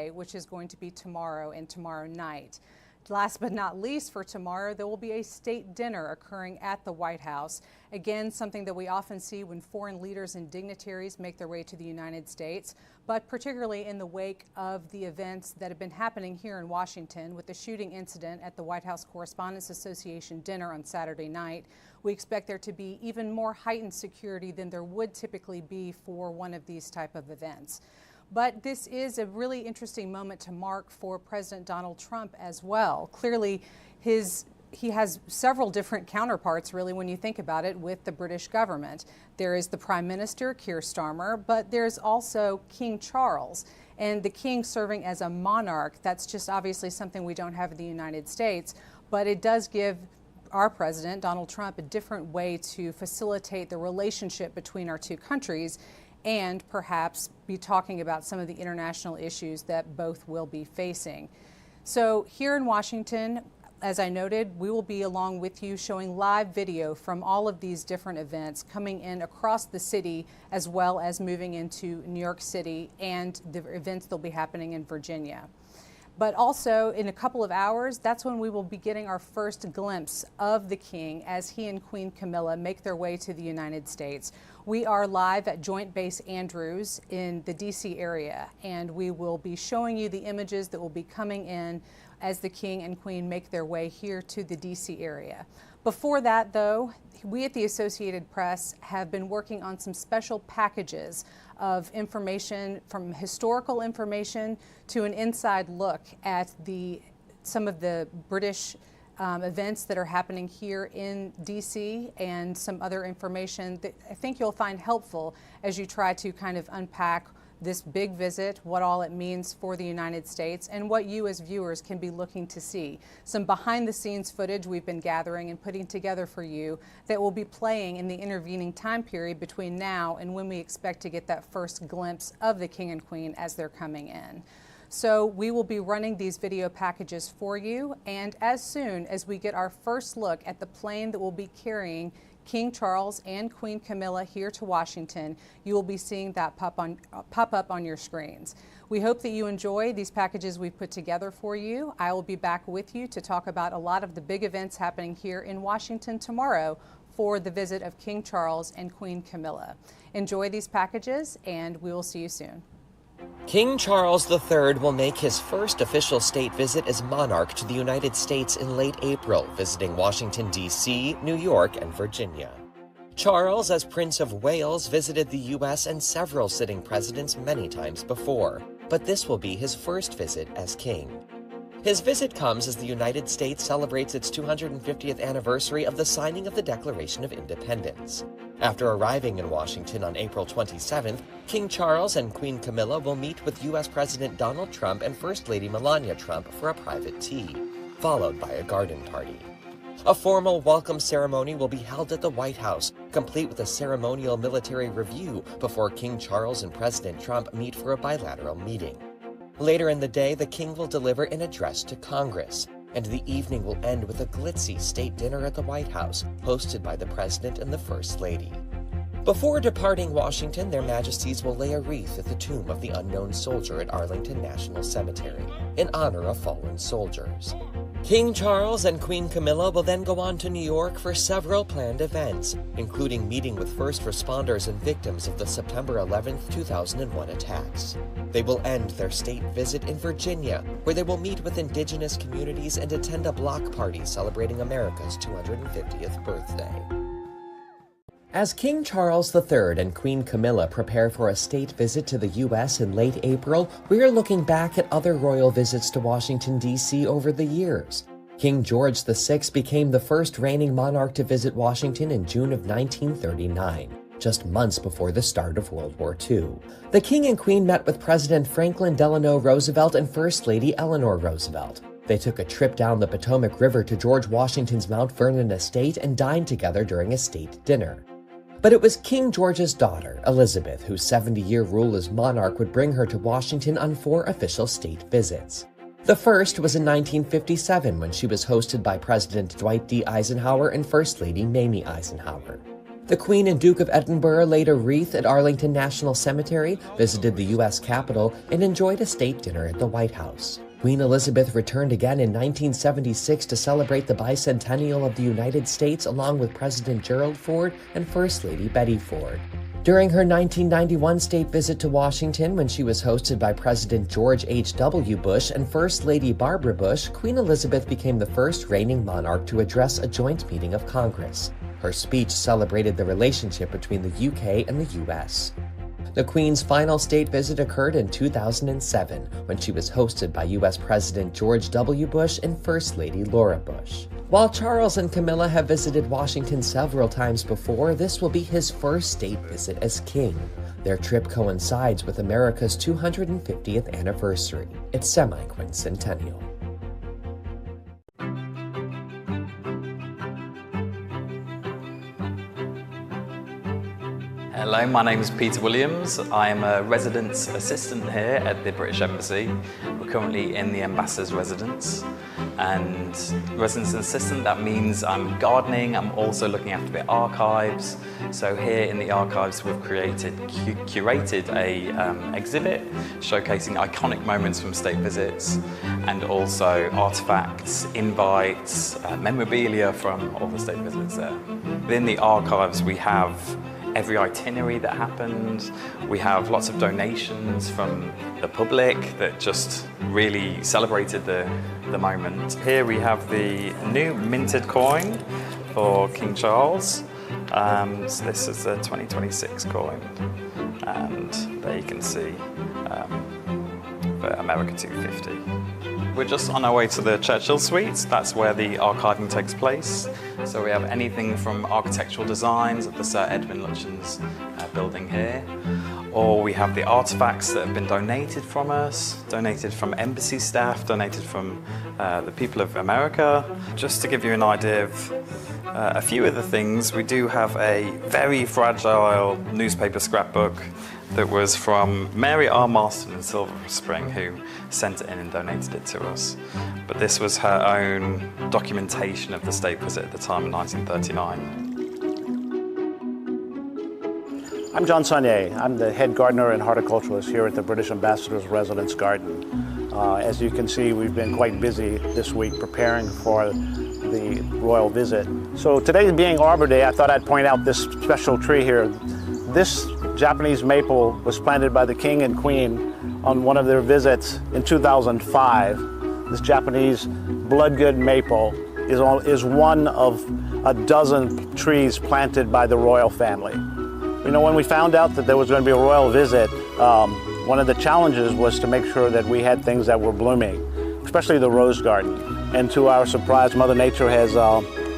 Day, which is going to be tomorrow and tomorrow night. Last but not least, for tomorrow, there will be a state dinner occurring at the White House. Again, something that we often see when foreign leaders and dignitaries make their way to the United States, but particularly in the wake of the events that have been happening here in Washington with the shooting incident at the White House Correspondents Association dinner on Saturday night. We expect there to be even more heightened security than there would typically be for one of these type of events. But this is a really interesting moment to mark for President Donald Trump as well. Clearly, he has several different counterparts, really, when you think about it, with the British government. There is the Prime Minister, Keir Starmer, but there's also King Charles. And the king serving as a monarch, that's just obviously something we don't have in the United States, but it does give our president, Donald Trump, a different way to facilitate the relationship between our two countries and perhaps be talking about some of the international issues that both will be facing. So here in Washington, as I noted, we will be along with you showing live video from all of these different events coming in across the city, as well as moving into New York City and the events that will be happening in Virginia. But also in a couple of hours, that's when we will be getting our first glimpse of the king as he and Queen Camilla make their way to the United States. We are live at Joint Base Andrews in the D.C. area, and we will be showing you the images that will be coming in as the king and queen make their way here to the D.C. area. Before that, though, we at the Associated Press have been working on some special packages of information, from historical information to an inside look at some of the British events that are happening here in D.C. and some other information that I think you'll find helpful as you try to kind of unpack this big visit, what all it means for the United States, and what you as viewers can be looking to see. Some behind-the-scenes footage we've been gathering and putting together for you that will be playing in the intervening time period between now and when we expect to get that first glimpse of the King and Queen as they're coming in. So we will be running these video packages for you, and as soon as we get our first look at the plane that will be carrying King Charles and Queen Camilla here to Washington, you will be seeing that pop up on your screens. We hope that you enjoy these packages we've put together for you. I will be back with you to talk about a lot of the big events happening here in Washington tomorrow for the visit of King Charles and Queen Camilla. Enjoy these packages, and we will see you soon. King Charles III will make his first official state visit as monarch to the United States in late April, visiting Washington, D.C., New York, and Virginia. Charles, as Prince of Wales, visited the U.S. and several sitting presidents many times before, but this will be his first visit as king. His visit comes as the United States celebrates its 250th anniversary of the signing of the Declaration of Independence. After arriving in Washington on April 27th, King Charles and Queen Camilla will meet with U.S. President Donald Trump and First Lady Melania Trump for a private tea, followed by a garden party. A formal welcome ceremony will be held at the White House, complete with a ceremonial military review before King Charles and President Trump meet for a bilateral meeting. Later in the day, the king will deliver an address to Congress, and the evening will end with a glitzy state dinner at the White House, hosted by the President and the First Lady. Before departing Washington, their Majesties will lay a wreath at the tomb of the unknown soldier at Arlington National Cemetery, in honor of fallen soldiers. King Charles and Queen Camilla will then go on to New York for several planned events, including meeting with first responders and victims of the September 11, 2001 attacks. They will end their state visit in Virginia, where they will meet with indigenous communities and attend a block party celebrating America's 250th birthday. As King Charles III and Queen Camilla prepare for a state visit to the U.S. in late April, we're looking back at other royal visits to Washington, D.C. over the years. King George VI became the first reigning monarch to visit Washington in June of 1939, just months before the start of World War II. The King and Queen met with President Franklin Delano Roosevelt and First Lady Eleanor Roosevelt. They took a trip down the Potomac River to George Washington's Mount Vernon estate and dined together during a state dinner. But it was King George's daughter, Elizabeth, whose 70-year rule as monarch would bring her to Washington on 4 official state visits. The first was in 1957, when she was hosted by President Dwight D. Eisenhower and First Lady Mamie Eisenhower. The Queen and Duke of Edinburgh laid a wreath at Arlington National Cemetery, visited the U.S. Capitol, and enjoyed a state dinner at the White House. Queen Elizabeth returned again in 1976 to celebrate the bicentennial of the United States along with President Gerald Ford and First Lady Betty Ford. During her 1991 state visit to Washington, when she was hosted by President George H.W. Bush and First Lady Barbara Bush, Queen Elizabeth became the first reigning monarch to address a joint meeting of Congress. Her speech celebrated the relationship between the UK and the US. The Queen's final state visit occurred in 2007, when she was hosted by US President George W. Bush and First Lady Laura Bush. While Charles and Camilla have visited Washington several times before, this will be his first state visit as king. Their trip coincides with America's 250th anniversary. It's semi-quincentennial. Hello, my name is Peter Williams. I am a residence assistant here at the British Embassy. We're currently in the ambassador's residence. And residence assistant, that means I'm gardening, I'm also looking after the archives. So here in the archives we've curated a exhibit showcasing iconic moments from state visits and also artifacts, invites, memorabilia from all the state visits there. Within the archives we have every itinerary that happened. We have lots of donations from the public that just really celebrated the moment. Here we have the new minted coin for King Charles. So this is the 2026 coin. And there you can see for America 250. We're just on our way to the Churchill Suite. That's where the archiving takes place. So we have anything from architectural designs of the Sir Edwin Lutyens building here, or we have the artifacts that have been donated from us, donated from embassy staff, donated from the people of America. Just to give you an idea of a few of the things, we do have a very fragile newspaper scrapbook that was from Mary R. Marston in Silver Spring, who sent it in and donated it to us. But this was her own documentation of the state visit at the time in 1939. I'm John Saunier. I'm the head gardener and horticulturalist here at the British Ambassador's Residence Garden. As you can see, we've been quite busy this week preparing for the royal visit. So today being Arbor Day, I thought I'd point out this special tree here. This Japanese maple was planted by the King and Queen on one of their visits in 2005. This Japanese bloodgood maple is one of a dozen trees planted by the royal family. You know, when we found out that there was going to be a royal visit, one of the challenges was to make sure that we had things that were blooming, especially the rose garden. And to our surprise, Mother Nature has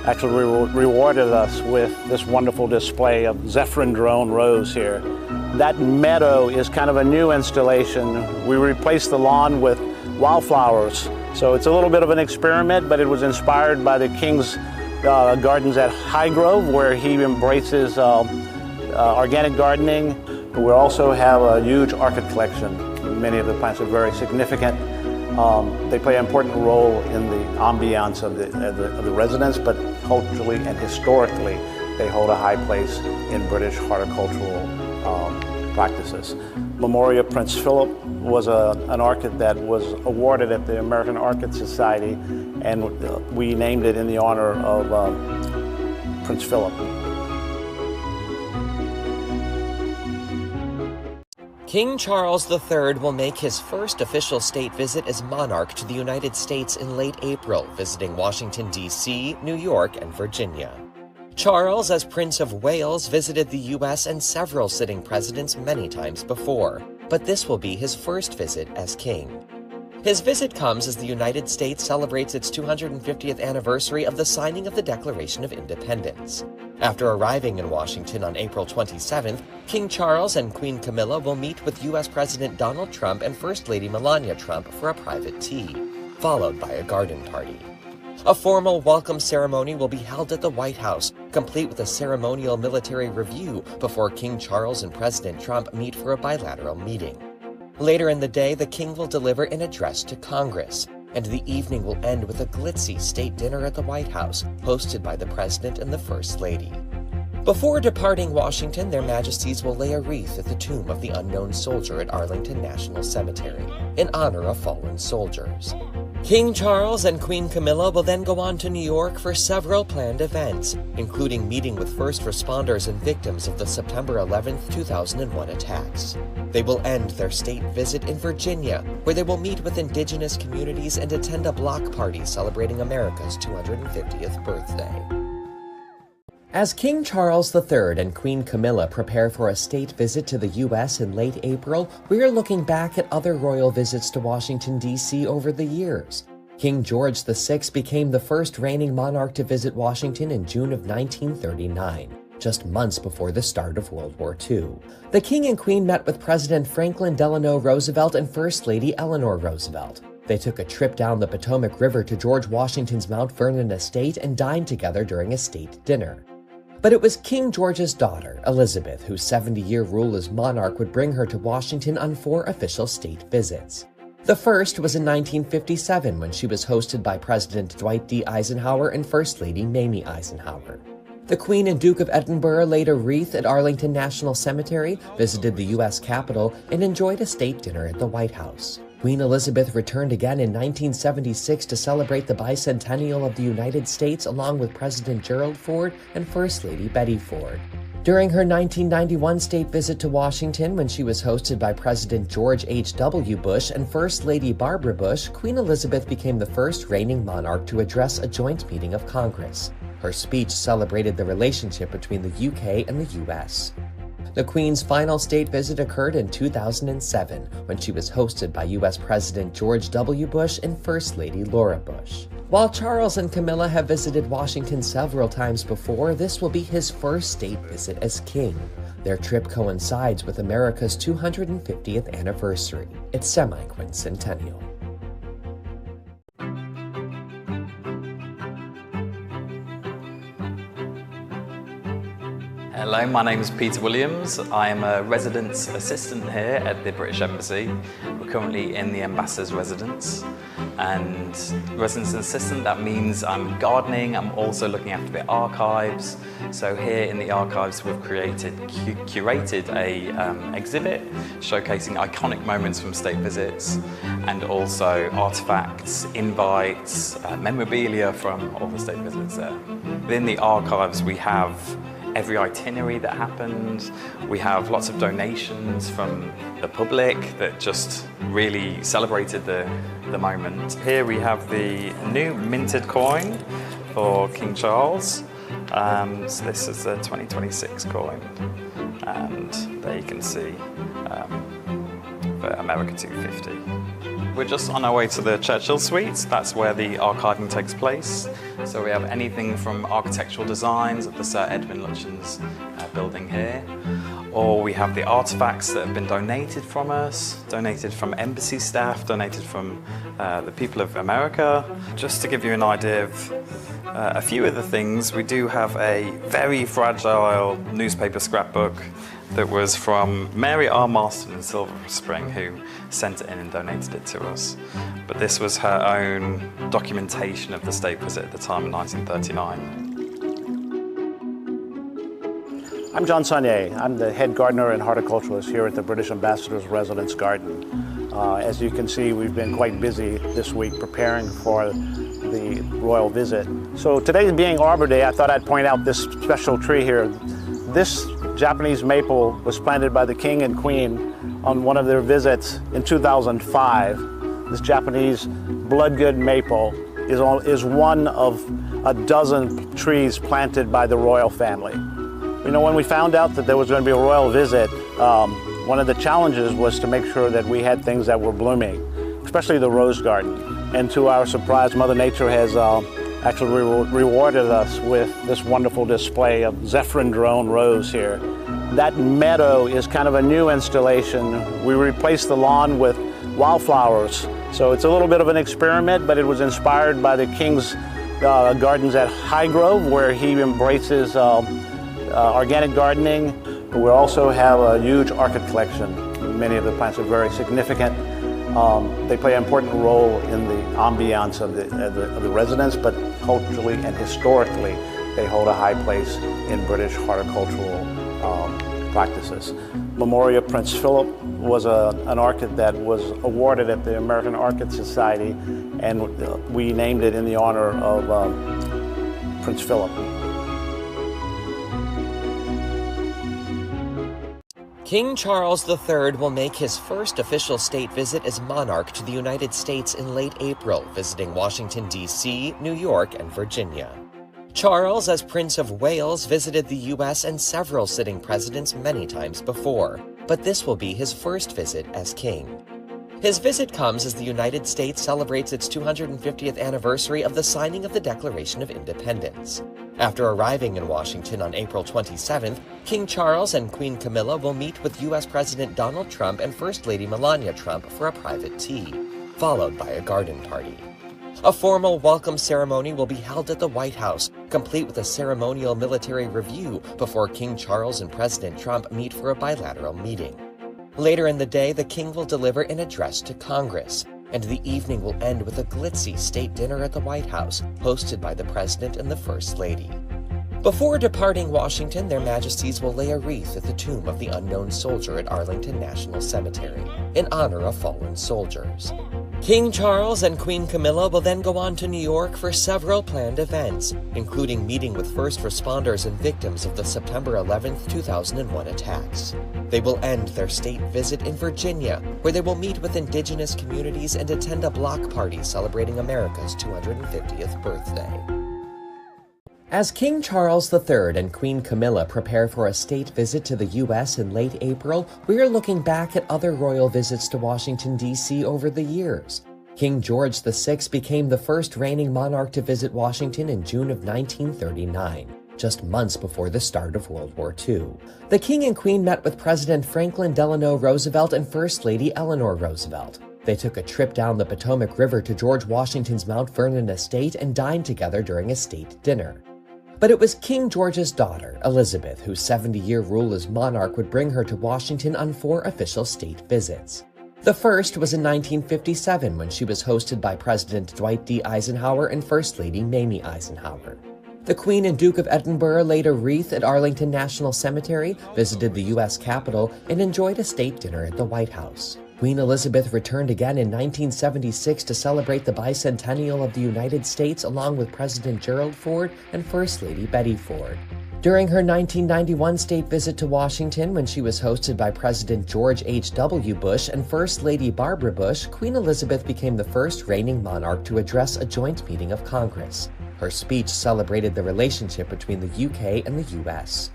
actually rewarded us with this wonderful display of Zephyrin drone rose here. That meadow is kind of a new installation. We replaced the lawn with wildflowers. So it's a little bit of an experiment, but it was inspired by the King's gardens at Highgrove, where he embraces organic gardening. We also have a huge orchid collection. Many of the plants are very significant. They play an important role in the ambiance of the residence, but culturally and historically, they hold a high place in British horticultural practices. Memoria Prince Philip was an orchid that was awarded at the American Orchid Society, and we named it in the honor of Prince Philip. King Charles III will make his first official state visit as monarch to the United States in late April, visiting Washington, D.C., New York, and Virginia. Charles, as Prince of Wales, visited the U.S. and several sitting presidents many times before, but this will be his first visit as king. His visit comes as the United States celebrates its 250th anniversary of the signing of the Declaration of Independence. After arriving in Washington on April 27th, King Charles and Queen Camilla will meet with U.S. President Donald Trump and First Lady Melania Trump for a private tea, followed by a garden party. A formal welcome ceremony will be held at the White House, complete with a ceremonial military review before King Charles and President Trump meet for a bilateral meeting. Later in the day, the king will deliver an address to Congress, and the evening will end with a glitzy state dinner at the White House, hosted by the President and the First Lady. Before departing Washington, their majesties will lay a wreath at the tomb of the unknown soldier at Arlington National Cemetery in honor of fallen soldiers. King Charles and Queen Camilla will then go on to New York for several planned events, including meeting with first responders and victims of the September 11, 2001 attacks. They will end their state visit in Virginia, where they will meet with indigenous communities and attend a block party celebrating America's 250th birthday. As King Charles III and Queen Camilla prepare for a state visit to the U.S. in late April, we are looking back at other royal visits to Washington, D.C. over the years. King George VI became the first reigning monarch to visit Washington in June of 1939, just months before the start of World War II. The King and Queen met with President Franklin Delano Roosevelt and First Lady Eleanor Roosevelt. They took a trip down the Potomac River to George Washington's Mount Vernon estate and dined together during a state dinner. But it was King George's daughter, Elizabeth, whose 70-year rule as monarch would bring her to Washington on 4 official state visits. The first was in 1957 when she was hosted by President Dwight D. Eisenhower and First Lady Mamie Eisenhower. The Queen and Duke of Edinburgh laid a wreath at Arlington National Cemetery, visited the U.S. Capitol, and enjoyed a state dinner at the White House. Queen Elizabeth returned again in 1976 to celebrate the bicentennial of the United States along with President Gerald Ford and First Lady Betty Ford. During her 1991 state visit to Washington, when she was hosted by President George H.W. Bush and First Lady Barbara Bush, Queen Elizabeth became the first reigning monarch to address a joint meeting of Congress. Her speech celebrated the relationship between the UK and the US. The Queen's final state visit occurred in 2007, when she was hosted by U.S. President George W. Bush and First Lady Laura Bush. While Charles and Camilla have visited Washington several times before, this will be his first state visit as king. Their trip coincides with America's 250th anniversary. It's semi-quincentennial. Hello, my name is Peter Williams. I am a residence assistant here at the British Embassy. We're currently in the ambassador's residence. And residence assistant, that means I'm gardening, I'm also looking after the archives. So here in the archives we've curated a exhibit showcasing iconic moments from state visits and also artifacts, invites, memorabilia from all the state visits there. Within the archives we have every itinerary that happened. We have lots of donations from the public that just really celebrated the moment. Here we have the new minted coin for King Charles. So this is the 2026 coin. And there you can see for America 250. We're just on our way to the Churchill Suites. That's where the archiving takes place. So we have anything from architectural designs of the Sir Edwin Lutyens building here, or we have the artifacts that have been donated from us, donated from embassy staff, donated from the people of America. Just to give you an idea of a few of the things, we do have a very fragile newspaper scrapbook that was from Mary R. Marston in Silver Spring, who sent it in and donated it to us. But this was her own documentation of the state visit at the time in 1939. I'm John Saunier. I'm the head gardener and horticulturalist here at the British Ambassador's Residence Garden. As you can see, we've been quite busy this week preparing for the royal visit. So today being Arbor Day, I thought I'd point out this special tree here. This Japanese maple was planted by the King and Queen on one of their visits in 2005. This Japanese bloodgood maple is one of a dozen trees planted by the royal family. You know, when we found out that there was going to be a royal visit, one of the challenges was to make sure that we had things that were blooming, especially the rose garden. And to our surprise, Mother Nature has actually rewarded us with this wonderful display of Zephyrin rose here. That meadow is kind of a new installation. We replaced the lawn with wildflowers. So it's a little bit of an experiment, but it was inspired by the King's gardens at Highgrove, where he embraces organic gardening. We also have a huge orchid collection. Many of the plants are very significant. They play an important role in the ambiance of the residence, but culturally and historically, they hold a high place in British horticultural practices. Memoria Prince Philip was an orchid that was awarded at the American Orchid Society, and we named it in the honor of Prince Philip. King Charles III will make his first official state visit as monarch to the United States in late April, visiting Washington, D.C., New York, and Virginia. Charles, as Prince of Wales, visited the U.S. and several sitting presidents many times before, but this will be his first visit as king. His visit comes as the United States celebrates its 250th anniversary of the signing of the Declaration of Independence. After arriving in Washington on April 27th, King Charles and Queen Camilla will meet with U.S. President Donald Trump and First Lady Melania Trump for a private tea, followed by a garden party. A formal welcome ceremony will be held at the White House, complete with a ceremonial military review before King Charles and President Trump meet for a bilateral meeting. Later in the day, the king will deliver an address to Congress, and the evening will end with a glitzy state dinner at the White House, hosted by the President and the First Lady. Before departing Washington, their Majesties will lay a wreath at the tomb of the unknown soldier at Arlington National Cemetery, in honor of fallen soldiers. King Charles and Queen Camilla will then go on to New York for several planned events, including meeting with first responders and victims of the September 11, 2001 attacks. They will end their state visit in Virginia, where they will meet with indigenous communities and attend a block party celebrating America's 250th birthday. As King Charles III and Queen Camilla prepare for a state visit to the U.S. in late April, we are looking back at other royal visits to Washington, D.C. over the years. King George VI became the first reigning monarch to visit Washington in June of 1939, just months before the start of World War II. The King and Queen met with President Franklin Delano Roosevelt and First Lady Eleanor Roosevelt. They took a trip down the Potomac River to George Washington's Mount Vernon estate and dined together during a state dinner. But it was King George's daughter, Elizabeth, whose 70-year rule as monarch would bring her to Washington on 4 official state visits. The first was in 1957, when she was hosted by President Dwight D. Eisenhower and First Lady Mamie Eisenhower. The Queen and Duke of Edinburgh laid a wreath at Arlington National Cemetery, visited the U.S. Capitol, and enjoyed a state dinner at the White House. Queen Elizabeth returned again in 1976 to celebrate the bicentennial of the United States along with President Gerald Ford and First Lady Betty Ford. During her 1991 state visit to Washington, when she was hosted by President George H.W. Bush and First Lady Barbara Bush, Queen Elizabeth became the first reigning monarch to address a joint meeting of Congress. Her speech celebrated the relationship between the UK and the US.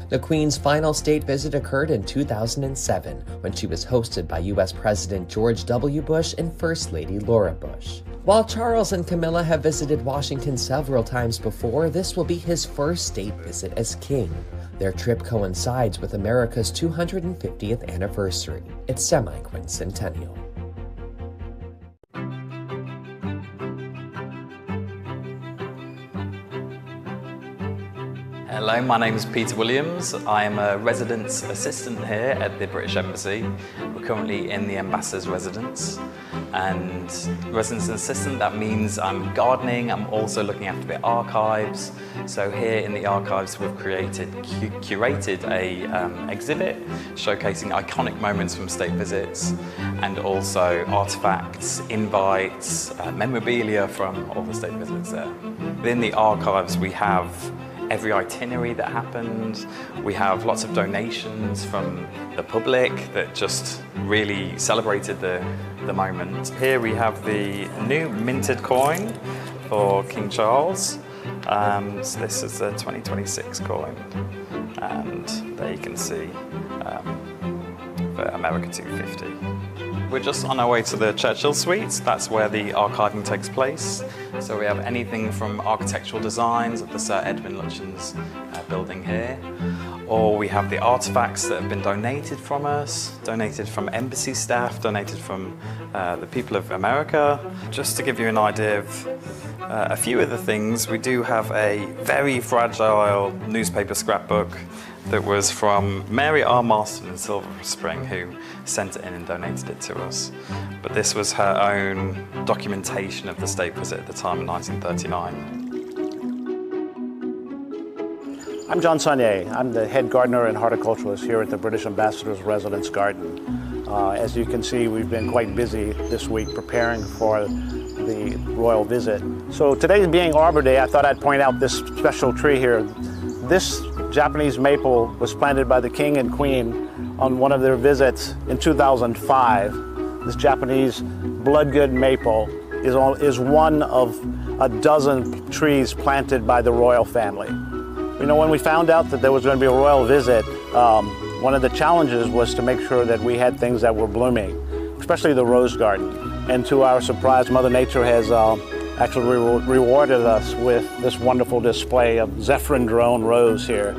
The Queen's final state visit occurred in 2007, when she was hosted by U.S. President George W. Bush and First Lady Laura Bush. While Charles and Camilla have visited Washington several times before, this will be his first state visit as king. Their trip coincides with America's 250th anniversary. It's semi-quincentennial. Hello, my name is Peter Williams. I am a residence assistant here at the British Embassy. We're currently in the ambassador's residence. And residence assistant, that means I'm gardening, I'm also looking after the archives. So here in the archives we've curated a exhibit showcasing iconic moments from state visits and also artifacts, invites, memorabilia from all the state visits there. Within the archives we have every itinerary that happened. We have lots of donations from the public that just really celebrated the moment. Here we have the new minted coin for King Charles. So this is the 2026 coin. And there you can see for America 250. We're just on our way to the Churchill Suites. That's where the archiving takes place. So we have anything from architectural designs of the Sir Edwin Lutyens building here, or we have the artifacts that have been donated from us, donated from embassy staff, donated from the people of America. Just to give you an idea of a few of the things, we do have a very fragile newspaper scrapbook that was from Mary R. Marston in Silver Spring, who sent it in and donated it to us. But this was her own documentation of the state visit at the time in 1939. I'm John Saunier. I'm the head gardener and horticulturalist here at the British Ambassador's Residence Garden. As you can see, we've been quite busy this week preparing for the royal visit. So today being Arbor Day, I thought I'd point out this special tree here. This Japanese maple was planted by the King and Queen on one of their visits in 2005. This Japanese bloodgood maple is one of a dozen trees planted by the royal family. You know, when we found out that there was going to be a royal visit, one of the challenges was to make sure that we had things that were blooming, especially the rose garden. And to our surprise, Mother Nature has actually rewarded us with this wonderful display of Zephyrin drone rose here.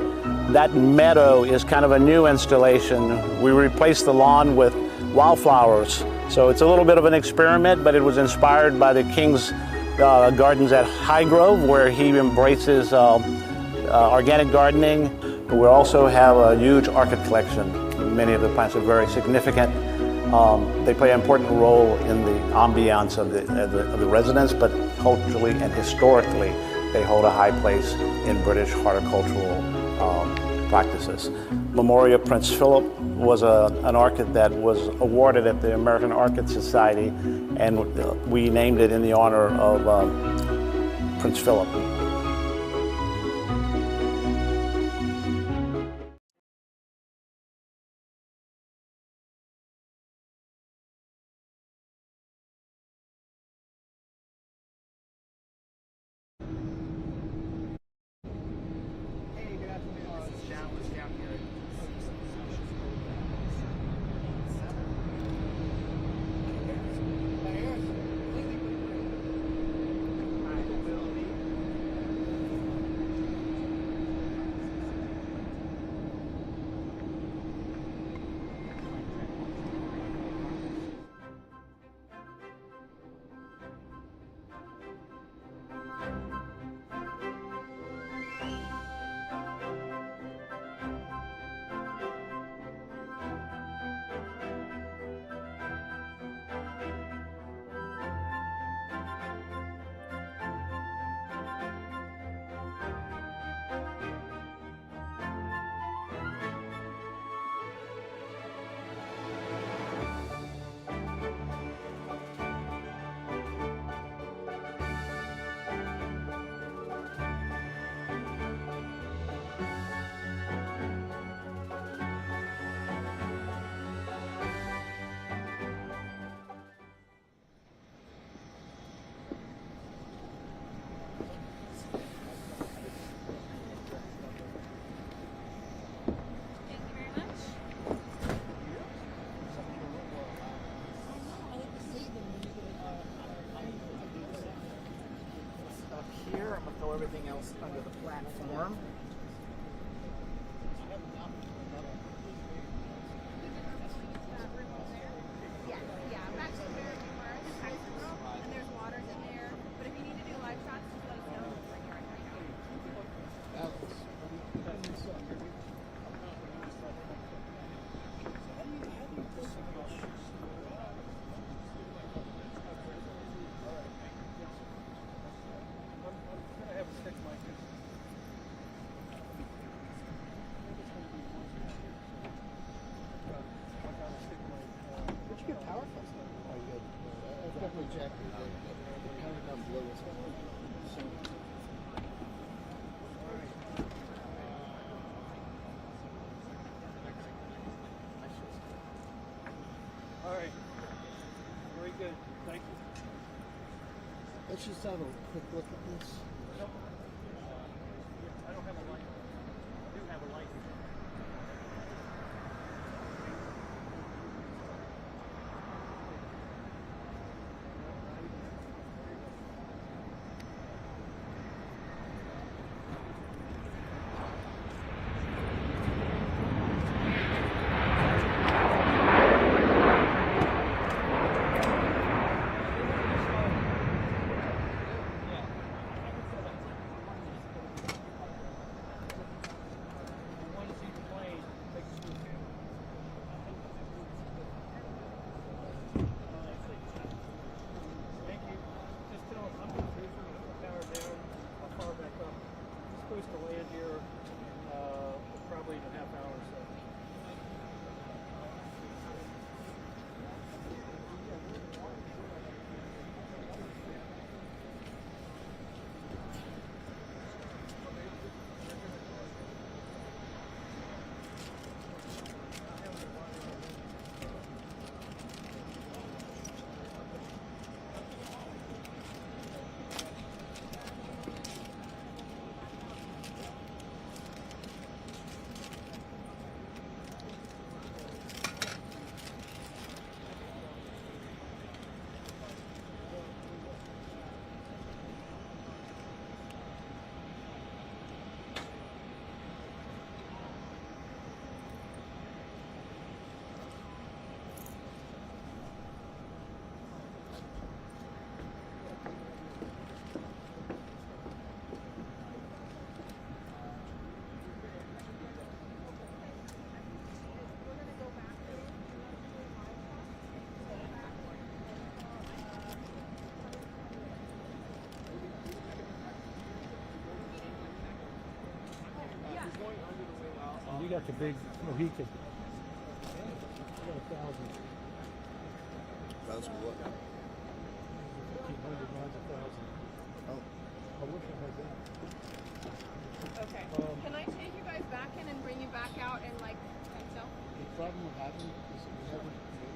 That meadow is kind of a new installation. We replaced the lawn with wildflowers. So it's a little bit of an experiment, but it was inspired by the King's gardens at Highgrove, where he embraces organic gardening. We also have a huge orchid collection. Many of the plants are very significant. They play an important role in the ambiance of the residence, but culturally and historically, they hold a high place in British horticultural practices. Memoria Prince Philip was an orchid that was awarded at the American Orchid Society, and we named it in the honor of Prince Philip. Here, I'm going to throw everything else under the platform. And there's waters in there. But if you need to do live shots, just let us know. All right. Very good. Thank you. Let's just have a quick look at this. I don't have a light. I do have a light. like a big Mohican. I got 1,000. 1,000 what? 1,500, mine's 1,000. Oh. I wish I had that. Okay. Can I take you guys back in and bring you back out and like so? The problem we're having is that we haven't made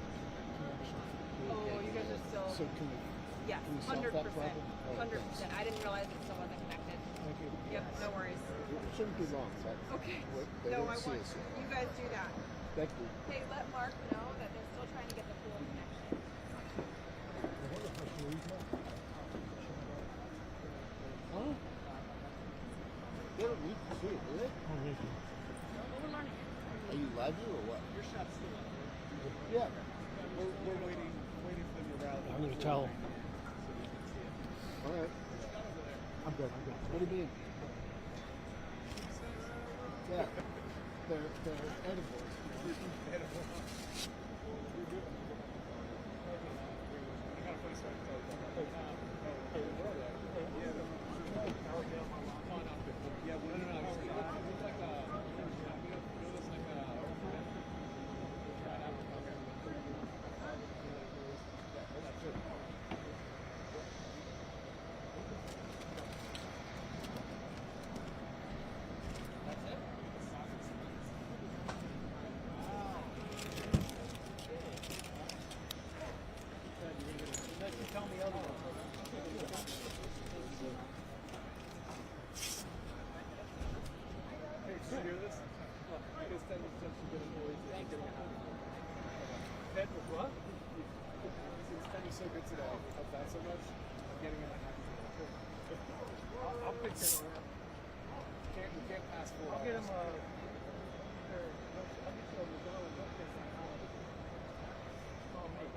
connection. Oh, you guys are still. So can we? Yes, Can we solve 100%. that problem? Oh, 100%. I didn't realize it still wasn't connected. Thank you. Yep, no worries. It shouldn't be long. So Okay. they No, don't I see want us yet. you guys do that. Thank you. Hey, let Mark know that they're still trying to get the pool connection. Huh? They don't need to see it, do they? We're learning it. Are you live or what? Your shop's still up. Yeah. We're waiting for them to rally. I'm going to tell them. All right. I'm good. What do you mean? Yeah. They're edible. Ted, what? Since Ted is so good today, of that so much, I'm getting in a happy mood. I'll pick Ted around. You can't pass for I'll get him I'll get you over the door and look at that. Oh, mate.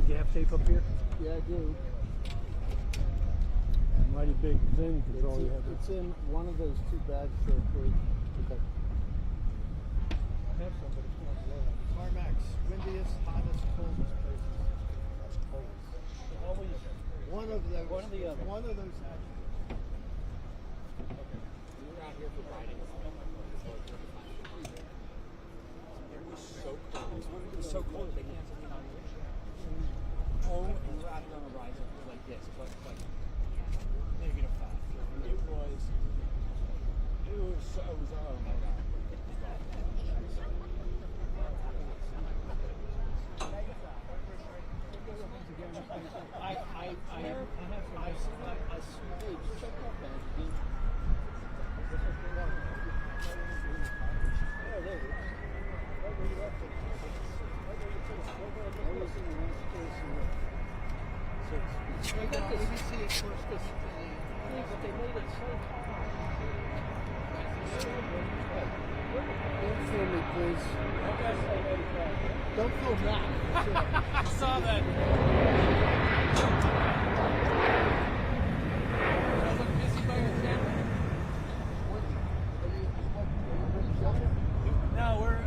Gaff tape up here? Yeah, I do. Mighty big thing control you have. It's in one of those two bags there for you. Okay. I have some, but it's not low. Carmax, windiest, hottest, coldest places. Always. Always. One of those. One or the other. One of those houses. We're out here for riding. It was so cold. It was so cold they canceled me on the home and we're out on a rise like this, but like -5. It was oh my god. I got the ABC at first because but they made it so hard. Don't film me, please. Don't film that. I saw that. No, we're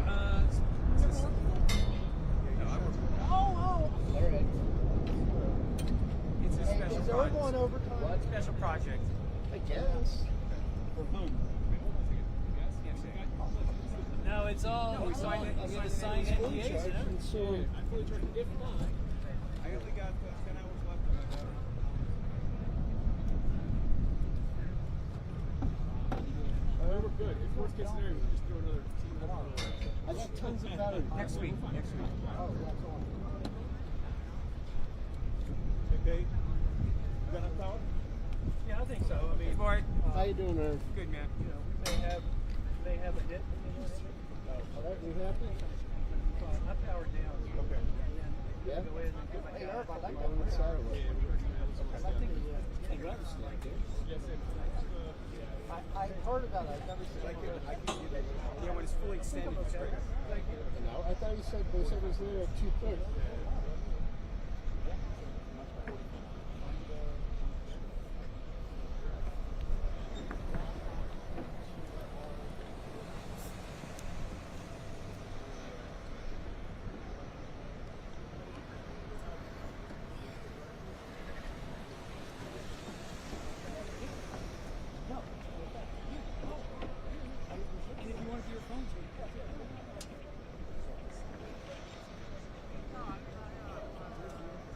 it's a special Is everyone overtime? What? Special project. I guess. For whom? No, it's all, we signed it, we had to sign NDAs, you know? And so, I'm fully charged. If not, I only got 10 hours left on my battery. We're good. If worst case scenario, we just throw another I got tons of battery. next week. Oh, that's all. Okay. You got enough power? Yeah, I think so. I mean, How you doing, Irv? Good, man. you know, we may have a hit. All right, you happy? I powered down. Okay. Yeah. Go ahead and get my car. I went Saturday. I think I heard about it. I've never seen it. Yeah, when it's fully extended, it's great. No, I thought you said they said it was there at 2:30.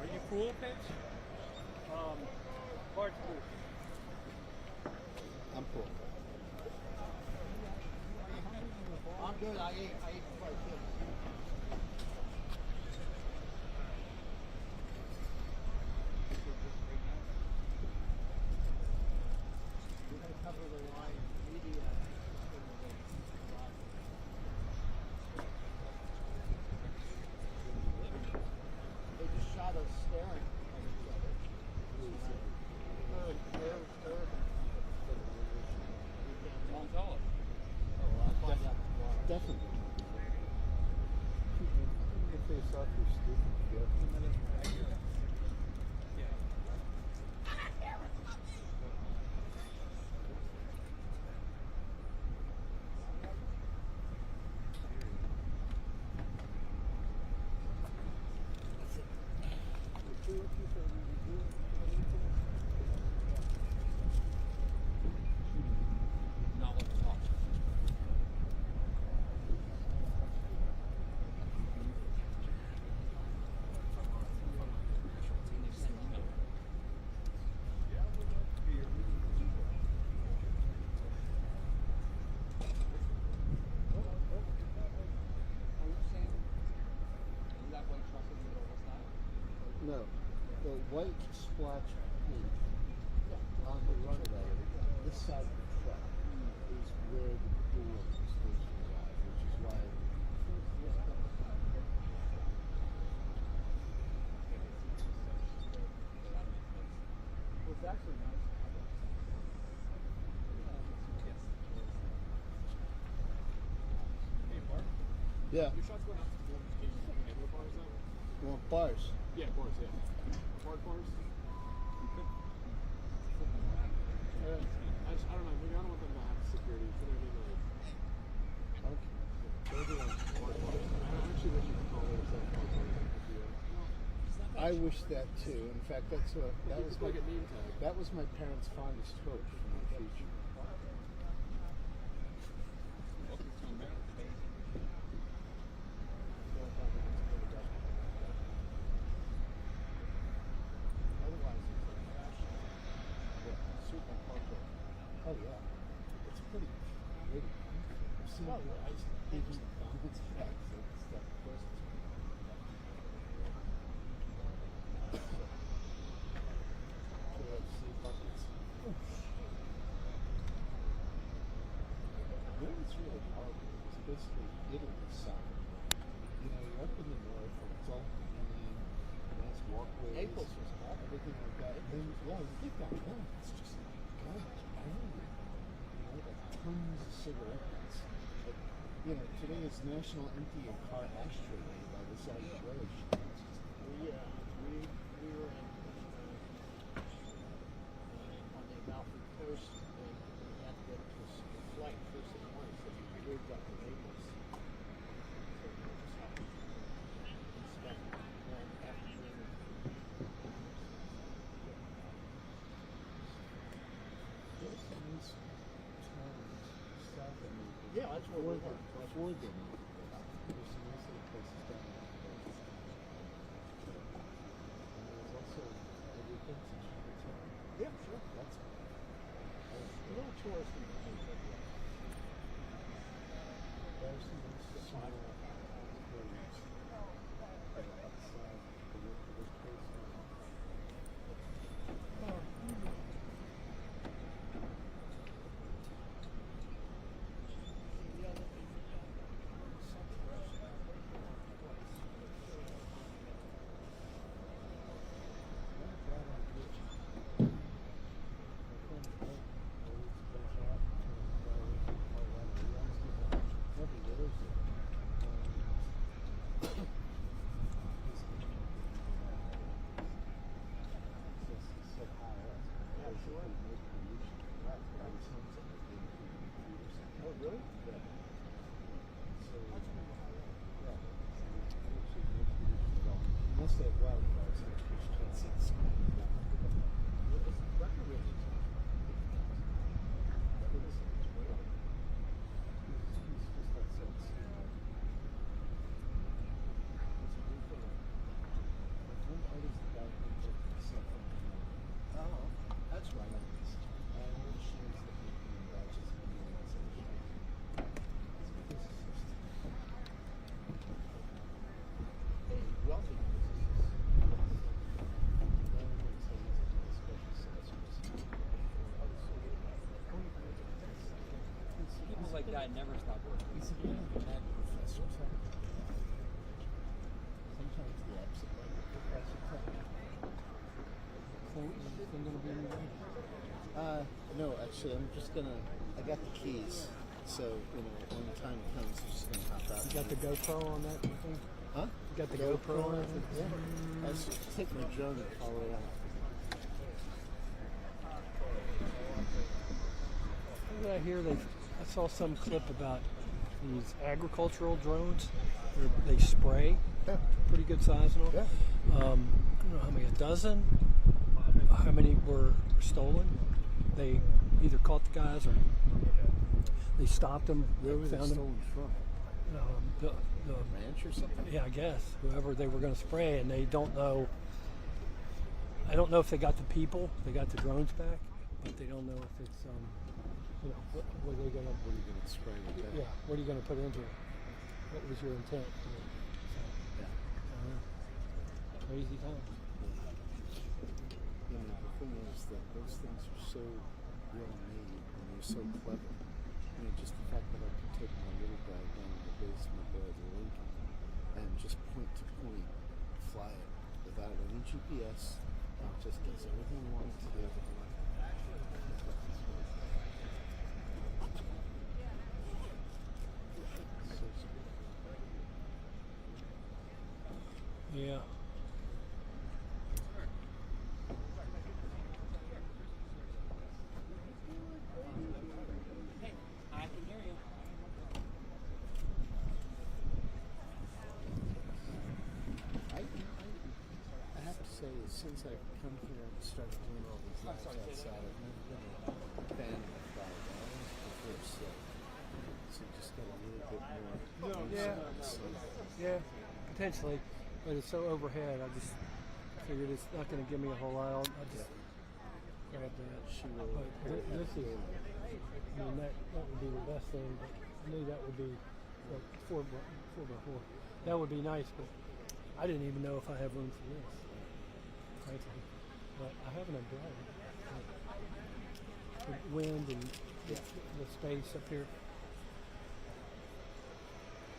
Are you cool, Paige? hard to do. I'm cool. I'm good. I ate quite a bit. We're going to cover the line media. They just shot us staring at each other. Definitely. Keep your face off your stupid gift. No, the white splotch paint on the runway, this side of the truck, is where the door is supposed to arrive, which is why. Well, it's actually nice. Hey, Bart. Yeah, Your shot's going out to the board. Can you just put handle bars on? you want bars? Yeah, bars, yeah. Hard bars? You could. I don't know. Maybe I don't want them to have security. You know what I mean? Like, Okay. hard bars. I actually wish you could call those hard bars. I wish that too. In fact, that's what that was my Like a name tag. that was my parents' fondest hope for my future. Otherwise, it's like fashion. Yeah, super cultural. Oh yeah, it's pretty. I've seen even the bounce bags and stuff. Of course, it's KFC buckets. Where it's really hard is basically Italy side. You know, you're up in the north and it's all green, nice walkways, Naples was hot. everything like that. And then, yeah, you get down there, it's just garbage everywhere. You know, like tons of cigarettes. Like, you know, today is National Empty Your Car Ashtray Day by the side of the road. It's just, We were in on the Amalfi Coast, and we had to get to a flight first in the morning, so we moved up to Naples. So we just happened to spend one afternoon. there's some nice towns south of Naples. Yeah, that's where we were. Before then, there's some nice little places down there. And there's also everything to Chinatown. Yeah, sure. That's A little touristy. there's some nice small caves that are outside the work of this place. Oh, really? Unless they have wildfires, I just can't see the sky. Oh, that's right. Wealthy. People like that never stop working. He's a ag professor. Sometimes the opposite way. Anything gonna be any way? No, actually, I'm just gonna. I got the keys, so you know when the time comes, I'm just gonna hop out. You got the GoPro on that thing? Huh? You got the GoPro on it? Yeah. I was taking my drone and follow it out. What did I hear? I saw some clip about these agricultural drones. They spray. Yeah. Pretty good size and all. Yeah. I don't know how many, a dozen? How many were stolen? They either caught the guys or they stopped them. Where was it found them. stolen from? The Ranch or something? Yeah, I guess whoever they were going to spray, and they don't know. I don't know if they got the people, they got the drones back, but they don't know if it's you know, what are they going to? What are you gonna spray with that? Yeah, what are you going to put into it? What was your intent? Yeah. Crazy times. You know, the thing is that those things are so well made and they're so clever. I mean, just the fact that I can take my little guy down in the basement there at the Lincoln and just point to point fly it without any GPS. It just does everything I want it to do. Yeah. I can hear you. I have to say, since I've come here and started doing all these lives outside, I've never been a fan of $5 before, so just got a little bit more. Yeah. So, Yeah, potentially, but it's so overhead. I just figured it's not going to give me a whole lot. I just grab that. she will. But this is, I mean, that would be the best thing. But I knew that would be like 4x4. That would be nice, but I didn't even know if I have room for this, frankly. But I have an umbrella. The wind and the space up here.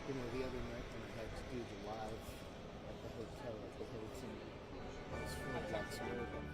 You know, the other night when I had to do the live at the hotel at the Hilton, I was 4 blocks away from it.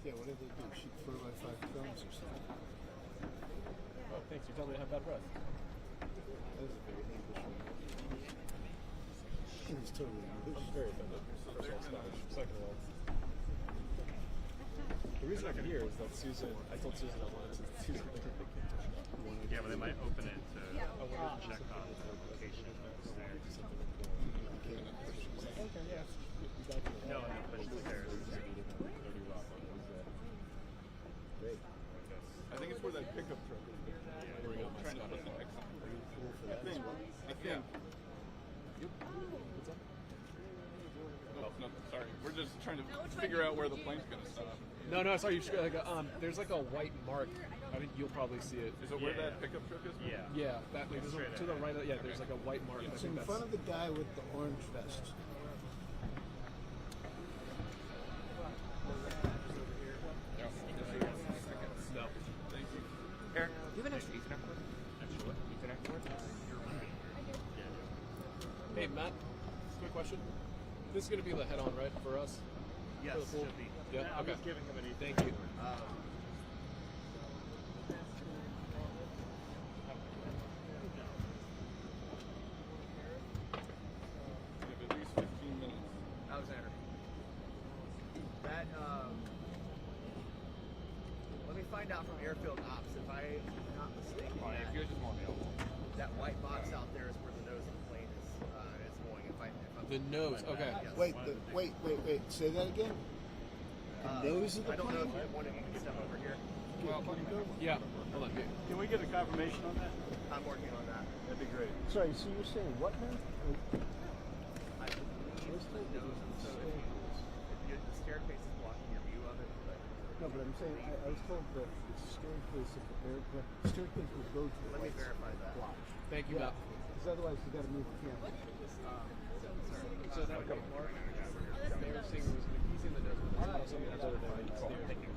Yeah, what did they do? Shoot 4x5 films or something? Oh, thanks. You tell me to have bad breath. That was a very English one. It's totally English. I'm very offended. First of all, Scottish. Second of all, the reason I'm here is that Susan, I told Susan I wanted to Susan. Yeah, but they might open it to check on the location there. Okay, yeah. No, but it's there. Great. I think it's where that pickup truck is. We're Trying to put the X on. I think. What's up? No, nothing. Sorry. We're just trying to figure out where the plane's going to stop. No, sorry. You should, there's like a white mark. I think you'll probably see it. Is it where that pickup truck is? Yeah. Yeah, that like, to the right. Yeah, there's like a white mark. It's in front of the guy with the orange vest. No. Thank you. Eric, do you have an extra Ethernet cord? Extra what? Ethernet cord? Hey, Matt. Quick question. This is going to be the head-on, right, for us? Yes, For the pool? should be. Yeah. I'm Okay. just giving him an Ethernet. Thank you. We have at least 15 minutes. Alexander. That, let me find out from airfield ops if I'm not mistaken. If you just want me, That white box out there is where the nose of the plane is going. If I'm The nose. Okay. Yes. Wait. Say that again. The nose of the I don't know plane? if one of you can step over here. Yeah. Hold on. Can we get a confirmation on that? I'm working on that. That'd be great. Sorry, so you're saying what now? I believe the nose. So if the staircase is blocking your view of it, but No, but I'm saying, I was told that the staircase of the airplane, staircase would go to let me verify that. block. Thank you, Matt. Because otherwise you got to move the camera. So that white mark, they were saying was he's in the nose. Something that's over there. Thank you.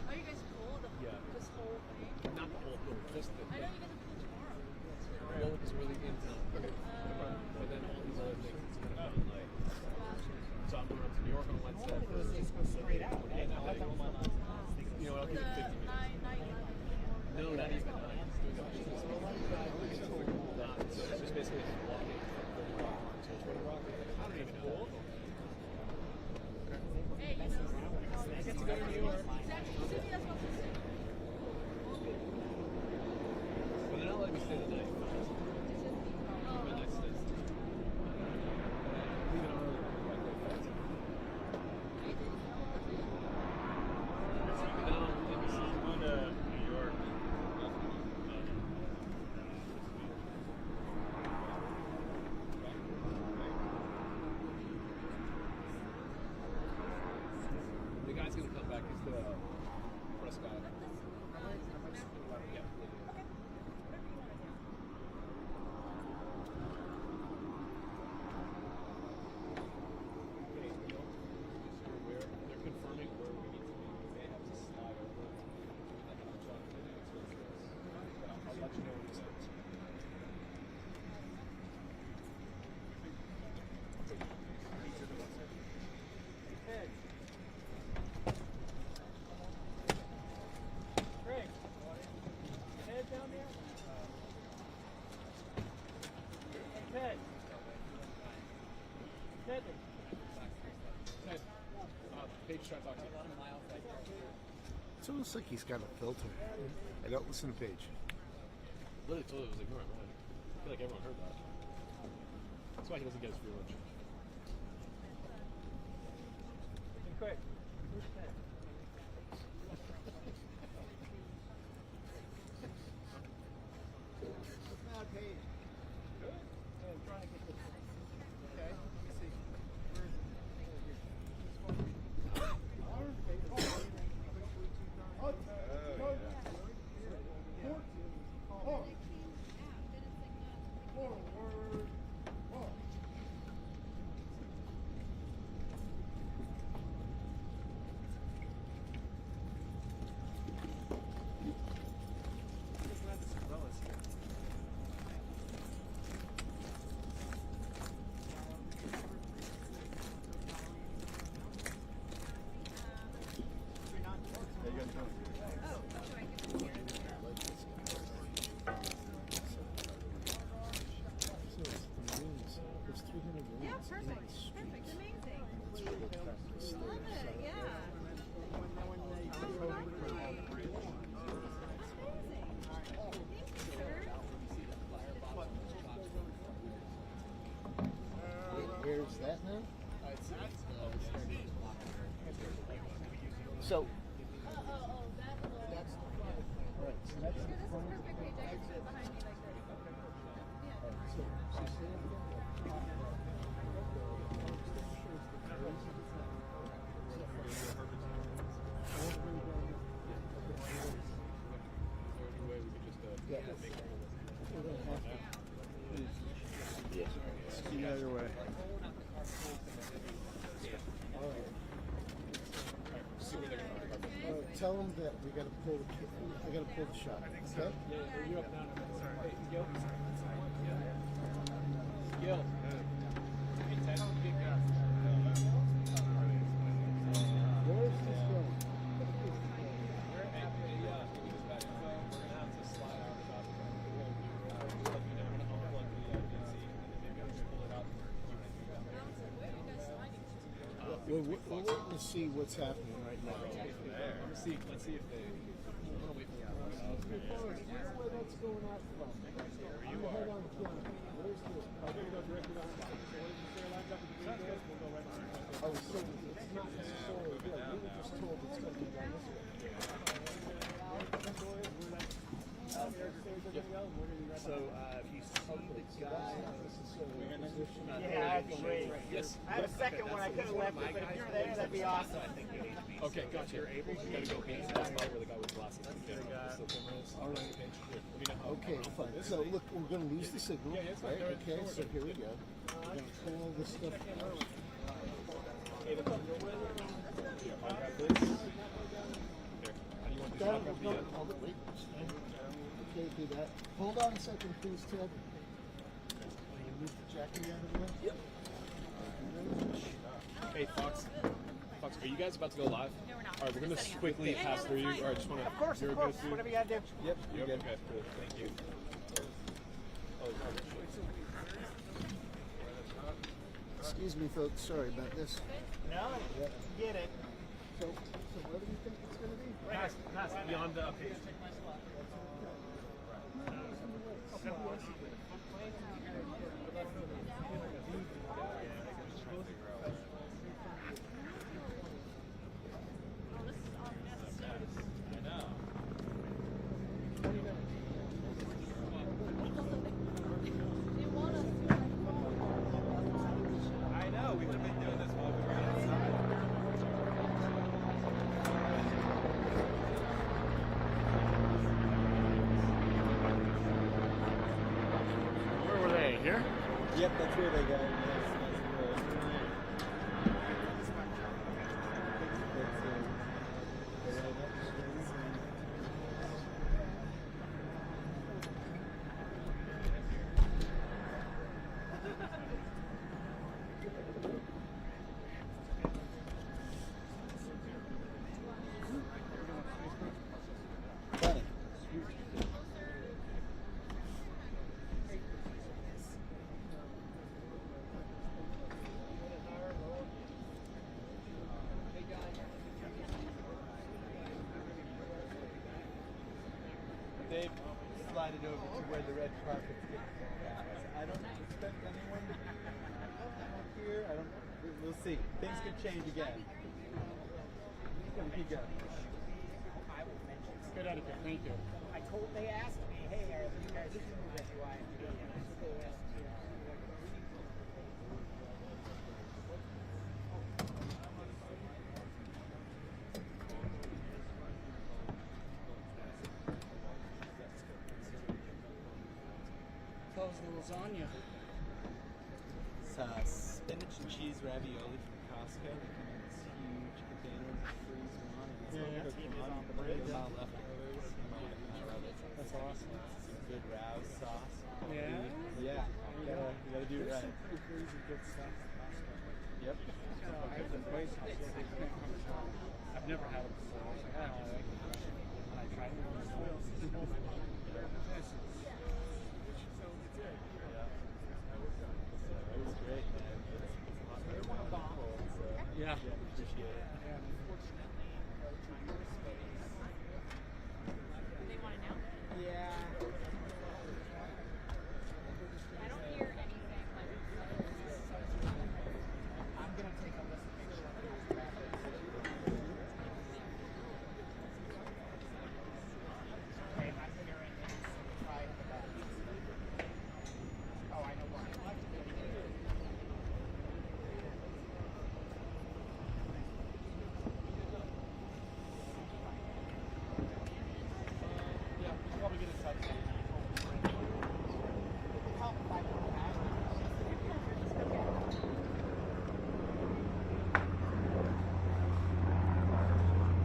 Are you guys cool? This whole thing? Not the whole thing, just the I know you guys are cool tomorrow. Well, it's really in town. But then all these other things, it's kind of like. So I'm going up to New York on Wednesday. Straight out. You know, I'll give it 50 minutes. 9/11. No, not even. Doing a business meeting. It's just basically walking. I don't even know. Hey, you know. I get to go to New York. Exactly. You see me, that's what I'm saying. But they're not letting me stay the night. Midnight stays. Leaving early. I'm going to New York. The guy's gonna come back. He's the press guy. Yeah. They're confirming where we need to be. We may have to slide over. I'll let you know when he says. Hey. Greg, head down there? Ted. Ted. Hey, Paige trying to talk to you. It's almost like he's got a filter. I don't listen to Paige. Literally told it was ignoring mine. I feel like everyone heard that. That's why he doesn't get his free lunch. Be quick. Who's Ted? Perfect. Amazing. It's really practice there. Love it. Yeah. Where's that now? So, that's the front. Right, so that's the front. Perfect page. I can sit behind me like this. Yeah. So say it again. Yeah. We're gonna have to. Yes. See either way. All right. Tell them that we got to pull the. I got to pull the shot. Okay. Yeah, are you up now? Hey, Gil. Gil. Hey, Ted. Where is this going? We're at the back phone. We're gonna have to slide out about let you know when to unplug the DC, and then maybe I'll just pull it out. We're waiting to see what's happening right now. Let's see if they. I'm gonna wait for you. Where that's going out from? I'm head on camera. Where's this? I'm gonna go directly down. So what did you say lines up at the green doors? We'll go right behind. Oh, so it's not necessarily good. We were just told it's going to be done this way. So if you see the guy, Yeah, that'd be great. yes, I had a second one. I could have left it, but if you're there, that'd be awesome. I think you need to be. Okay, gotcha. You're able. You gotta go behind that spot where the guy with glasses. All right. Okay, fine. So look, we're going to lose the signal. Right? Okay, so here we go. We're going to pull all this stuff out. Okay, do that. Hold on a second, please, Ted. Can you move the jacket out of the way? Yep. Hey, Fox. Fox, are you guys about to go live? No, we're not. All right, we're gonna just quickly pass through you. All right, just want to. Of course. Whatever you gotta do. Yep. You're good. Okay. Good. Thank you. Excuse me, folks. Sorry about this. No, get it. So where do you think it's going to be? Pass beyond the. Okay. I know. We would have been doing this while we were outside. Where were they? Here? Yep, that's where they go. They've slided over to where the red carpet's getting. I don't expect anyone here. We'll see. Things could change again. Keep going. Good etiquette. Thank you. They asked me, hey, are you guys moving at UIMP? And I said, they asked you. How's the lasagna? It's spinach and cheese ravioli from Costco. They come in this huge container with freeze them on. And it's on the bridge. Leftovers. That's awesome. Some good rouse sauce. Yeah? Yeah. You gotta do it right. Some pretty crazy good stuff. Yep. I've never had it before. I was like, oh, I like it. And I tried it. It was great, man. Yeah, appreciate it. And unfortunately, to your space. They want to know? Yeah. I don't hear anything like I'm gonna take a listen, make sure it goes back. Okay, I'm hearing it's try the best. Oh, I know why. Yeah, we'll probably get in touch. Help if I don't have it.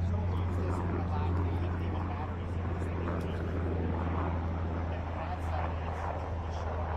Someone use this for a lot of even batteries in this thing. That bad side is short.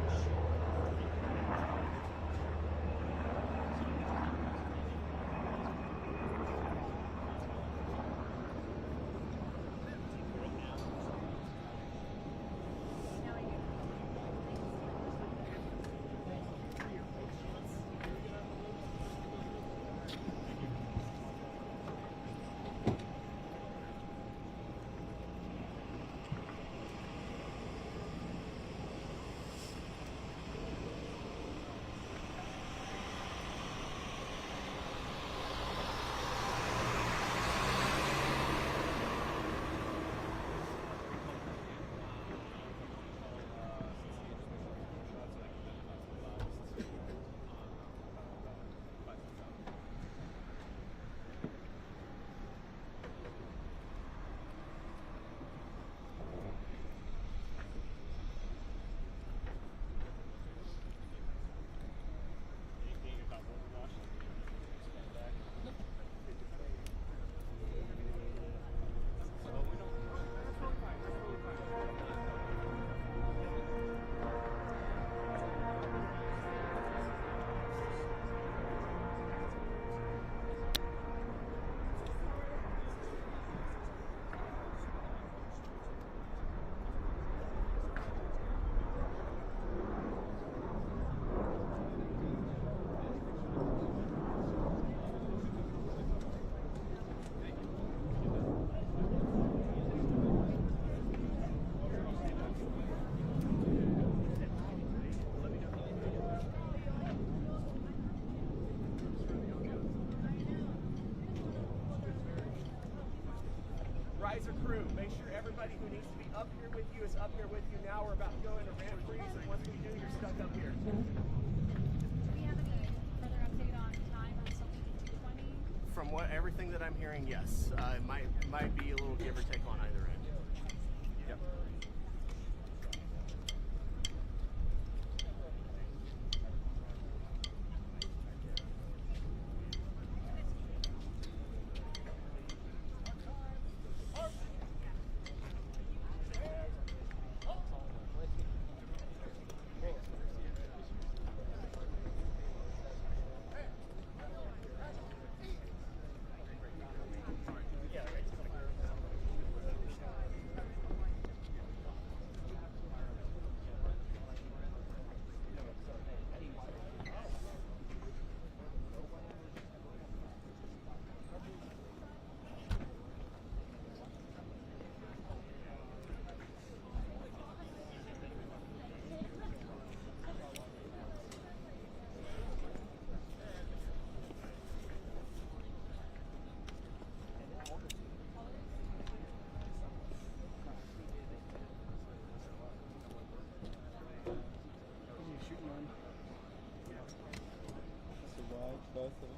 Riser crew, make sure everybody who needs to be up here with you is up here with you now. We're about to go into ramp freeze, and once we do, you're stuck up here. Do we have any further update on time on something at 220? From what everything that I'm hearing, yes. It might be a little give or take on either end. Yep. Both of them.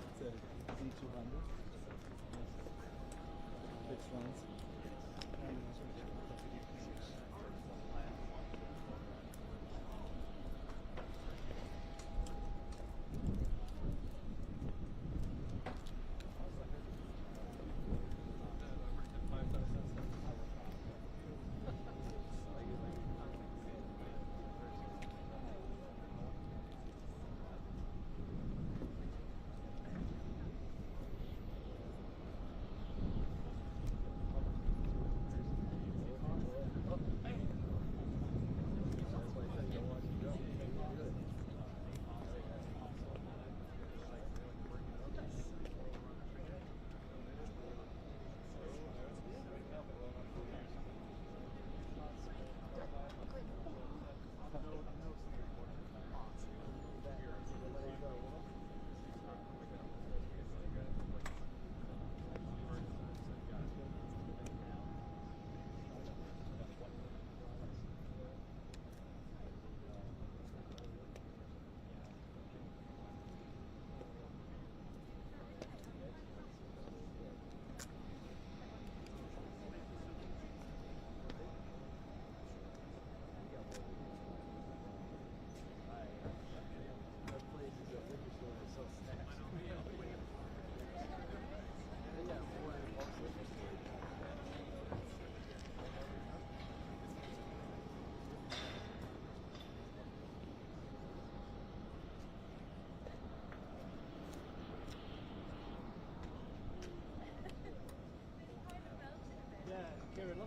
It's a D200. Fixed lines.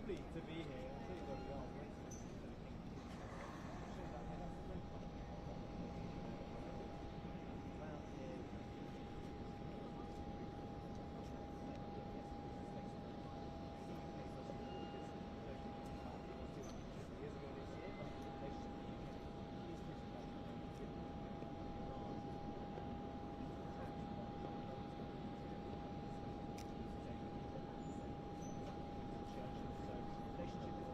lovely to be here. I'll tell you where we are. Relationship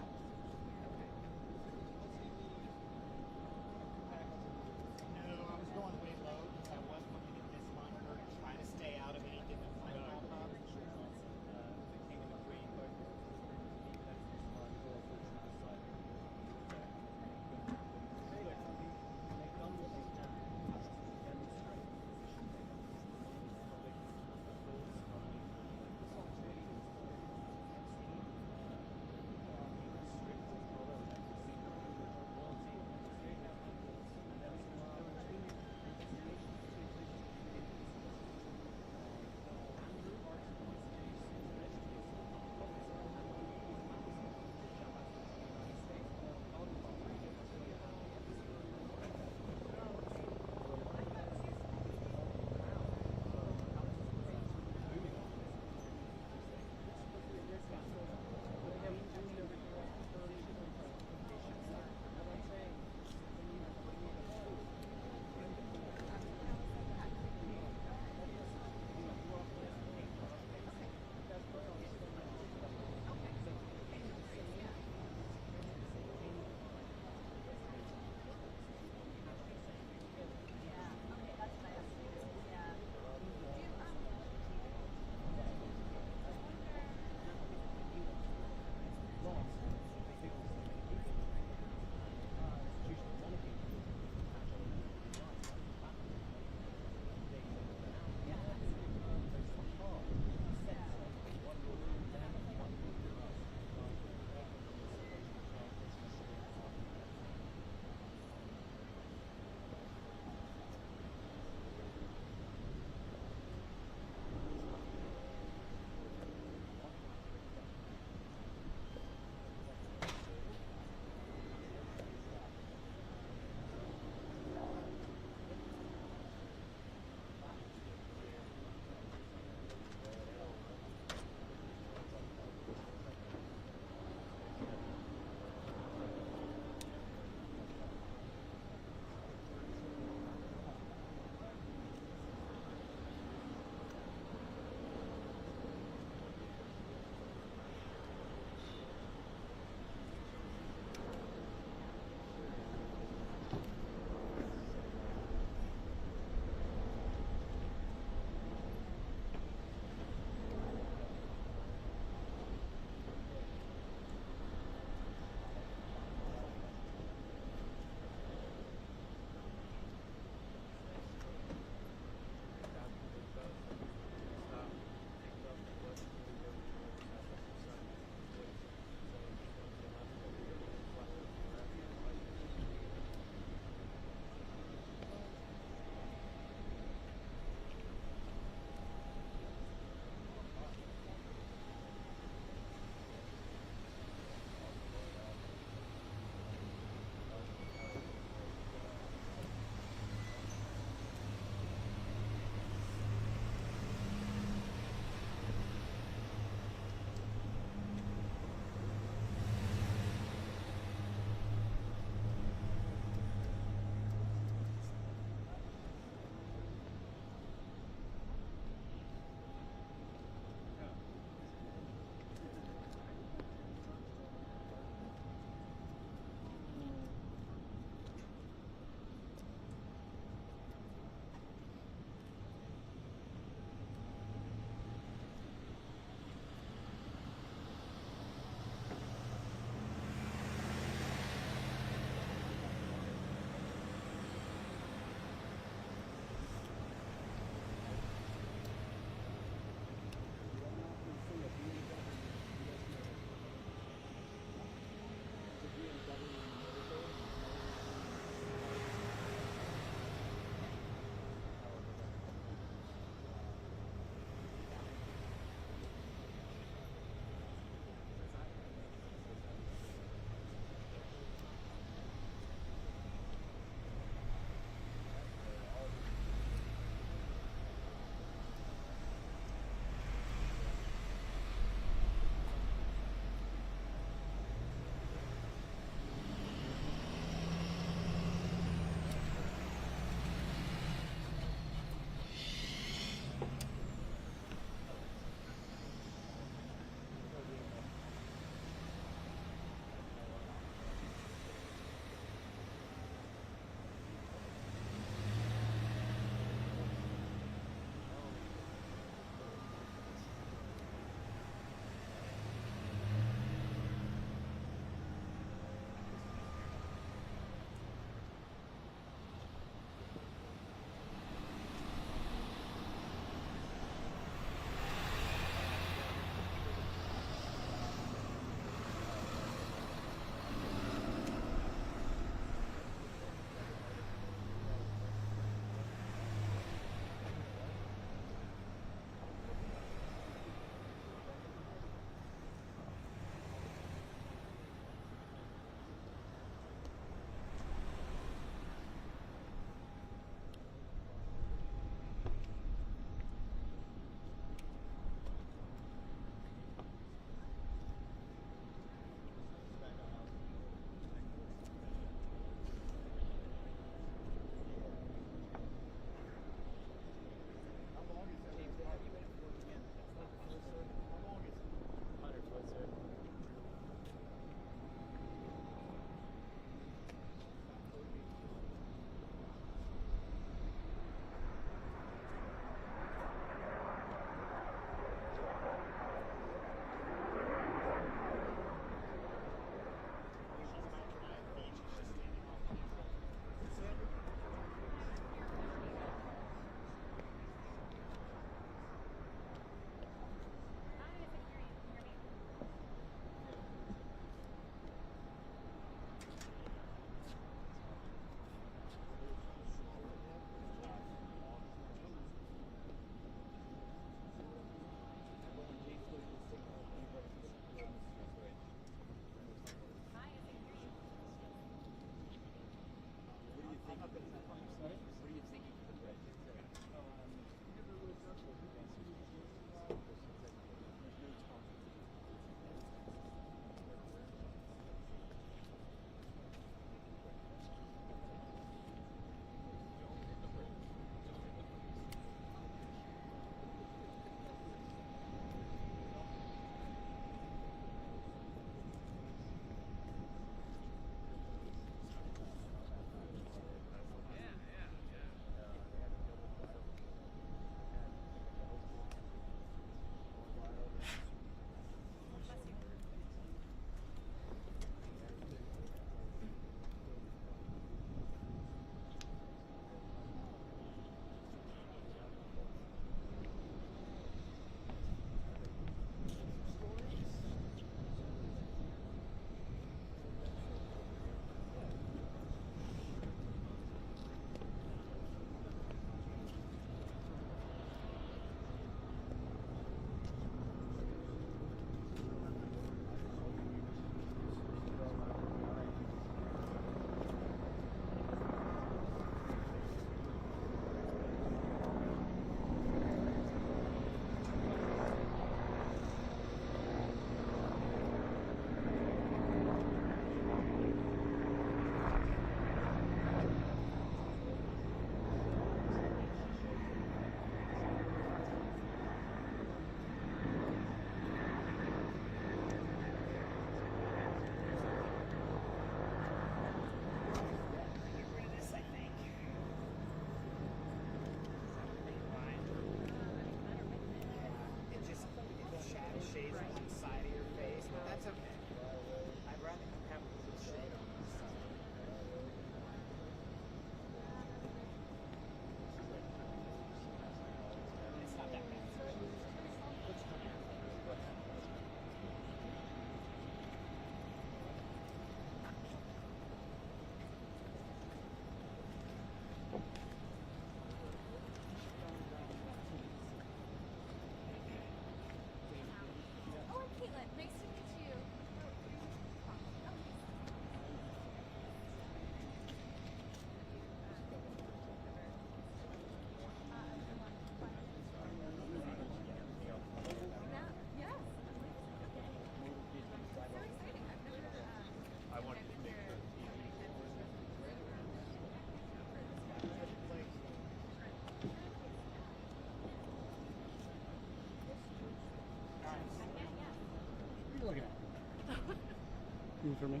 You for me?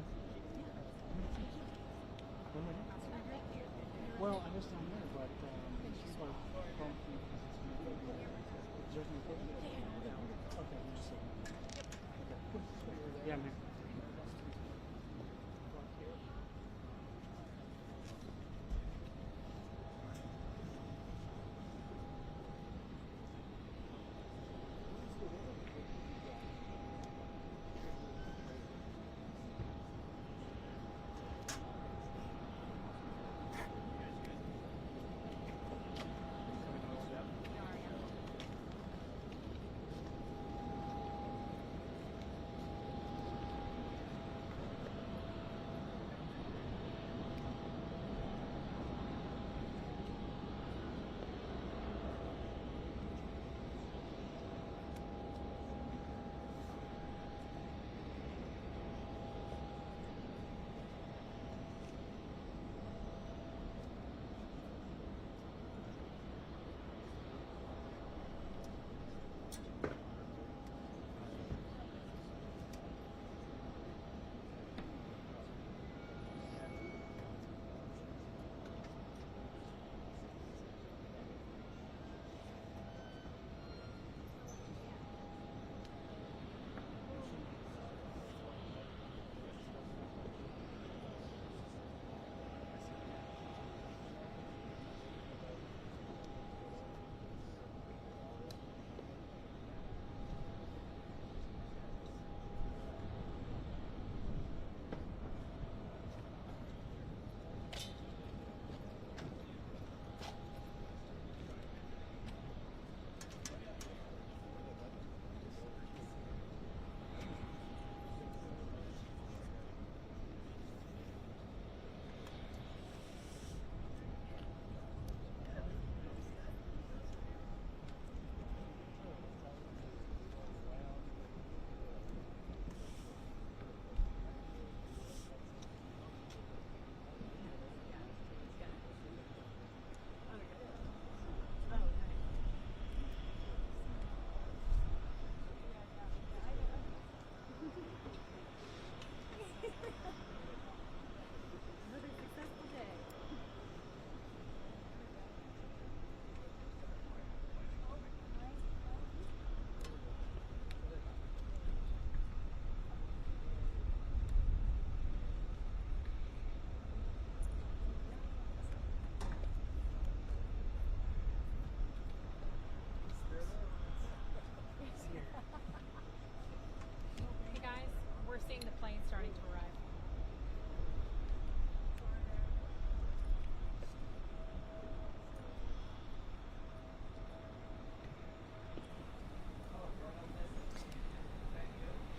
Well, I was down there, but she's like, is there anything important? Okay, I'm just saying. Okay. Yeah, I'm here.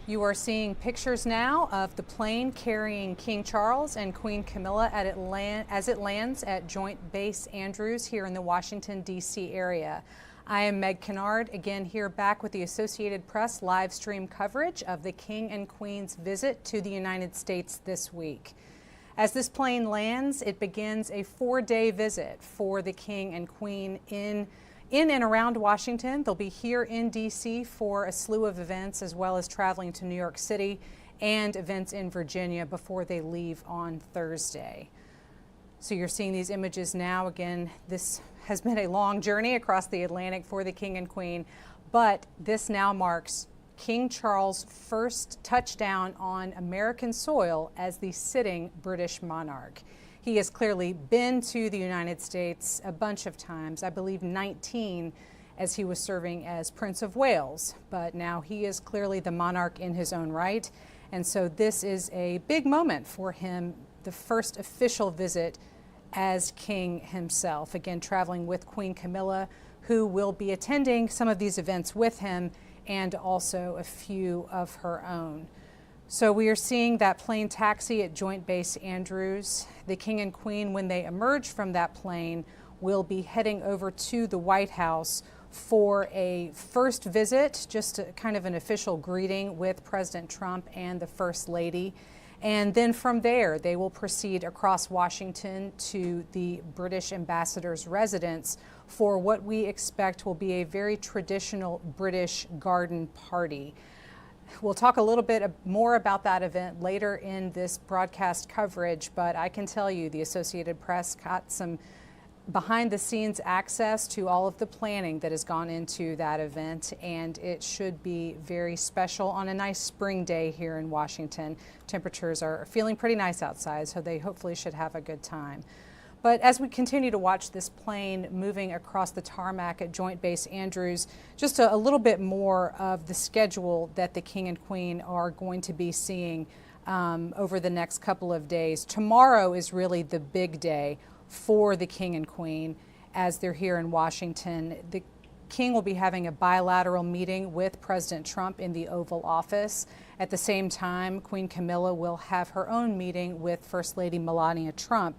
You are seeing pictures now of the plane carrying King Charles and Queen Camilla as it lands at Joint Base Andrews here in the Washington, D.C. area. I am Meg Kennard, again here back with the Associated Press live stream coverage of the King and Queen's visit to the United States this week. As this plane lands, it begins a 4-day visit for the King and Queen in and around Washington. They'll be here in D.C. for a slew of events, as well as traveling to New York City and events in Virginia before they leave on Thursday. So you're seeing these images now. Again, this has been a long journey across the Atlantic for the King and Queen, but this now marks King Charles' first touchdown on American soil as the sitting British monarch. He has clearly been to the United States a bunch of times, I believe 19 as he was serving as Prince of Wales, but now he is clearly the monarch in his own right. And so this is a big moment for him, the first official visit as king himself, again traveling with Queen Camilla, who will be attending some of these events with him and also a few of her own. So we are seeing that plane taxi at Joint Base Andrews. The King and Queen, when they emerge from that plane, will be heading over to the White House for a first visit, just a kind of an official greeting with President Trump and the First Lady. And then from there, they will proceed across Washington to the British ambassador's residence for what we expect will be a very traditional British garden party. We'll talk a little bit more about that event later in this broadcast coverage, but I can tell you the Associated Press got some behind the scenes access to all of the planning that has gone into that event, and it should be very special on a nice spring day here in Washington. Temperatures are feeling pretty nice outside, so they hopefully should have a good time. But as we continue to watch this plane moving across the tarmac at Joint Base Andrews, just a little bit more of the schedule that the King and Queen are going to be seeing over the next couple of days. Tomorrow is really the big day for the King and Queen as they're here in Washington. The King will be having a bilateral meeting with President Trump in the Oval Office. At the same time, Queen Camilla will have her own meeting with First Lady Melania Trump.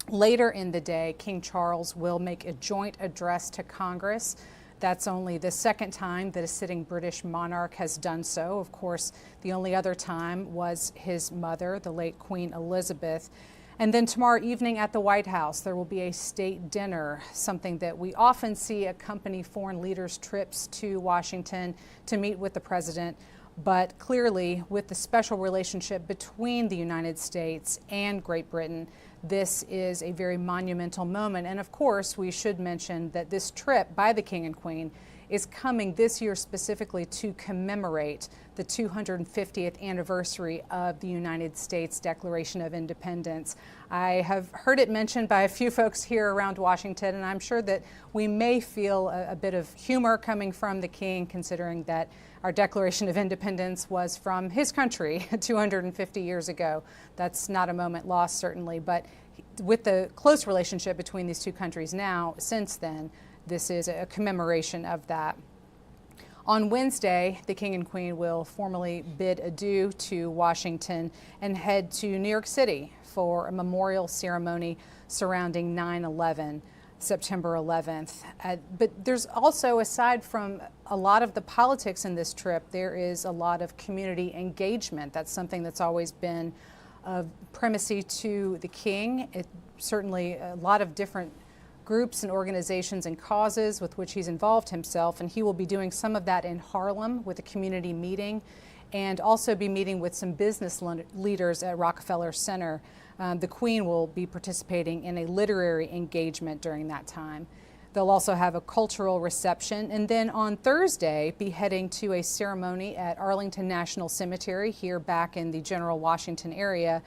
Later in the day, King Charles will make a joint address to Congress. That's only the second time that a sitting British monarch has done so. Of course, the only other time was his mother, the late Queen Elizabeth. And then tomorrow evening at the White House, there will be a state dinner, something that we often see accompany foreign leaders' trips to Washington to meet with the president. But clearly, with the special relationship between the United States and Great Britain, this is a very monumental moment. And of course, we should mention that this trip by the King and Queen is coming this year specifically to commemorate the 250th anniversary of the United States Declaration of Independence. I have heard it mentioned by a few folks here around Washington, and I'm sure that we may feel a bit of humor coming from the King, considering that our Declaration of Independence was from his country 250 years ago. That's not a moment lost, certainly, but with the close relationship between these two countries now, since then, this is a commemoration of that. On Wednesday, the King and Queen will formally bid adieu to Washington and head to New York City for a memorial ceremony surrounding 9/11, September 11th. But there's also, aside from a lot of the politics in this trip, there is a lot of community engagement. That's something that's always been of primacy to the King. Certainly a lot of different groups and organizations and causes with which he's involved himself, and he will be doing some of that in Harlem with a community meeting, and also be meeting with some business leaders at Rockefeller Center. The Queen will be participating in a literary engagement during that time. They'll also have a cultural reception, and then on Thursday be heading to a ceremony at Arlington National Cemetery here back in the General Washington area,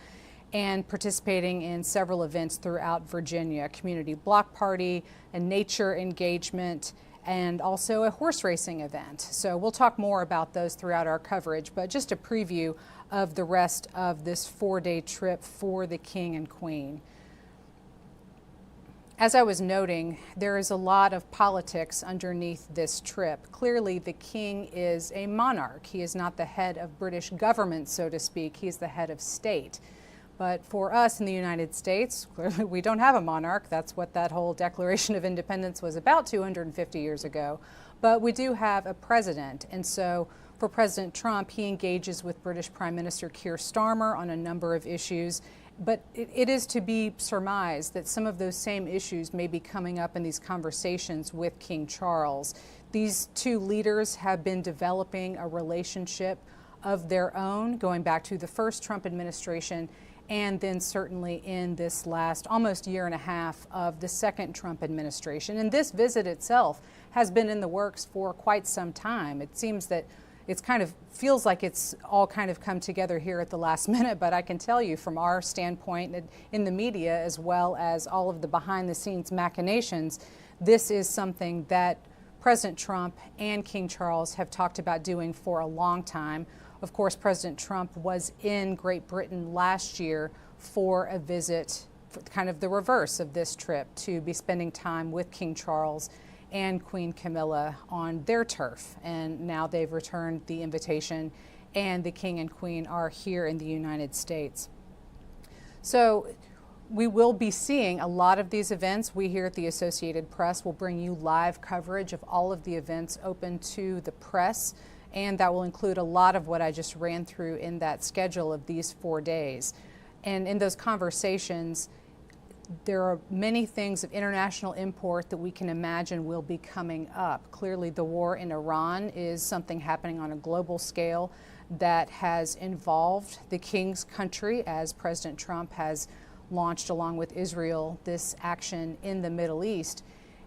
and participating in several events throughout Virginia, a community block party, a nature engagement, and also a horse racing event. So we'll talk more about those throughout our coverage, but just a preview of the rest of this 4-day trip for the King and Queen. As I was noting, there is a lot of politics underneath this trip. Clearly, the King is a monarch. He is not the head of British government, so to speak. He is the head of state. But for us in the United States, clearly we don't have a monarch. That's what that whole Declaration of Independence was about 250 years ago. But we do have a president. And so for President Trump, he engages with British Prime Minister Keir Starmer on a number of issues. But it is to be surmised that some of those same issues may be coming up in these conversations with King Charles. These two leaders have been developing a relationship of their own, going back to the first Trump administration, and then certainly in this last almost year and a half of the second Trump administration. And this visit itself has been in the works for quite some time. It seems that it's kind of feels like it's all kind of come together here at the last minute, but I can tell you from our standpoint in the media, as well as all of the behind the scenes machinations, this is something that President Trump and King Charles have talked about doing for a long time. Of course, President Trump was in Great Britain last year for a visit, kind of the reverse of this trip, to be spending time with King Charles and Queen Camilla on their turf. And now they've returned the invitation, and the King and Queen are here in the United States. So we will be seeing a lot of these events. We here at the Associated Press will bring you live coverage of all of the events open to the press, and that will include a lot of what I just ran through in that schedule of these 4 days. And in those conversations, there are many things of international import that we can imagine will be coming up. Clearly, the war in Iran is something happening on a global scale that has involved the King's country, as President Trump has launched, along with Israel, this action in the Middle East.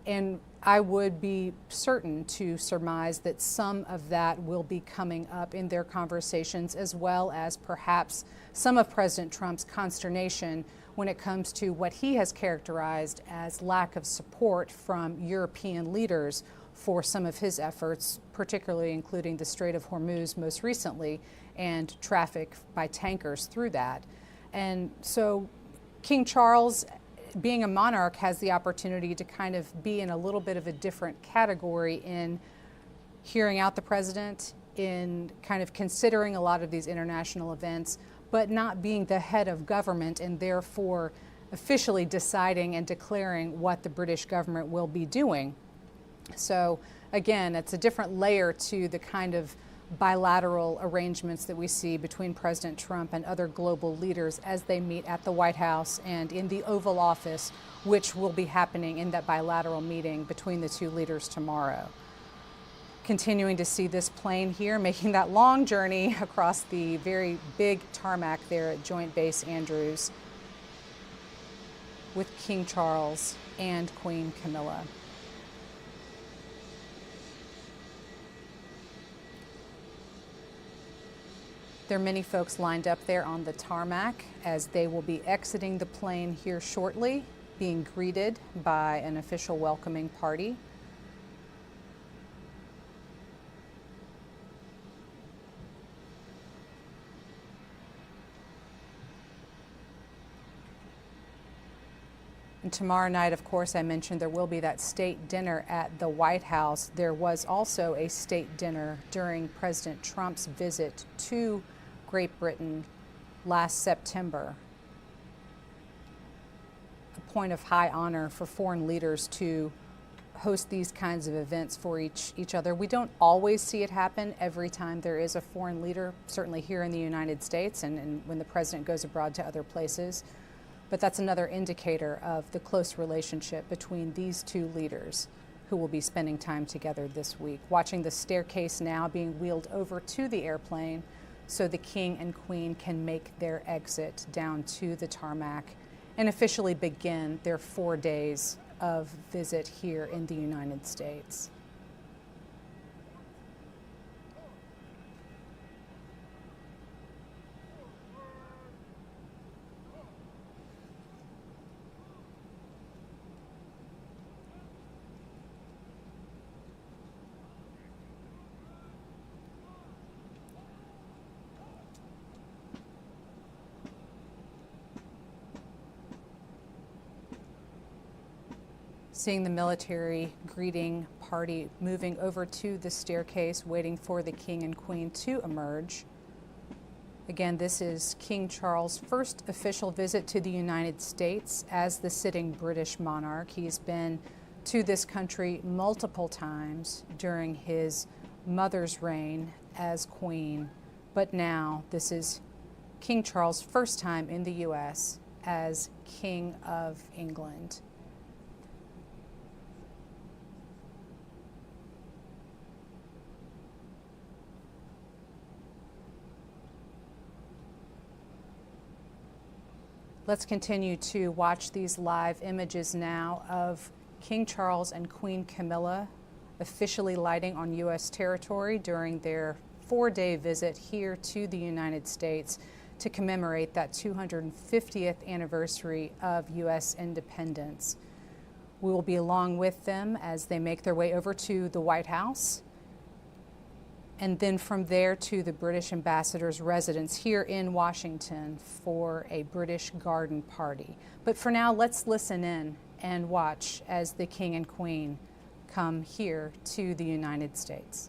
And I would be certain to surmise that some of that will be coming up in their conversations, as well as perhaps some of President Trump's consternation when it comes to what he has characterized as lack of support from European leaders for some of his efforts, particularly including the Strait of Hormuz most recently and traffic by tankers through that. And so King Charles, being a monarch, has the opportunity to kind of be in a little bit of a different category in hearing out the president, in kind of considering a lot of these international events, but not being the head of government and therefore officially deciding and declaring what the British government will be doing. So again, it's a different layer to the kind of bilateral arrangements that we see between President Trump and other global leaders as they meet at the White House and in the Oval Office, which will be happening in that bilateral meeting between the two leaders tomorrow. Continuing to see this plane here making that long journey across the very big tarmac there at Joint Base Andrews with King Charles and Queen Camilla. There are many folks lined up there on the tarmac as they will be exiting the plane here shortly, being greeted by an official welcoming party. And tomorrow night, of course, I mentioned there will be that state dinner at the White House. There was also a state dinner during President Trump's visit to Great Britain last September. A point of high honor for foreign leaders to host these kinds of events for each other. We don't always see it happen every time there is a foreign leader, certainly here in the United States and when the president goes abroad to other places. But that's another indicator of the close relationship between these two leaders who will be spending time together this week. Watching the staircase now being wheeled over to the airplane so the King and Queen can make their exit down to the tarmac and officially begin their 4 days of visit here in the United States. Seeing the military greeting party moving over to the staircase, waiting for the King and Queen to emerge. Again, this is King Charles' first official visit to the United States as the sitting British monarch. He's been to this country multiple times during his mother's reign as Queen, but now this is King Charles' first time in the U.S. as King of England. Let's continue to watch these live images now of King Charles and Queen Camilla officially lighting on U.S. territory during their 4-day visit here to the United States to commemorate that 250th anniversary of U.S. independence. We will be along with them as they make their way over to the White House, and then from there to the British ambassador's residence here in Washington for a British garden party. But for now, let's listen in and watch as the King and Queen come here to the United States.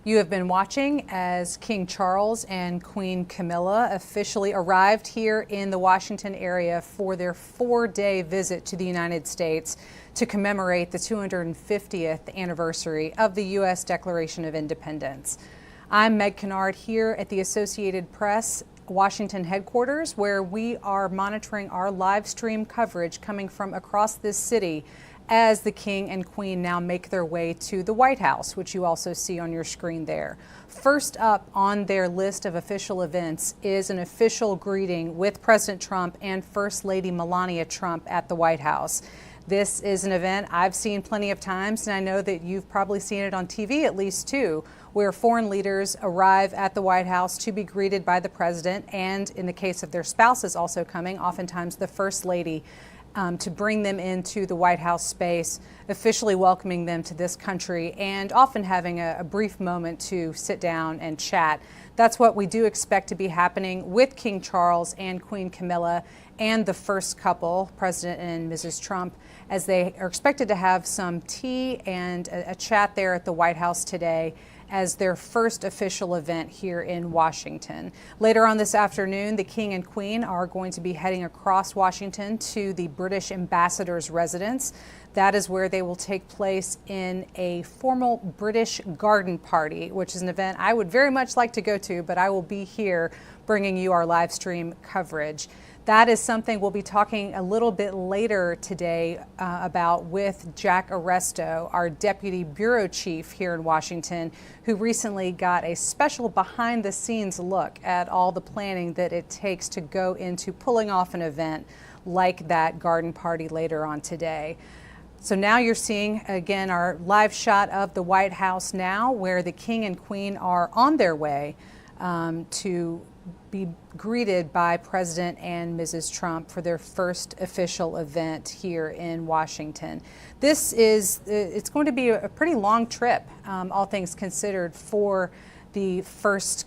You have been watching as King Charles and Queen Camilla officially arrived here in the Washington area for their 4-day visit to the United States to commemorate the 250th anniversary of the U.S. Declaration of Independence. I'm Meg Kennard here at the Associated Press Washington headquarters, where we are monitoring our live stream coverage coming from across this city as the King and Queen now make their way to the White House, which you also see on your screen there. First up on their list of official events is an official greeting with President Trump and First Lady Melania Trump at the White House. This is an event I've seen plenty of times, and I know that you've probably seen it on TV at least too, where foreign leaders arrive at the White House to be greeted by the president, and in the case of their spouses also coming, oftentimes the First Lady, to bring them into the White House space, officially welcoming them to this country, and often having a brief moment to sit down and chat. That's what we do expect to be happening with King Charles and Queen Camilla and the first couple, President and Mrs. Trump, as they are expected to have some tea and a chat there at the White House today as their first official event here in Washington. Later on this afternoon, the King and Queen are going to be heading across Washington to the British ambassador's residence. That is where they will take place in a formal British garden party, which is an event I would very much like to go to, but I will be here bringing you our live stream coverage. That is something we'll be talking a little bit later today about with Jack Arresto, our deputy bureau chief here in Washington, who recently got a special behind-the-scenes look at all the planning that it takes to go into pulling off an event like that garden party later on today. So now you're seeing, again, our live shot of the White House now, where the King and Queen are on their way to be greeted by President and Mrs. Trump for their first official event here in Washington. It's going to be a pretty long trip, all things considered, for the first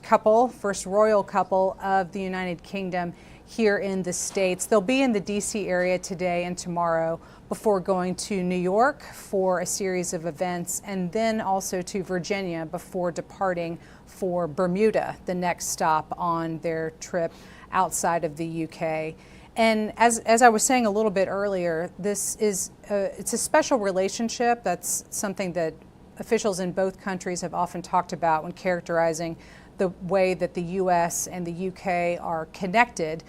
royal couple of the United Kingdom here in the States. They'll be in the D.C. area today and tomorrow before going to New York for a series of events, and then also to Virginia before departing for Bermuda, the next stop on their trip outside of the UK. And as I was saying a little bit earlier, it's a special relationship. That's something that officials in both countries have often talked about when characterizing the way that the US and the UK are connected.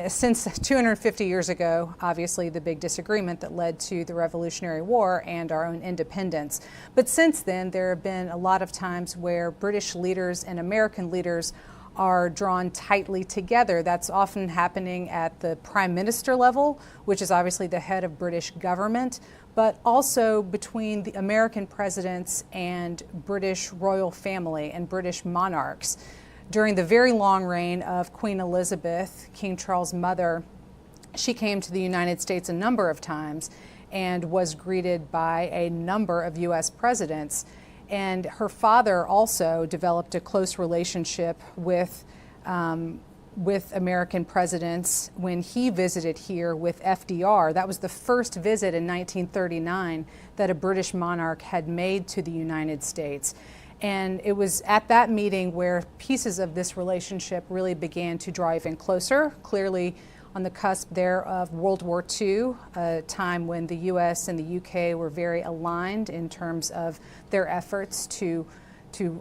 Since 250 years ago, obviously the big disagreement that led to the Revolutionary War and our own independence. But since then, there have been a lot of times where British leaders and American leaders are drawn tightly together. That's often happening at the Prime Minister level, which is obviously the head of British government, but also between the American presidents and British royal family and British monarchs. During the very long reign of Queen Elizabeth, King Charles' mother, she came to the United States a number of times and was greeted by a number of U.S. presidents. And her father also developed a close relationship with American presidents when he visited here with FDR. That was the first visit in 1939 that a British monarch had made to the United States. And it was at that meeting where pieces of this relationship really began to draw even closer, clearly on the cusp there of World War II, a time when the US and the UK were very aligned in terms of their efforts to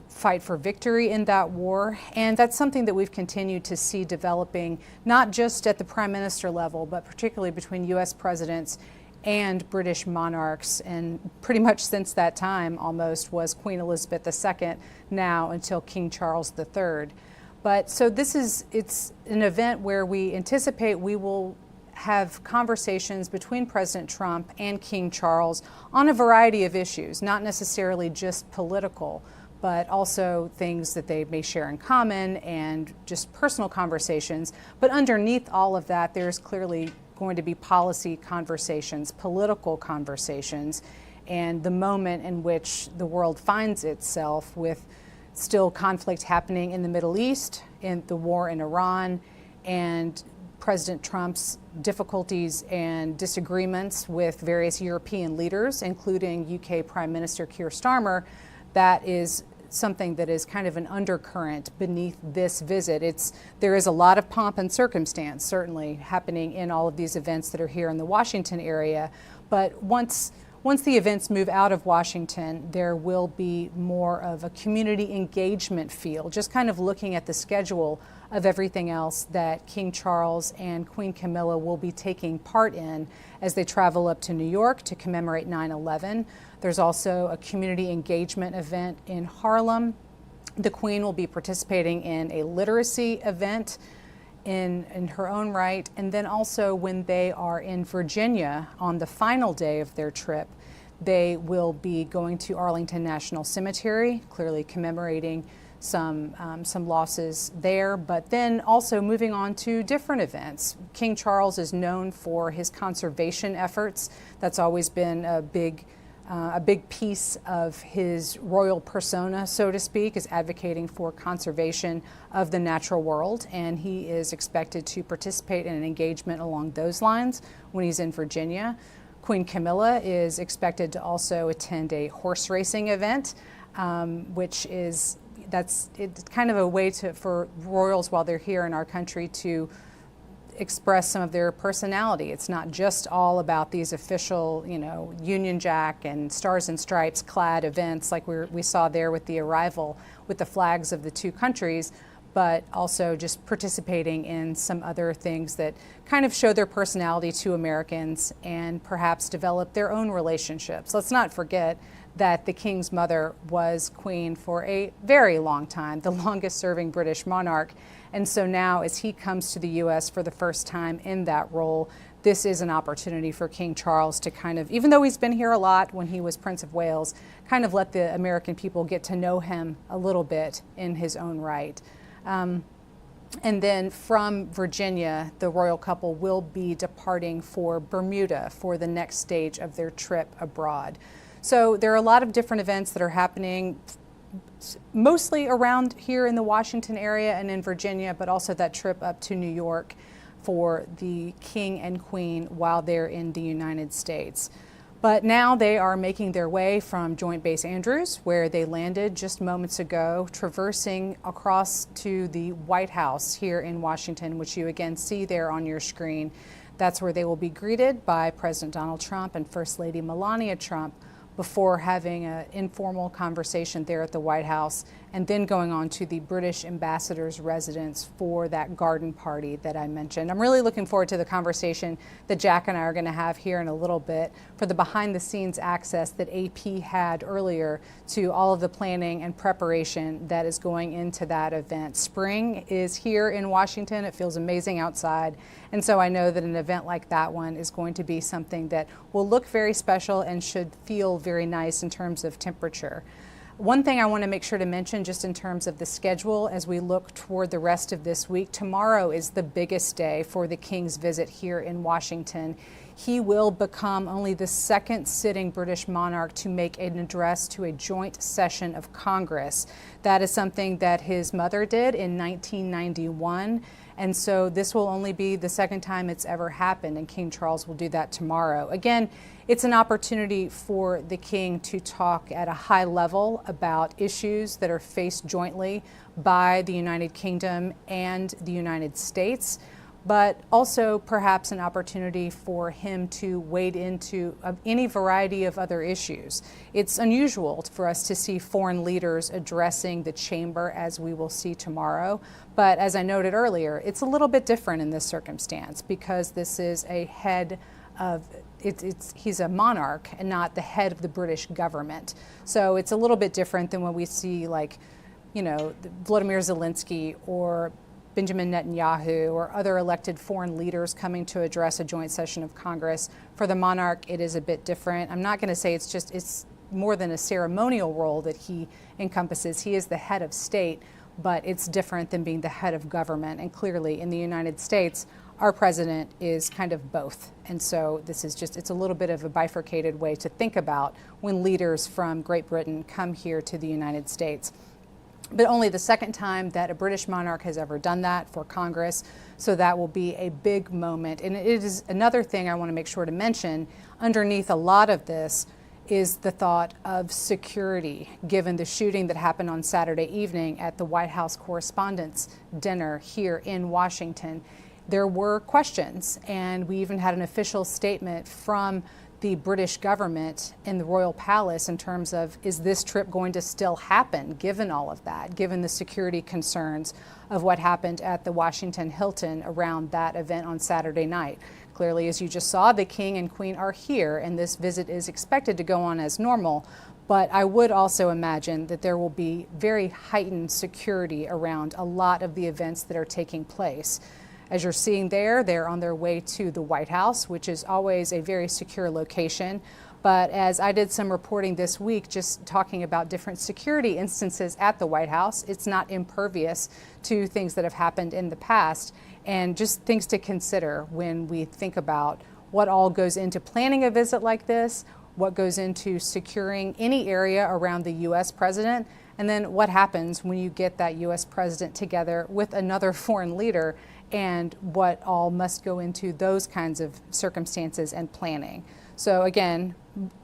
fight for victory in that war. And that's something that we've continued to see developing, not just at the Prime Minister level, but particularly between US presidents and British monarchs, and pretty much since that time almost was Queen Elizabeth II, now until King Charles III. But so it's an event where we anticipate we will have conversations between President Trump and King Charles on a variety of issues, not necessarily just political, but also things that they may share in common and just personal conversations. But underneath all of that, there's clearly going to be policy conversations, political conversations, and the moment in which the world finds itself with still conflict happening in the Middle East, in the war in Iran, and President Trump's difficulties and disagreements with various European leaders, including UK Prime Minister Keir Starmer. That is something that is kind of an undercurrent beneath this visit. There is a lot of pomp and circumstance certainly happening in all of these events that are here in the Washington area, but once the events move out of Washington, there will be more of a community engagement feel, just kind of looking at the schedule of everything else that King Charles and Queen Camilla will be taking part in as they travel up to New York to commemorate 9/11. There's also a community engagement event in Harlem. The Queen will be participating in a literacy event in her own right. And then also when they are in Virginia on the final day of their trip, they will be going to Arlington National Cemetery, clearly commemorating some losses there, but then also moving on to different events. King Charles is known for his conservation efforts. That's always been a big piece of his royal persona, so to speak, is advocating for conservation of the natural world, and he is expected to participate in an engagement along those lines when he's in Virginia. Queen Camilla is expected to also attend a horse racing event, which is it's kind of a way for royals while they're here in our country to express some of their personality. It's not just all about these official, Union Jack and Stars and Stripes clad events like we saw there with the arrival with the flags of the two countries, but also just participating in some other things that kind of show their personality to Americans and perhaps develop their own relationships. Let's not forget that the King's mother was queen for a very long time, the longest serving British monarch. And so now as he comes to the U.S. for the first time in that role, this is an opportunity for King Charles to kind of, even though he's been here a lot when he was Prince of Wales, kind of let the American people get to know him a little bit in his own right. And then from Virginia, the royal couple will be departing for Bermuda for the next stage of their trip abroad. So there are a lot of different events that are happening mostly around here in the Washington area and in Virginia, but also that trip up to New York for the King and Queen while they're in the United States. But now they are making their way from Joint Base Andrews, where they landed just moments ago, traversing across to the White House here in Washington, which you again see there on your screen. That's where they will be greeted by President Donald Trump and First Lady Melania Trump before having an informal conversation there at the White House and then going on to the British ambassador's residence for that garden party that I mentioned. I'm really looking forward to the conversation that Jack and I are going to have here in a little bit for the behind-the-scenes access that AP had earlier to all of the planning and preparation that is going into that event. Spring is here in Washington. It feels amazing outside. And so I know that an event like that one is going to be something that will look very special and should feel very nice in terms of temperature. One thing I want to make sure to mention just in terms of the schedule as we look toward the rest of this week, tomorrow is the biggest day for the King's visit here in Washington. He will become only the second sitting British monarch to make an address to a joint session of Congress. That is something that his mother did in 1991. And so this will only be the second time it's ever happened, and King Charles will do that tomorrow. Again, it's an opportunity for the King to talk at a high level about issues that are faced jointly by the United Kingdom and the United States, but also perhaps an opportunity for him to wade into any variety of other issues. It's unusual for us to see foreign leaders addressing the chamber as we will see tomorrow, but as I noted earlier, it's a little bit different in this circumstance because this is a head of, he's a monarch and not the head of the British government. So it's a little bit different than when we see like, Volodymyr Zelensky or Benjamin Netanyahu or other elected foreign leaders coming to address a joint session of Congress. For the monarch, it is a bit different. I'm not going to say it's more than a ceremonial role that he encompasses. He is the head of state, but it's different than being the head of government. And clearly in the United States, our president is kind of both. And so this is it's a little bit of a bifurcated way to think about when leaders from Great Britain come here to the United States. But only the second time that a British monarch has ever done that for Congress. So that will be a big moment. And it is another thing I want to make sure to mention underneath a lot of this is the thought of security, given the shooting that happened on Saturday evening at the White House Correspondents' Dinner here in Washington. There were questions, and we even had an official statement from the British government in the Royal Palace in terms of, is this trip going to still happen, given all of that, given the security concerns of what happened at the Washington Hilton around that event on Saturday night. Clearly, as you just saw, the King and Queen are here, and this visit is expected to go on as normal. But I would also imagine that there will be very heightened security around a lot of the events that are taking place. As you're seeing there, they're on their way to the White House, which is always a very secure location. But as I did some reporting this week, just talking about different security instances at the White House, it's not impervious to things that have happened in the past, and just things to consider when we think about what all goes into planning a visit like this, what goes into securing any area around the U.S. president, and then what happens when you get that U.S. president together with another foreign leader, and what all must go into those kinds of circumstances and planning. So again,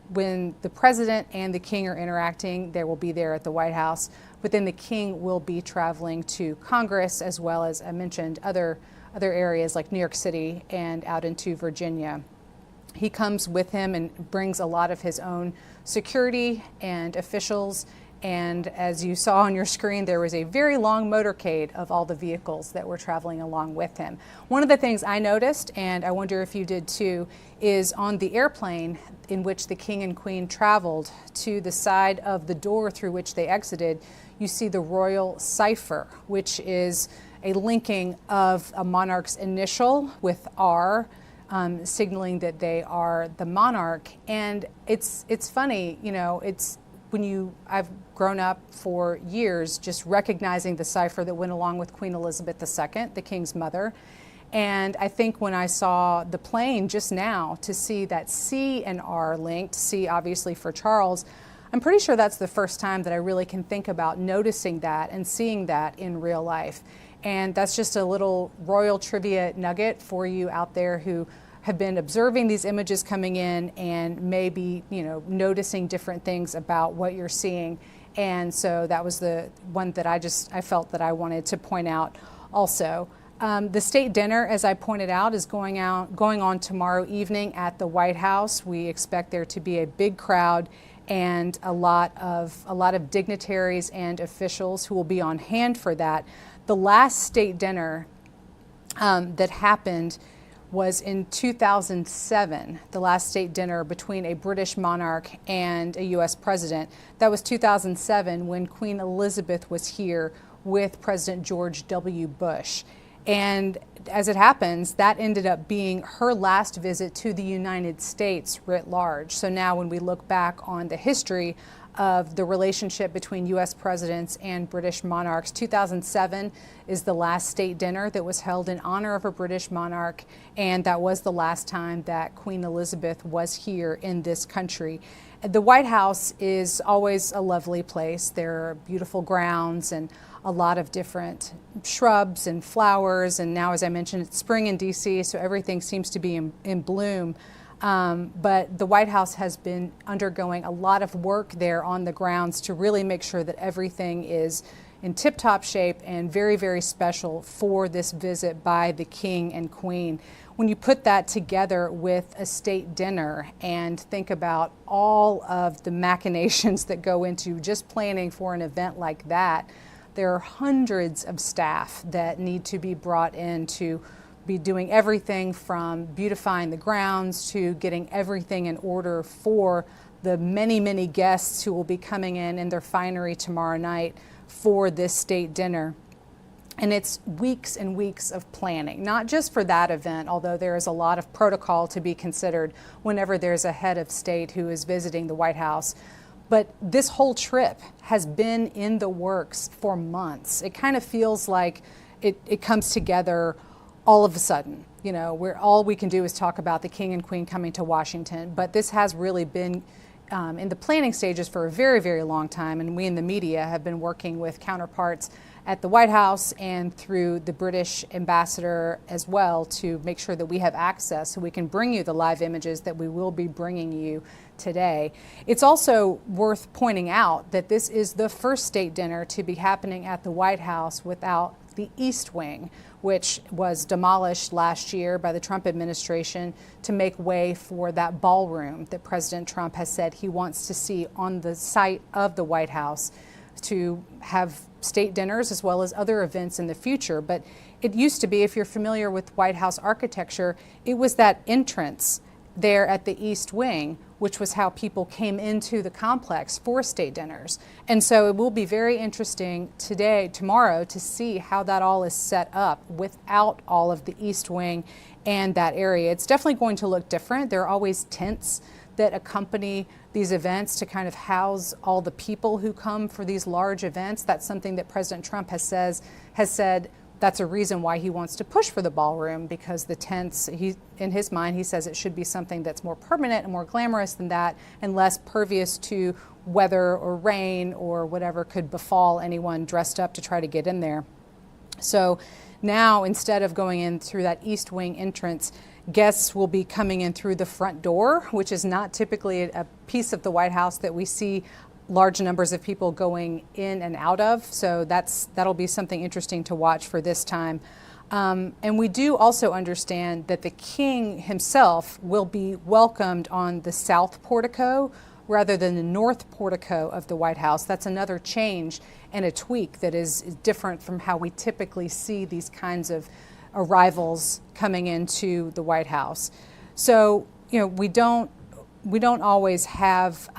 when the president and the king are interacting, they will be there at the White House, but then the king will be traveling to Congress, as well as I mentioned other areas like New York City and out into Virginia. He comes with him and brings a lot of his own security and officials. And as you saw on your screen, there was a very long motorcade of all the vehicles that were traveling along with him. One of the things I noticed, and I wonder if you did too, is on the airplane in which the king and queen traveled, to the side of the door through which they exited, you see the royal cipher, which is a linking of a monarch's initial with R, signaling that they are the monarch. And it's funny, you know, I've grown up for years just recognizing the cipher that went along with Queen Elizabeth II, the king's mother. And I think when I saw the plane just now to see that C and R linked, C obviously for Charles, I'm pretty sure that's the first time that I really can think about noticing that and seeing that in real life. And that's just a little royal trivia nugget for you out there who have been observing these images coming in and maybe, you know, noticing different things about what you're seeing. And so that was the one that I felt that I wanted to point out also. The state dinner, as I pointed out, is going on tomorrow evening at the White House. We expect there to be a big crowd and a lot of dignitaries and officials who will be on hand for that. The last state dinner that happened was in 2007, the last state dinner between a British monarch and a U.S. president. That was 2007 when Queen Elizabeth was here with President George W. Bush. And as it happens, that ended up being her last visit to the United States writ large. So now when we look back on the history of the relationship between U.S. presidents and British monarchs, 2007 is the last state dinner that was held in honor of a British monarch, and that was the last time that Queen Elizabeth was here in this country. The White House is always a lovely place. There are beautiful grounds and a lot of different shrubs and flowers, and now, as I mentioned, it's spring in D.C., so everything seems to be in bloom. But the White House has been undergoing a lot of work there on the grounds to really make sure that everything is in tip-top shape and very, very special for this visit by the King and Queen. When you put that together with a state dinner and think about all of the machinations that go into just planning for an event like that, there are hundreds of staff that need to be brought in to be doing everything from beautifying the grounds to getting everything in order for the many, many guests who will be coming in their finery tomorrow night for this state dinner. And it's weeks and weeks of planning, not just for that event, although there is a lot of protocol to be considered whenever there's a head of state who is visiting the White House. But this whole trip has been in the works for months. It kind of feels like it comes together all of a sudden, you know, where all we can do is talk about the King and Queen coming to Washington. But this has really been in the planning stages for a very, very long time. And we in the media have been working with counterparts at the White House and through the British ambassador as well, to make sure that we have access so we can bring you the live images that we will be bringing you today. It's also worth pointing out that this is the first state dinner to be happening at the White House without the East Wing, which was demolished last year by the Trump administration to make way for that ballroom that President Trump has said he wants to see on the site of the White House to have state dinners as well as other events in the future. But it used to be, if you're familiar with White House architecture, it was that entrance there at the East Wing, which was how people came into the complex for state dinners. And so it will be very interesting tomorrow, to see how that all is set up without all of the East Wing and that area. It's definitely going to look different. There are always tents that accompany these events to kind of house all the people who come for these large events. That's something that President Trump has said that's a reason why he wants to push for the ballroom, because the tents, in his mind, he says it should be something that's more permanent and more glamorous than that, and less pervious to weather or rain or whatever could befall anyone dressed up to try to get in there. So now, instead of going in through that East Wing entrance, guests will be coming in through the front door, which is not typically a piece of the White House that we see large numbers of people going in and out of. So that'll be something interesting to watch for this time. And we do also understand that the king himself will be welcomed on the south portico rather than the north portico of the White House. That's another change and a tweak that is different from how we typically see these kinds of arrivals coming into the White House. So, we don't always have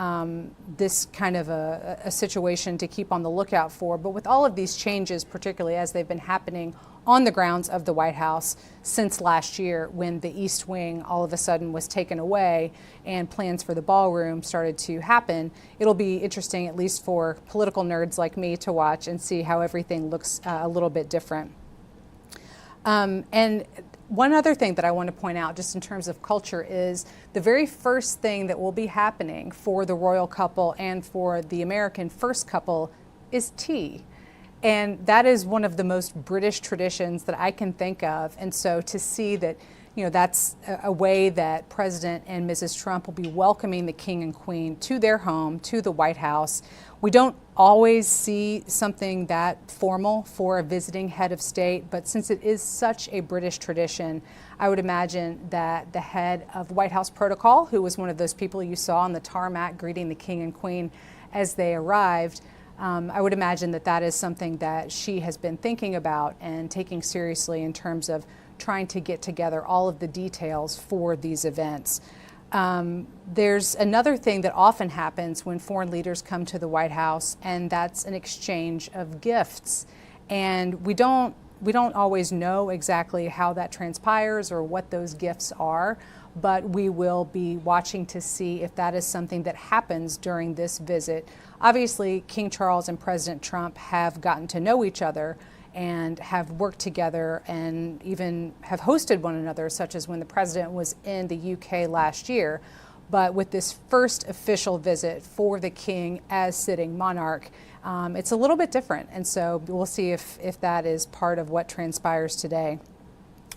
this kind of a situation to keep on the lookout for, but with all of these changes, particularly as they've been happening on the grounds of the White House since last year, when the East Wing all of a sudden was taken away and plans for the ballroom started to happen, it'll be interesting, at least for political nerds like me, to watch and see how everything looks a little bit different. And one other thing that I want to point out, just in terms of culture, is the very first thing that will be happening for the royal couple and for the American first couple is tea. And that is one of the most British traditions that I can think of. And so to see that, that's a way that President and Mrs. Trump will be welcoming the King and Queen to their home, to the White House. We don't always see something that formal for a visiting head of state, but since it is such a British tradition, I would imagine that the head of White House protocol, who was one of those people you saw on the tarmac greeting the King and Queen as they arrived, I would imagine that that is something that she has been thinking about and taking seriously in terms of trying to get together all of the details for these events. There's another thing that often happens when foreign leaders come to the White House, and that's an exchange of gifts. And we don't always know exactly how that transpires or what those gifts are, but we will be watching to see if that is something that happens during this visit. Obviously, King Charles and President Trump have gotten to know each other and have worked together and even have hosted one another, such as when the president was in the UK last year. But with this first official visit for the king as sitting monarch, it's a little bit different. And so we'll see if that is part of what transpires today.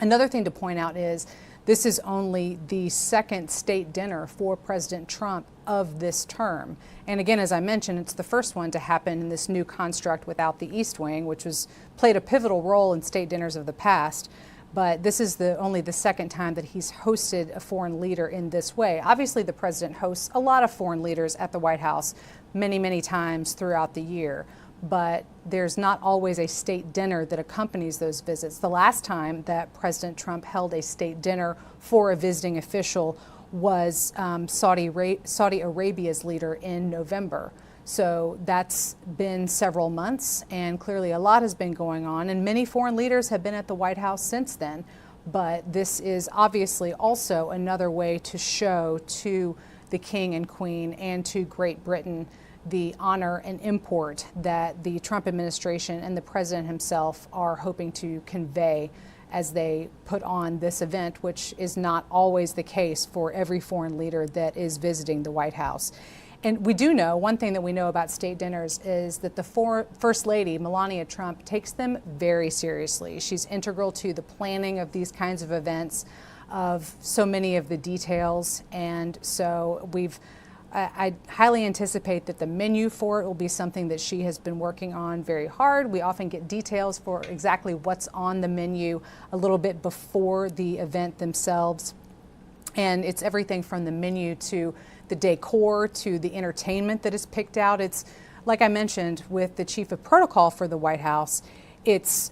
Another thing to point out is this is only the second state dinner for President Trump of this term. And again, as I mentioned, it's the first one to happen in this new construct without the East Wing, which played a pivotal role in state dinners of the past. But this is only the second time that he's hosted a foreign leader in this way. Obviously, the president hosts a lot of foreign leaders at the White House many, many times throughout the year. But there's not always a state dinner that accompanies those visits. The last time that President Trump held a state dinner for a visiting official was Saudi Arabia's leader in November. So that's been several months, and clearly a lot has been going on, and many foreign leaders have been at the White House since then. But this is obviously also another way to show to the King and Queen and to Great Britain the honor and import that the Trump administration and the president himself are hoping to convey as they put on this event, which is not always the case for every foreign leader that is visiting the White House. And we do know, one thing that we know about state dinners is that the First Lady, Melania Trump, takes them very seriously. She's integral to the planning of these kinds of events, of so many of the details. And so I highly anticipate that the menu for it will be something that she has been working on very hard. We often get details for exactly what's on the menu a little bit before the event themselves. And it's everything from the menu to the decor to the entertainment that is picked out. It's, like I mentioned, with the chief of protocol for the White House, it's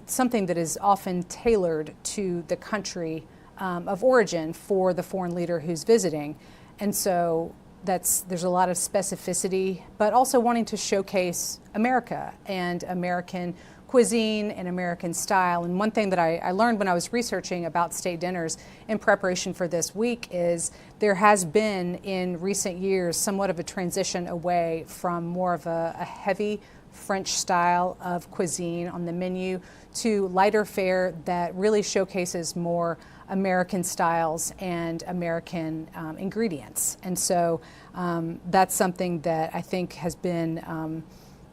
something that is often tailored to the country of origin for the foreign leader who's visiting. And so there's a lot of specificity, but also wanting to showcase America and American cuisine and American style. And one thing that I learned when I was researching about state dinners in preparation for this week is there has been in recent years somewhat of a transition away from more of a heavy French style of cuisine on the menu to lighter fare that really showcases more American styles and American ingredients. And so that's something that I think has been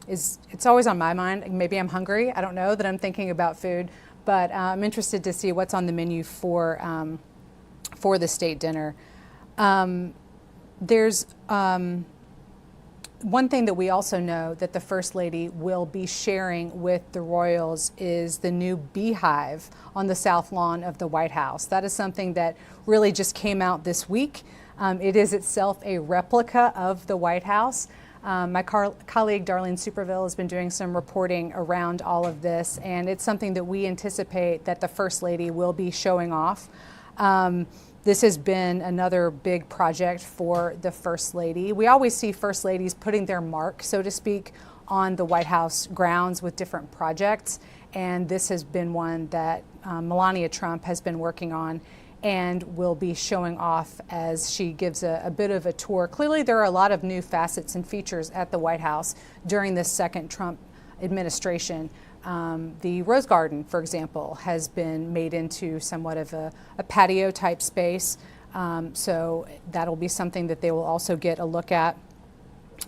it's always on my mind. Maybe I'm hungry. I don't know that I'm thinking about food, but I'm interested to see what's on the menu for the state dinner. There's one thing that we also know that the First Lady will be sharing with the royals is the new beehive on the south lawn of the White House. That is something that really just came out this week. It is itself a replica of the White House. My colleague Darlene Superville has been doing some reporting around all of this, and it's something that we anticipate that the First Lady will be showing off. This has been another big project for the First Lady. We always see First Ladies putting their mark, so to speak, on the White House grounds with different projects, and this has been one that Melania Trump has been working on and will be showing off as she gives a bit of a tour. Clearly, there are a lot of new facets and features at the White House during this second Trump administration. The Rose Garden, for example, has been made into somewhat of a patio type space. So that'll be something that they will also get a look at.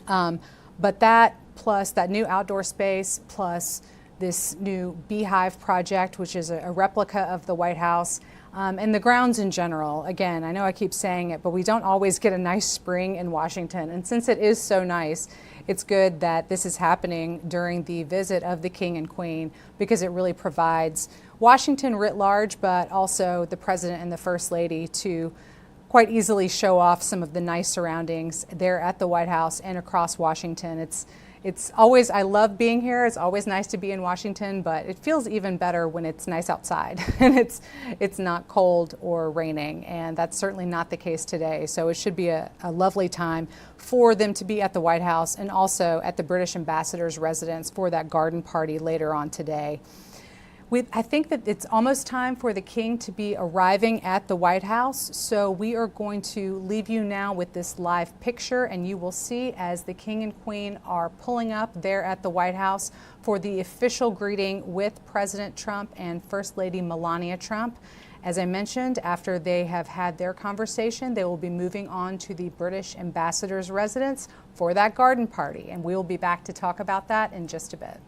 But that plus that new outdoor space plus this new beehive project, which is a replica of the White House, and the grounds in general. Again, I know I keep saying it, but we don't always get a nice spring in Washington. And since it is so nice, it's good that this is happening during the visit of the King and Queen, because it really provides Washington writ large, but also the President and the First Lady to quite easily show off some of the nice surroundings there at the White House and across Washington. It's always, I love being here. It's always nice to be in Washington, but it feels even better when it's nice outside and it's not cold or raining, and that's certainly not the case today. So it should be a lovely time for them to be at the White House and also at the British ambassador's residence for that garden party later on today. I think that it's almost time for the King to be arriving at the White House, so we are going to leave you now with this live picture, and you will see as the King and Queen are pulling up there at the White House for the official greeting with President Trump and First Lady Melania Trump. As I mentioned, after they have had their conversation, they will be moving on to the British ambassador's residence for that garden party, and we will be back to talk about that in just a bit.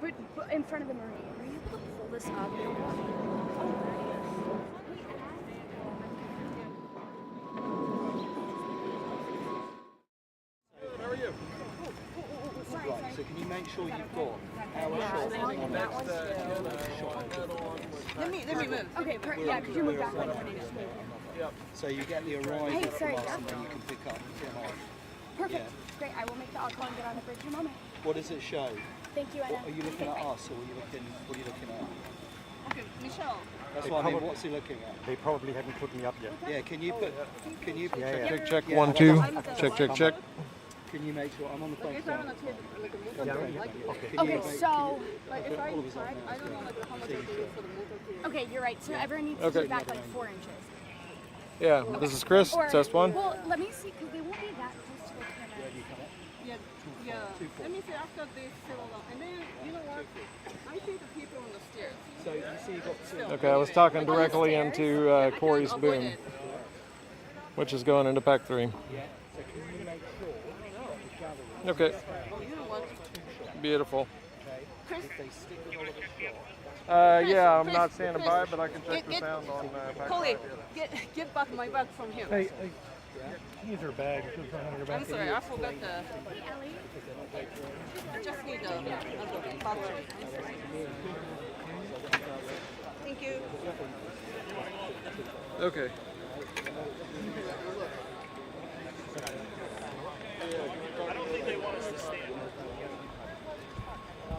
but in front of the marine. Are you able to pull this up? How are you? Right, so can you make sure you've got our shot on Let me move. Okay, yeah, could you move back one more? So you get the arrival Hey, from sorry, us yeah. and then you can pick up from us. Perfect. Great. I will make the call and get on the bridge in a moment. What does it show? Thank you, Anna. Are you looking at us or are you looking, what are you looking at? Okay, Michelle. That's what I mean, what's he looking at? They probably haven't put me up yet. Yeah, can you check? Check, Yeah, 1, 2. Check. Can you make sure, I'm on the phone. Okay, so Like if I type, I don't know like how much I do for the motor kit. okay, you're right. So everyone needs to be back like 4 inches. Yeah, this is Chris, Or, test 1. Well, let me see because they won't be that close to the camera. Yeah. Let me see after they settle down. And then, you know what? I think the people on the stairs. So you see you've got two. Okay, I was talking directly into Corey's boom, which is going into pack 3. Yeah, so can you make sure the Okay, gathering beautiful. if they stick with all of the shot, Yeah, I'm not standing by, but I can check the sound on pack 5. Colleague, get back my bag from him. Hey, use her bag. I'm sorry, I forgot the. I just need the battery. I'm sorry. Thank you. Okay. I don't think they want us to stand.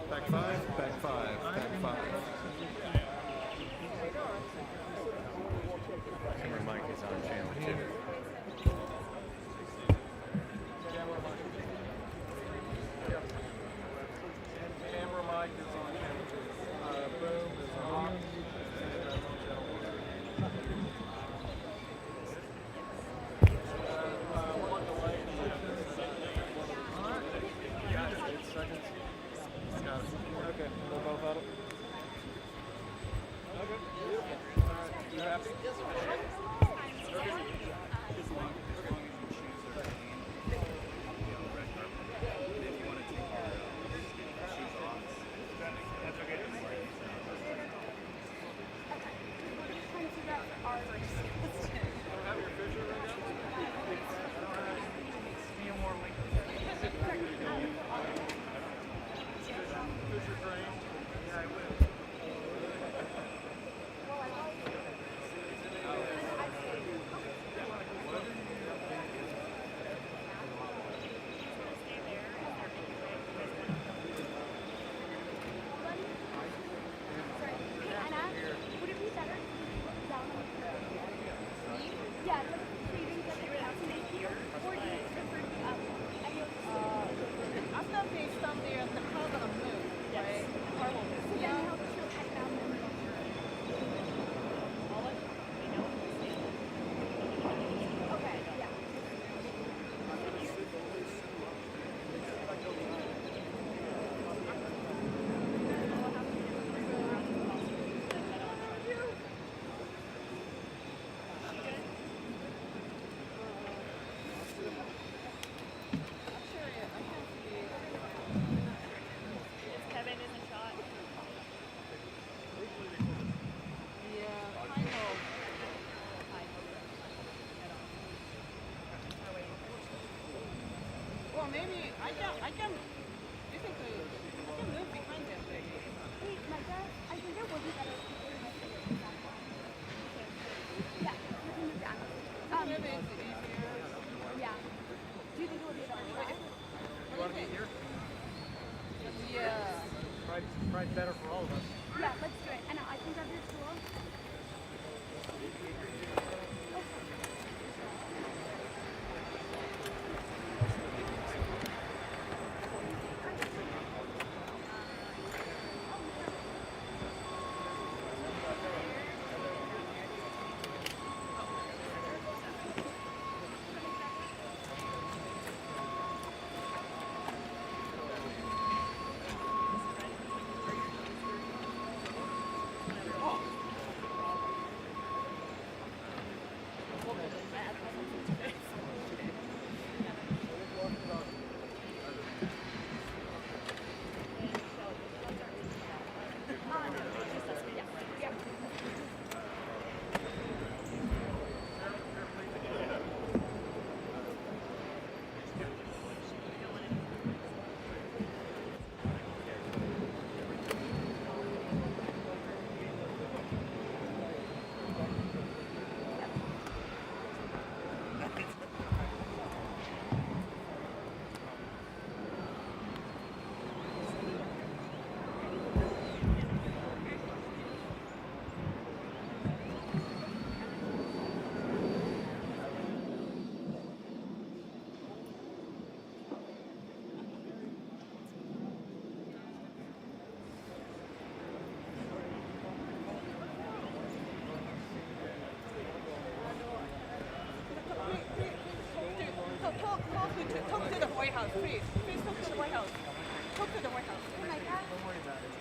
Pack 5, pack 5, pack 5. Camera mic is on channel 2. Camera mic is on channel 2. Boom is on. Okay, we'll both at it. Okay, beautiful. All right, you happy? Yes, Well, maybe I can. You think I can move behind them? Wait, Micah, I think it would be better if you were yeah, you can move down. Maybe it's easier. Yeah. Do you think it would be better? You want to be here? Yeah. Probably better for all of us. Yeah, let's do it. And I can grab your stool. Please talk to the White House. Talk to the White House. Oh my God. Don't worry about it.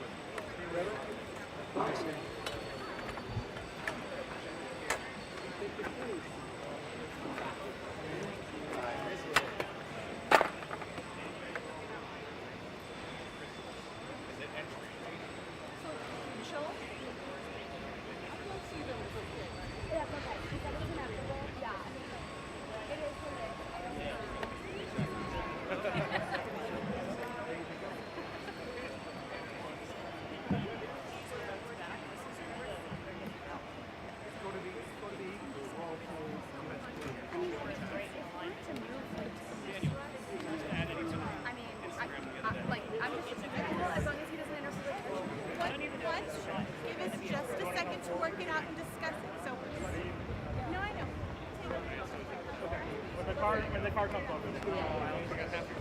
When the car comes over,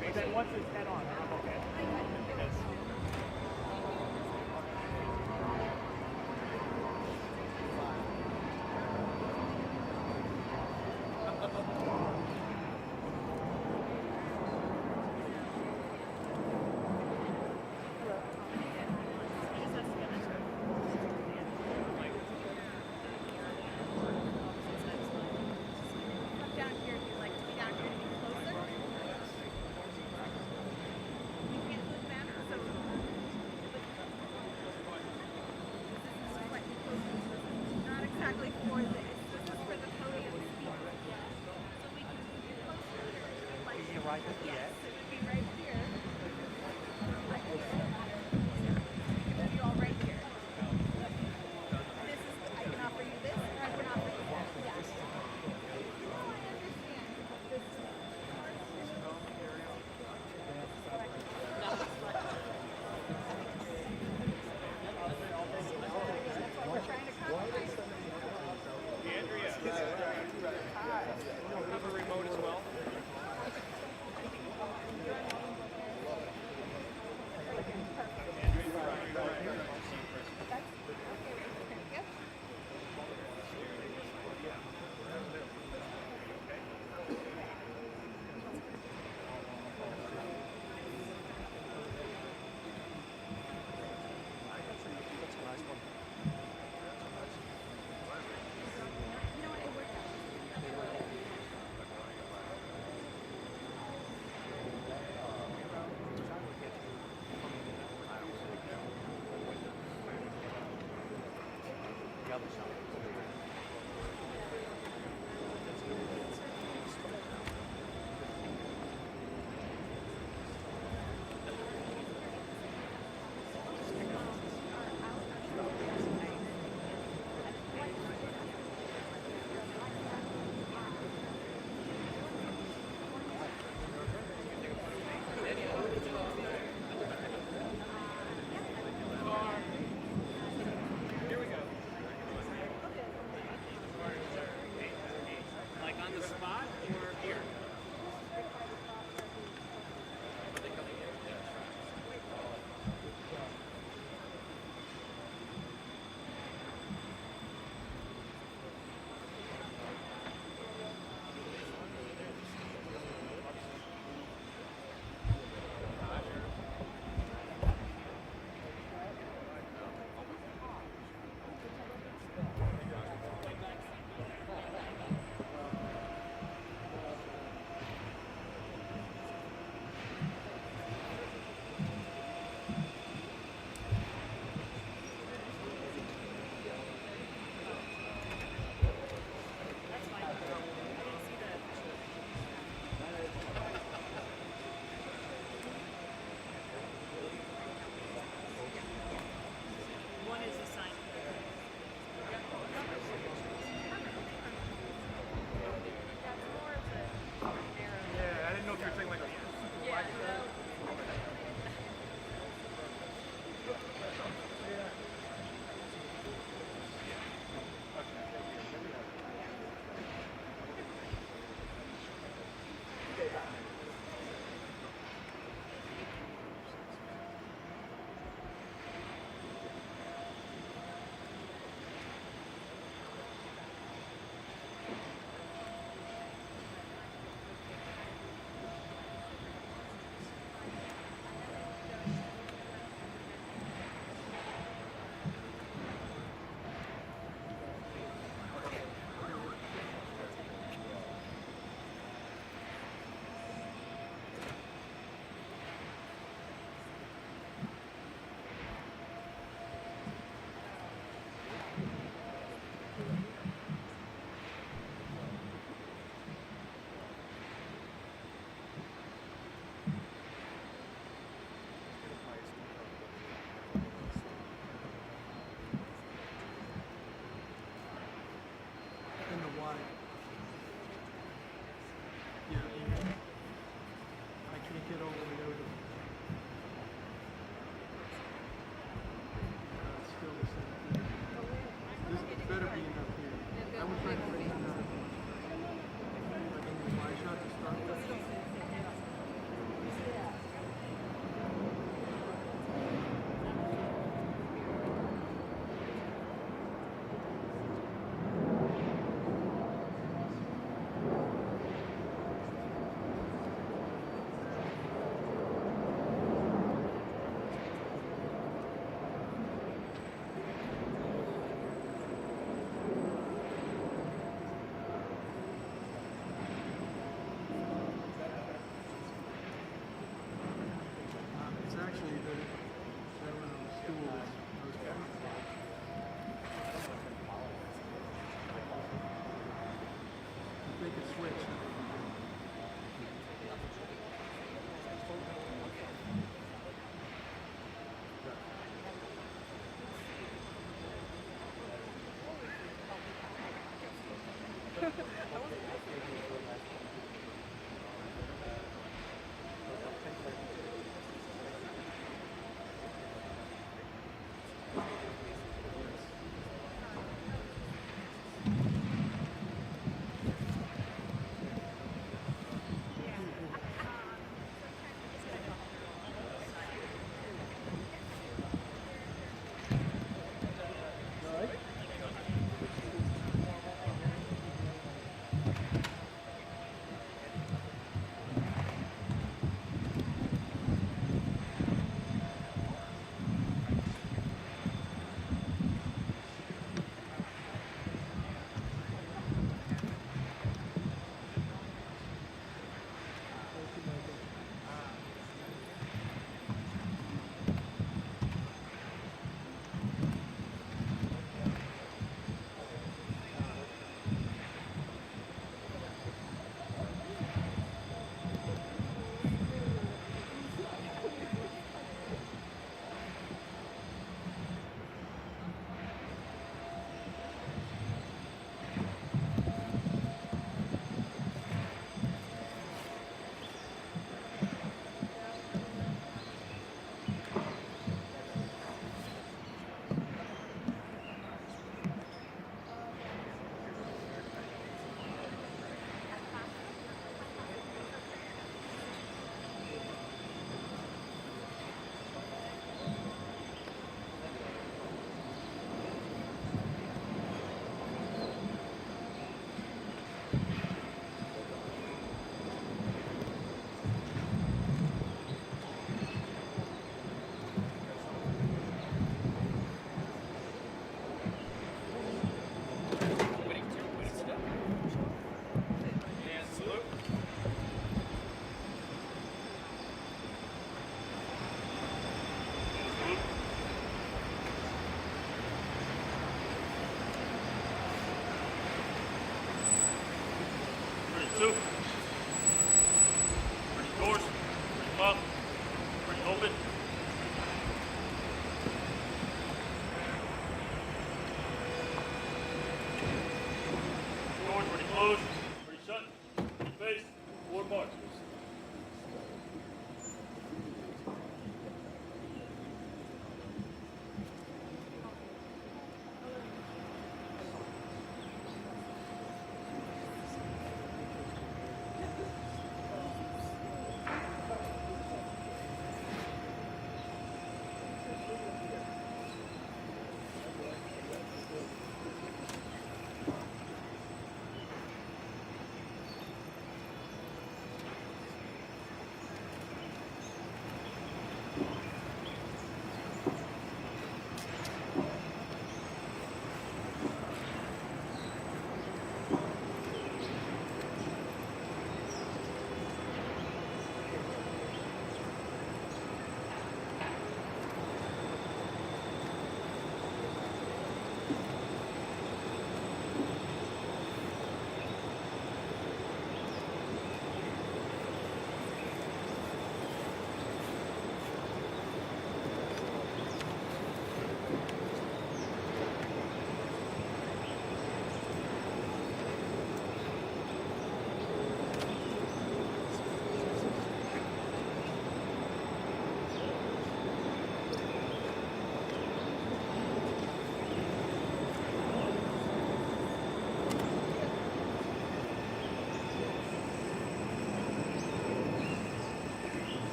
but then once it's head on, I'm okay.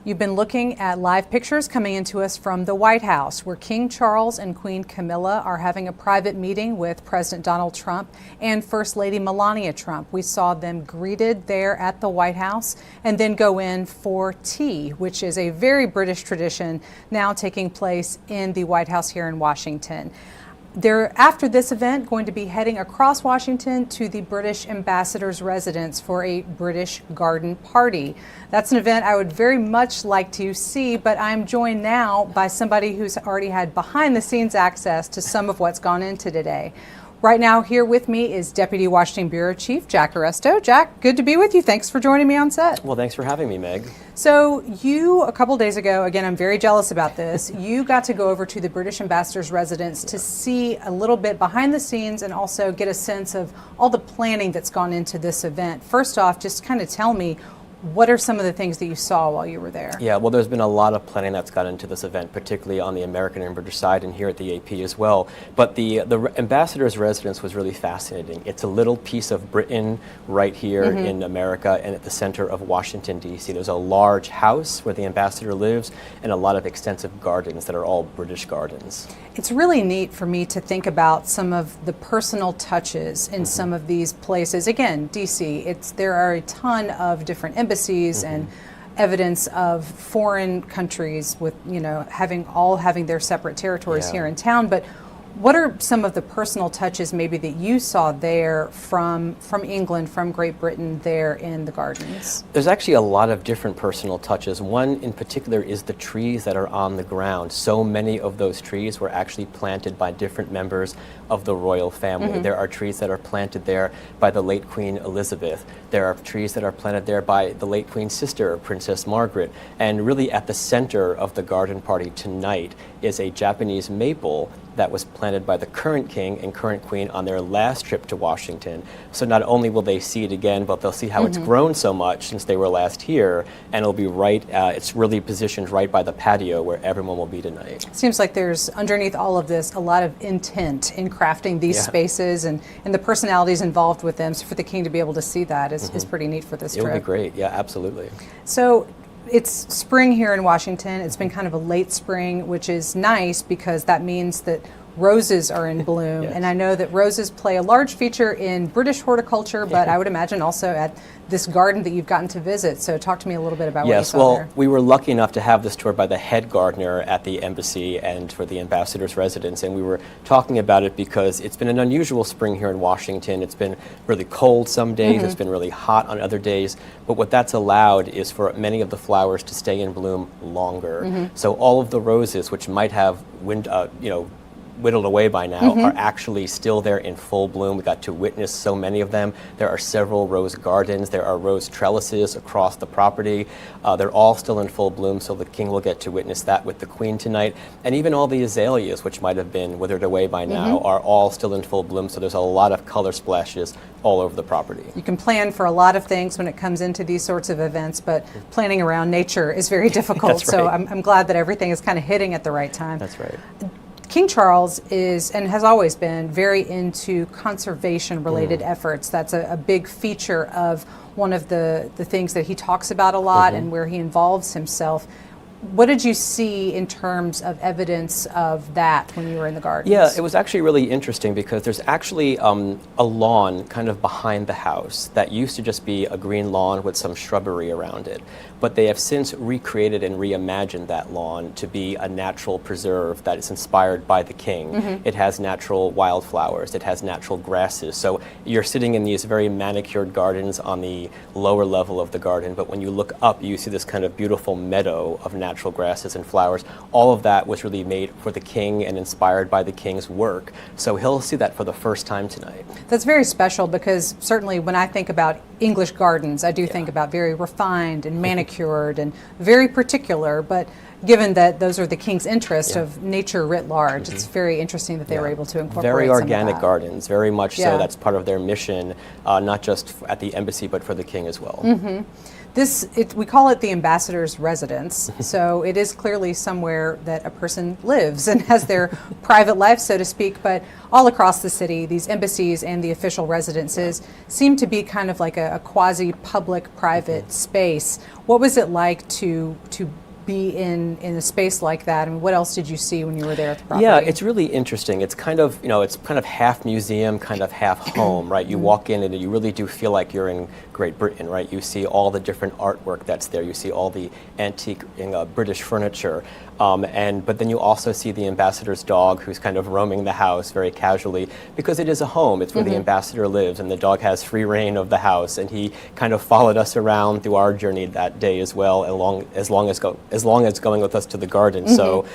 You've been looking at live pictures coming into us from the White House, where King Charles and Queen Camilla are having a private meeting with President Donald Trump and First Lady Melania Trump. We saw them greeted there at the White House and then go in for tea, which is a very British tradition now taking place in the White House here in Washington. They're, after this event, going to be heading across Washington to the British ambassador's residence for a British garden party. That's an event I would very much like to see, but I'm joined now by somebody who's already had behind-the-scenes access to some of what's gone into today. Right now, here with me is Deputy Washington Bureau Chief Jack Arresto. Jack, good to be with you. Thanks for joining me on set. Well, thanks for having me, Meg. So you, a couple days ago, again, I'm very jealous about this, you got to go over to the British ambassador's residence to see a little bit behind the scenes and also get a sense of all the planning that's gone into this event. First off, just kind of tell me, what are some of the things that you saw while you were there? Yeah, well, there's been a lot of planning that's gone into this event, particularly on the American and British side and here at the AP as well. But the ambassador's residence was really fascinating. It's a little piece of Britain right here in America and at the center of Washington, D.C. There's a large house where the ambassador lives and a lot of extensive gardens that are all British gardens. It's really neat for me to think about some of the personal touches in some of these places. Again, D.C., there are a ton of different embassies and evidence of foreign countries with, you know, having their separate territories here in town. But what are some of the personal touches maybe that you saw there from England, from Great Britain there in the gardens? There's actually a lot of different personal touches. One in particular is the trees that are on the ground. So many of those trees were actually planted by different members of the royal family. There are trees that are planted there by the late Queen Elizabeth. There are trees that are planted there by the late Queen's sister, Princess Margaret. And really at the center of the garden party tonight is a Japanese maple that was planted by the current king and current queen on their last trip to Washington. So not only will they see it again, but they'll see how it's grown so much since they were last here, and it'll be right, it's really positioned right by the patio where everyone will be tonight. Seems like there's, underneath all of this, a lot of intent in crafting these spaces and the personalities involved with them. So for the king to be able to see that is pretty neat for this trip. It would be great, yeah, absolutely. So it's spring here in Washington. It's been kind of a late spring, which is nice because that means that roses are in bloom. And I know that roses play a large feature in British horticulture, but I would imagine also at this garden that you've gotten to visit. So talk to me a little bit about what you saw there. Yes, well, we were lucky enough to have this tour by the head gardener at the embassy and for the ambassador's residence, and we were talking about it because it's been an unusual spring here in Washington. It's been really cold some days, it's been really hot on other days, but what that's allowed is for many of the flowers to stay in bloom longer. So all of the roses, which might have whittled away by now, are actually still there in full bloom. We got to witness so many of them. There are several rose gardens. There are rose trellises across the property. They're all still in full bloom, so the king will get to witness that with the queen tonight. And even all the azaleas, which might have been withered away by now, are all still in full bloom, so there's a lot of color splashes all over the property. You can plan for a lot of things when it comes into these sorts of events, but planning around nature is very difficult. So I'm glad that everything is kind of hitting at the right time. That's right. King Charles is, and has always been, very into conservation-related efforts. That's a big feature of one of the things that he talks about a lot and where he involves himself. What did you see in terms of evidence of that when you were in the gardens? Yeah, it was actually really interesting because there's actually a lawn kind of behind the house that used to just be a green lawn with some shrubbery around it. But they have since recreated and reimagined that lawn to be a natural preserve that is inspired by the king. It has natural wildflowers, it has natural grasses. So you're sitting in these very manicured gardens on the lower level of the garden, but when you look up, you see this kind of beautiful meadow of natural grasses and flowers. All of that was really made for the king and inspired by the king's work. So he'll see that for the first time tonight. That's very special because certainly when I think about English gardens, I do think about very refined and manicured and very particular, but given that those are the king's interest of nature writ large, it's very interesting that they were able to incorporate very organic some of that. Gardens, very much so. That's part of their mission, not just at the embassy, but for the king as well. We call it the ambassador's residence, so it is clearly somewhere that a person lives and has their private life, so to speak, but all across the city, these embassies and the official residences seem to be kind of like a quasi-public private space. What was it like to be in a space like that, and what else did you see when you were there at the property? Yeah, it's really interesting. It's kind of, it's kind of half museum, kind of half home, right? You walk in and you really do feel like you're in Great Britain, right? You see all the different artwork that's there. You see all the antique British furniture. But then you also see the ambassador's dog who's kind of roaming the house very casually, because it is a home. It's where the ambassador lives, and the dog has free reign of the house, and he kind of followed us around through our journey that day as well, as long as going with us to the garden. So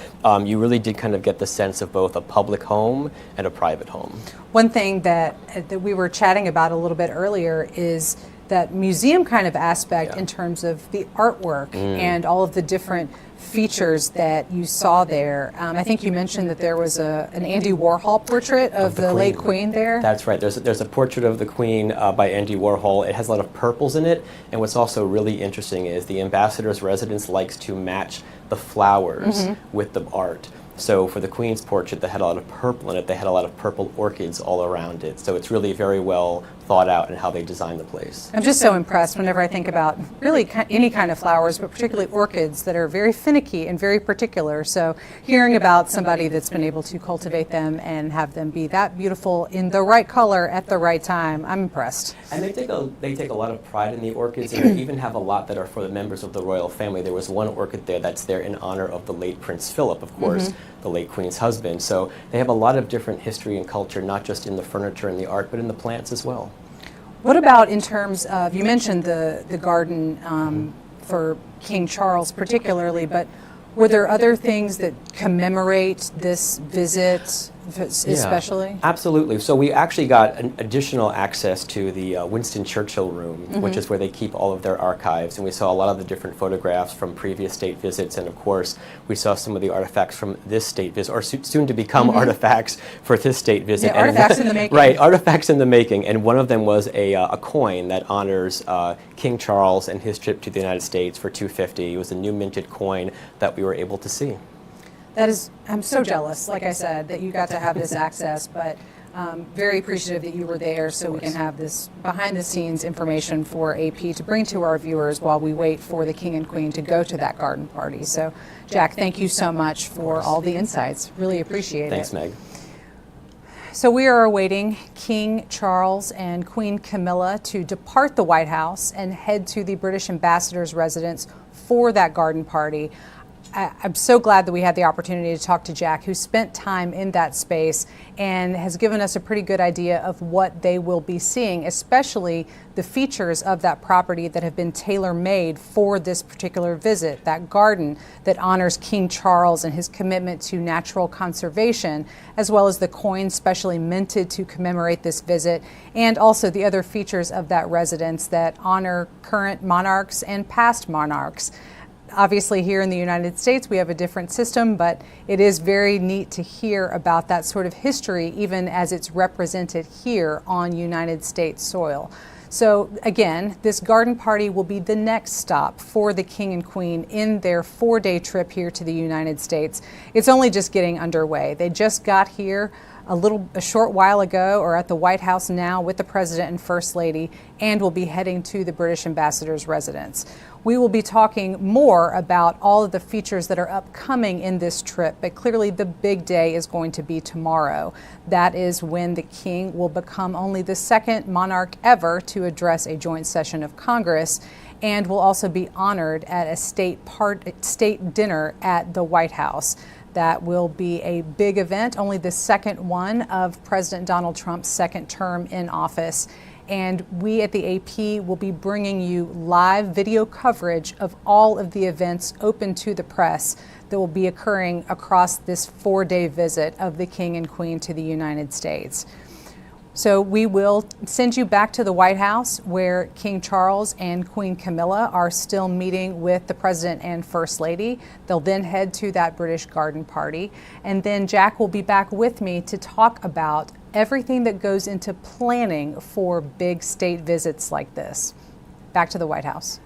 you really did kind of get the sense of both a public home and a private home. One thing that we were chatting about a little bit earlier is that museum kind of aspect in terms of the artwork and all of the different features that you saw there. I think you mentioned that there was an Andy Warhol portrait of the late Queen there. That's right. There's a portrait of the Queen by Andy Warhol. It has a lot of purples in it, and what's also really interesting is the ambassador's residence likes to match the flowers with the art. So for the Queen's portrait, they had a lot of purple in it. They had a lot of purple orchids all around it. So it's really very well thought out in how they designed the place. I'm just so impressed whenever I think about really any kind of flowers, but particularly orchids that are very finicky and very particular. So hearing about somebody that's been able to cultivate them and have them be that beautiful in the right color at the right time, I'm impressed. And they take a lot of pride in the orchids, and they even have a lot that are for the members of the royal family. There was one orchid there that's there in honor of the late Prince Philip, of course, the late Queen's husband. So they have a lot of different history and culture, not just in the furniture and the art, but in the plants as well. What about in terms of, you mentioned the garden for King Charles particularly, but were there other things that commemorate this visit especially? Yeah, absolutely. So we actually got an additional access to the Winston Churchill room, which is where they keep all of their archives, and we saw a lot of the different photographs from previous state visits, and of course we saw some of the artifacts from this state visit, or soon to become artifacts for this state visit. Yeah, artifacts in the making. Right, artifacts in the making, and one of them was a coin that honors King Charles and his trip to the United States for $2.50. It was a new minted coin that we were able to see. That is, I'm so jealous, like I said, that you got to have this access, but very appreciative that you were there so we can have this behind-the-scenes information for AP to bring to our viewers while we wait for the King and Queen to go to that garden party. So, Jack, thank you so much for all the insights. Really appreciate it. Thanks, Meg. So we are awaiting King Charles and Queen Camilla to depart the White House and head to the British ambassador's residence for that garden party. I'm so glad that we had the opportunity to talk to Jack, who spent time in that space and has given us a pretty good idea of what they will be seeing, especially the features of that property that have been tailor-made for this particular visit, that garden that honors King Charles and his commitment to natural conservation, as well as the coin specially minted to commemorate this visit, and also the other features of that residence that honor current monarchs and past monarchs. Obviously, here in the United States, we have a different system, but it is very neat to hear about that sort of history, even as it's represented here on United States soil. So again, this garden party will be the next stop for the King and Queen in their 4-day trip here to the United States. It's only just getting underway. They just got here a short while ago, or at the White House now with the President and First Lady, and will be heading to the British ambassador's residence. We will be talking more about all of the features that are upcoming in this trip, but clearly the big day is going to be tomorrow. That is when the King will become only the second monarch ever to address a joint session of Congress, and will also be honored at a state dinner at the White House. That will be a big event, only the second one of President Donald Trump's second term in office. And we at the AP will be bringing you live video coverage of all of the events open to the press that will be occurring across this 4-day visit of the King and Queen to the United States. So we will send you back to the White House, where King Charles and Queen Camilla are still meeting with the President and First Lady. They'll then head to that British garden party. And then Jack will be back with me to talk about everything that goes into planning for big state visits like this. Back to the White House.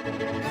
you.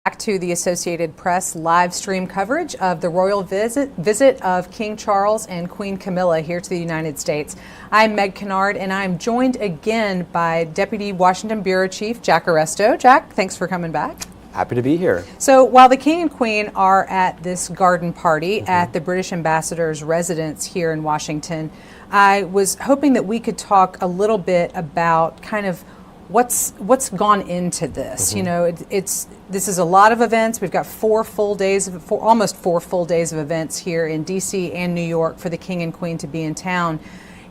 Back to the Associated Press live stream coverage of the royal visit of King Charles and Queen Camilla here to the United States. I'm Meg Kennard, and I'm joined again by Deputy Washington Bureau Chief Jack Arresto. Jack, thanks for coming back. Happy to be here. So while the King and Queen are at this garden party at the British Ambassador's residence here in Washington, I was hoping that we could talk a little bit about kind of what's gone into this. You know, this is a lot of events. We've got almost 4 full days of events here in DC and New York for the King and Queen to be in town.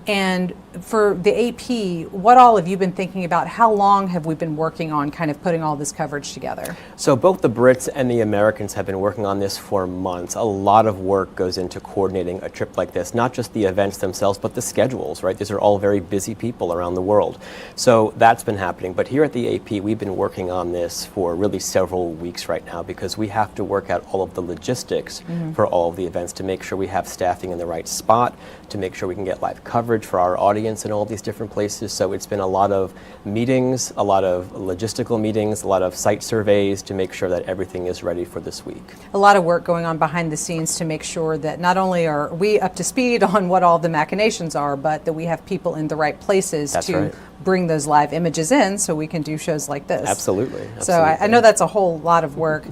And for the AP, what all have you been thinking about? How long have we been working on kind of putting all this coverage together? So both the Brits and the Americans have been working on this for months. A lot of work goes into coordinating a trip like this, not just the events themselves, but the schedules, right? These are all very busy people around the world. So that's been happening. But here at the AP, we've been working on this for really several weeks right now because we have to work out all of the logistics for all of the events to make sure we have staffing in the right spot, to make sure we can get live coverage for our audience in all these different places. So it's been a lot of meetings, a lot of logistical meetings, a lot of site surveys to make sure that everything is ready for this week. A lot of work going on behind the scenes to make sure that not only are we up to speed on what all the machinations are, but that we have people in the right places to bring those live images in so we can do shows like this. Absolutely. So I know that's a whole lot of work.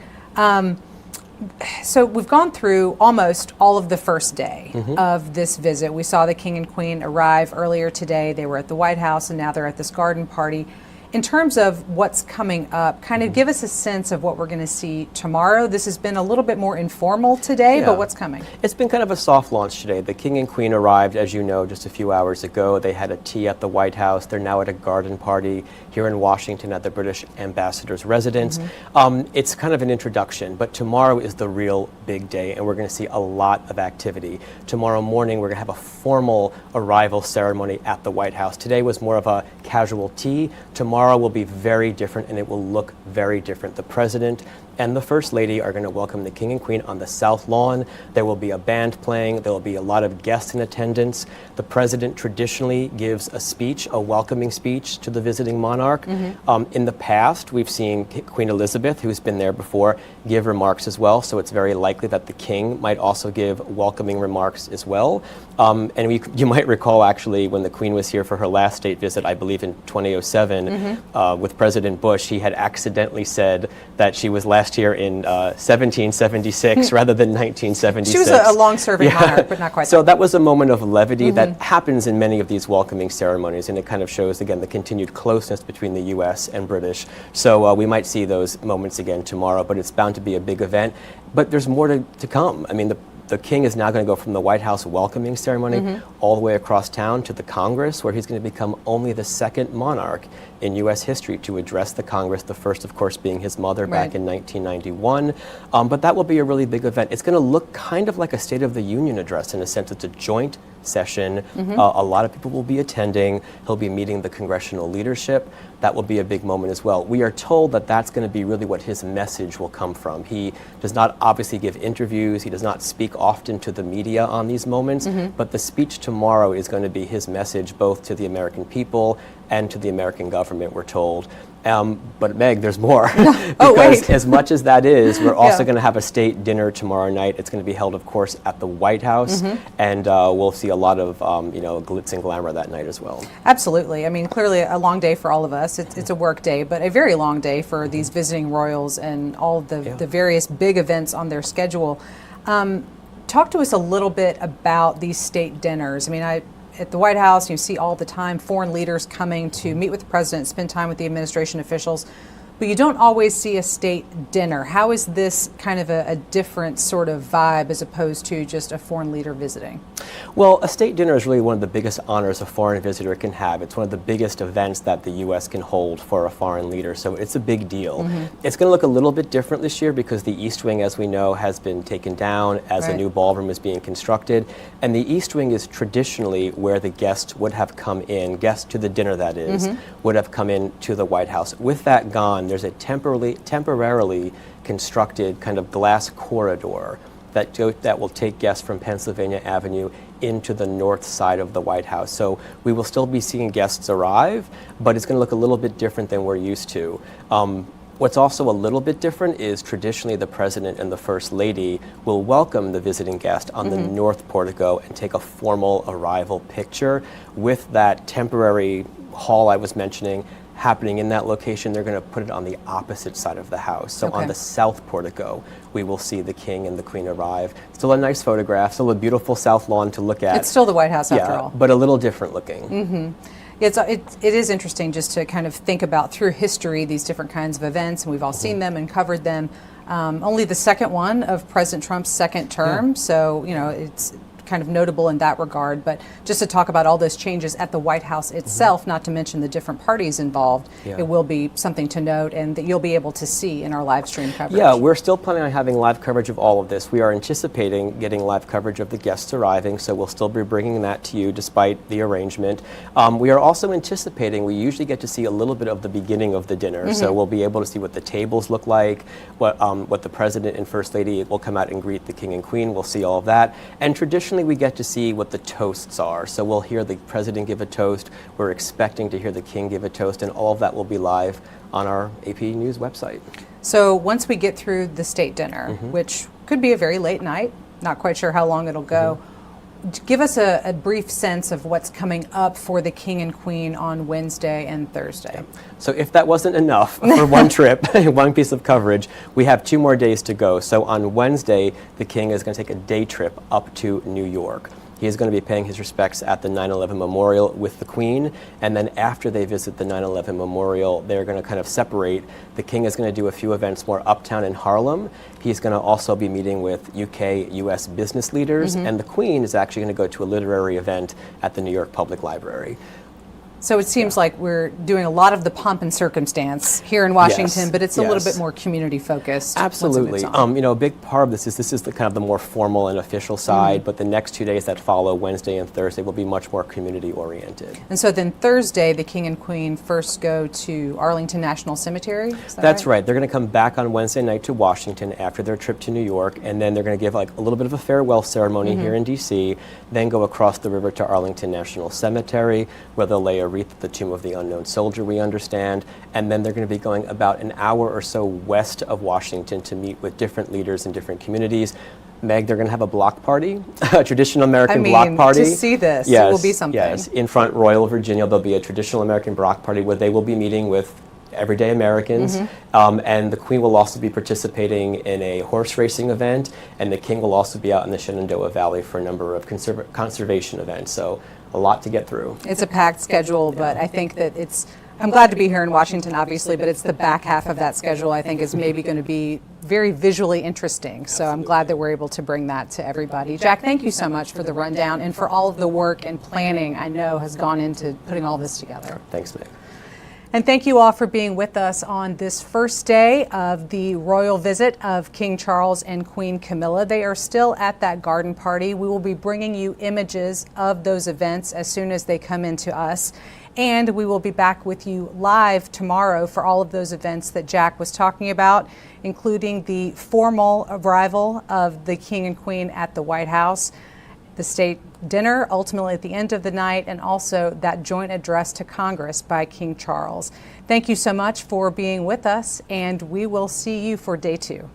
So we've gone through almost all of the first day of this visit. We saw the King and Queen arrive earlier today. They were at the White House, and now they're at this garden party. In terms of what's coming up, kind of give us a sense of what we're going to see tomorrow. This has been a little bit more informal today, but what's coming? It's been kind of a soft launch today. The King and Queen arrived, as you know, just a few hours ago. They had a tea at the White House. They're now at a garden party here in Washington at the British Ambassador's residence. It's kind of an introduction, but tomorrow is the real big day, and we're going to see a lot of activity. Tomorrow morning, we're going to have a formal arrival ceremony at the White House. Today was more of a casual tea. Tomorrow will be very different, and it will look very different. The President and the First Lady are going to welcome the King and Queen on the South Lawn. There will be a band playing. There will be a lot of guests in attendance. The President traditionally gives a speech, a welcoming speech to the visiting monarch. In the past, we've seen Queen Elizabeth, who's been there before, give remarks as well, so it's very likely that the King might also give welcoming remarks as well. You might recall, actually, when the Queen was here for her last state visit, I believe in 2007, with President Bush, he had accidentally said that she was last here in 1776 rather than 1976. She was a long-serving monarch, but not quite. So that was a moment of levity that happens in many of these welcoming ceremonies, and it kind of shows, again, the continued closeness between the U.S. and British. So we might see those moments again tomorrow, but it's bound to be a big event. But there's more to come. I mean, the King is now going to go from the White House welcoming ceremony all the way across town to the Congress, where he's going to become only the second monarch in U.S. history to address the Congress, the first, of course, being his mother back in 1991. But that will be a really big event. It's going to look kind of like a State of the Union address in a sense. It's a joint session. A lot of people will be attending. He'll be meeting the congressional leadership. That will be a big moment as well. We are told that that's going to be really what his message will come from. He does not obviously give interviews. He does not speak often to the media on these moments, but the speech tomorrow is going to be his message both to the American people and to the American government, we're told. But Meg, there's more. Because as much as that is, we're also going to have a state dinner tomorrow night. It's going to be held, of course, at the White House, and we'll see a lot of glitz and glamour that night as well. Absolutely. I mean, clearly a long day for all of us. It's a work day, but a very long day for these visiting royals and all of the various big events on their schedule. Talk to us a little bit about these state dinners. I mean, at the White House, you see all the time foreign leaders coming to meet with the president, spend time with the administration officials, but you don't always see a state dinner. How is this kind of a different sort of vibe as opposed to just a foreign leader visiting? Well, a state dinner is really one of the biggest honors a foreign visitor can have. It's one of the biggest events that the U.S. can hold for a foreign leader, so it's a big deal. It's going to look a little bit different this year because the East Wing, as we know, has been taken down as a new ballroom is being constructed, and the East Wing is traditionally where the guests would have come in, guests to the dinner that is, would have come in to the White House. With that gone, there's a temporarily constructed kind of glass corridor that will take guests from Pennsylvania Avenue into the north side of the White House. So we will still be seeing guests arrive, but it's going to look a little bit different than we're used to. What's also a little bit different is traditionally the President and the First Lady will welcome the visiting guest on the north portico and take a formal arrival picture with that temporary hall I was mentioning happening in that location. They're going to put it on the opposite side of the house. So on the south portico, we will see the King and the Queen arrive. Still a nice photograph, still a beautiful south lawn to look at. It's still the White House after all. But a little different looking. It is interesting just to kind of think about through history these different kinds of events, and we've all seen them and covered them. Only the second one of President Trump's second term, so it's kind of notable in that regard. But just to talk about all those changes at the White House itself, not to mention the different parties involved, it will be something to note and that you'll be able to see in our live stream coverage. Yeah, we're still planning on having live coverage of all of this. We are anticipating getting live coverage of the guests arriving, so we'll still be bringing that to you despite the arrangement. We are also anticipating, we usually get to see a little bit of the beginning of the dinner, so we'll be able to see what the tables look like, what the President and First Lady will come out and greet the King and Queen. We'll see all of that. And traditionally we get to see what the toasts are. So we'll hear the President give a toast. We're expecting to hear the King give a toast, and all of that will be live on our AP News website. So once we get through the state dinner, which could be a very late night, not quite sure how long it'll go, give us a brief sense of what's coming up for the King and Queen on Wednesday and Thursday. So if that wasn't enough for one trip, one piece of coverage, we have 2 more days to go. So on Wednesday, the King is going to take a day trip up to New York. He is going to be paying his respects at the 9/11 Memorial with the Queen, and then after they visit the 9/11 Memorial, they're going to kind of separate. The King is going to do a few events more uptown in Harlem. He's going to also be meeting with UK, US business leaders, and the Queen is actually going to go to a literary event at the New York Public Library. So it seems like we're doing a lot of the pomp and circumstance here in Washington, but it's a little bit more community focused. Absolutely. A big part of this is the kind of the more formal and official side, but the next 2 days that follow, Wednesday and Thursday, will be much more community oriented. And so then Thursday, the King and Queen first go to Arlington National Cemetery? That's right. They're going to come back on Wednesday night to Washington after their trip to New York, and then they're going to give like a little bit of a farewell ceremony here in D.C., then go across the river to Arlington National Cemetery, where they'll lay a wreath at the Tomb of the Unknown Soldier, we understand, and then they're going to be going about an hour or so west of Washington to meet with different leaders in different communities. Meg, they're going to have a block party, a traditional American block party. To see this, it will be something. Yes, in Front Royal, Virginia, there'll be a traditional American block party where they will be meeting with everyday Americans, and the Queen will also be participating in a horse racing event, and the King will also be out in the Shenandoah Valley for a number of conservation events. So a lot to get through. It's a packed schedule, but I think that I'm glad to be here in Washington, obviously, but it's the back half of that schedule I think is maybe going to be very visually interesting. So I'm glad that we're able to bring that to everybody. Jack, thank you so much for the rundown and for all of the work and planning I know has gone into putting all this together. Thanks, Meg. And thank you all for being with us on this first day of the royal visit of King Charles and Queen Camilla. They are still at that garden party. We will be bringing you images of those events as soon as they come into us. And we will be back with you live tomorrow for all of those events that Jack was talking about, including the formal arrival of the King and Queen at the White House, the state dinner ultimately at the end of the night, and also that joint address to Congress by King Charles. Thank you so much for being with us, and we will see you for day 2.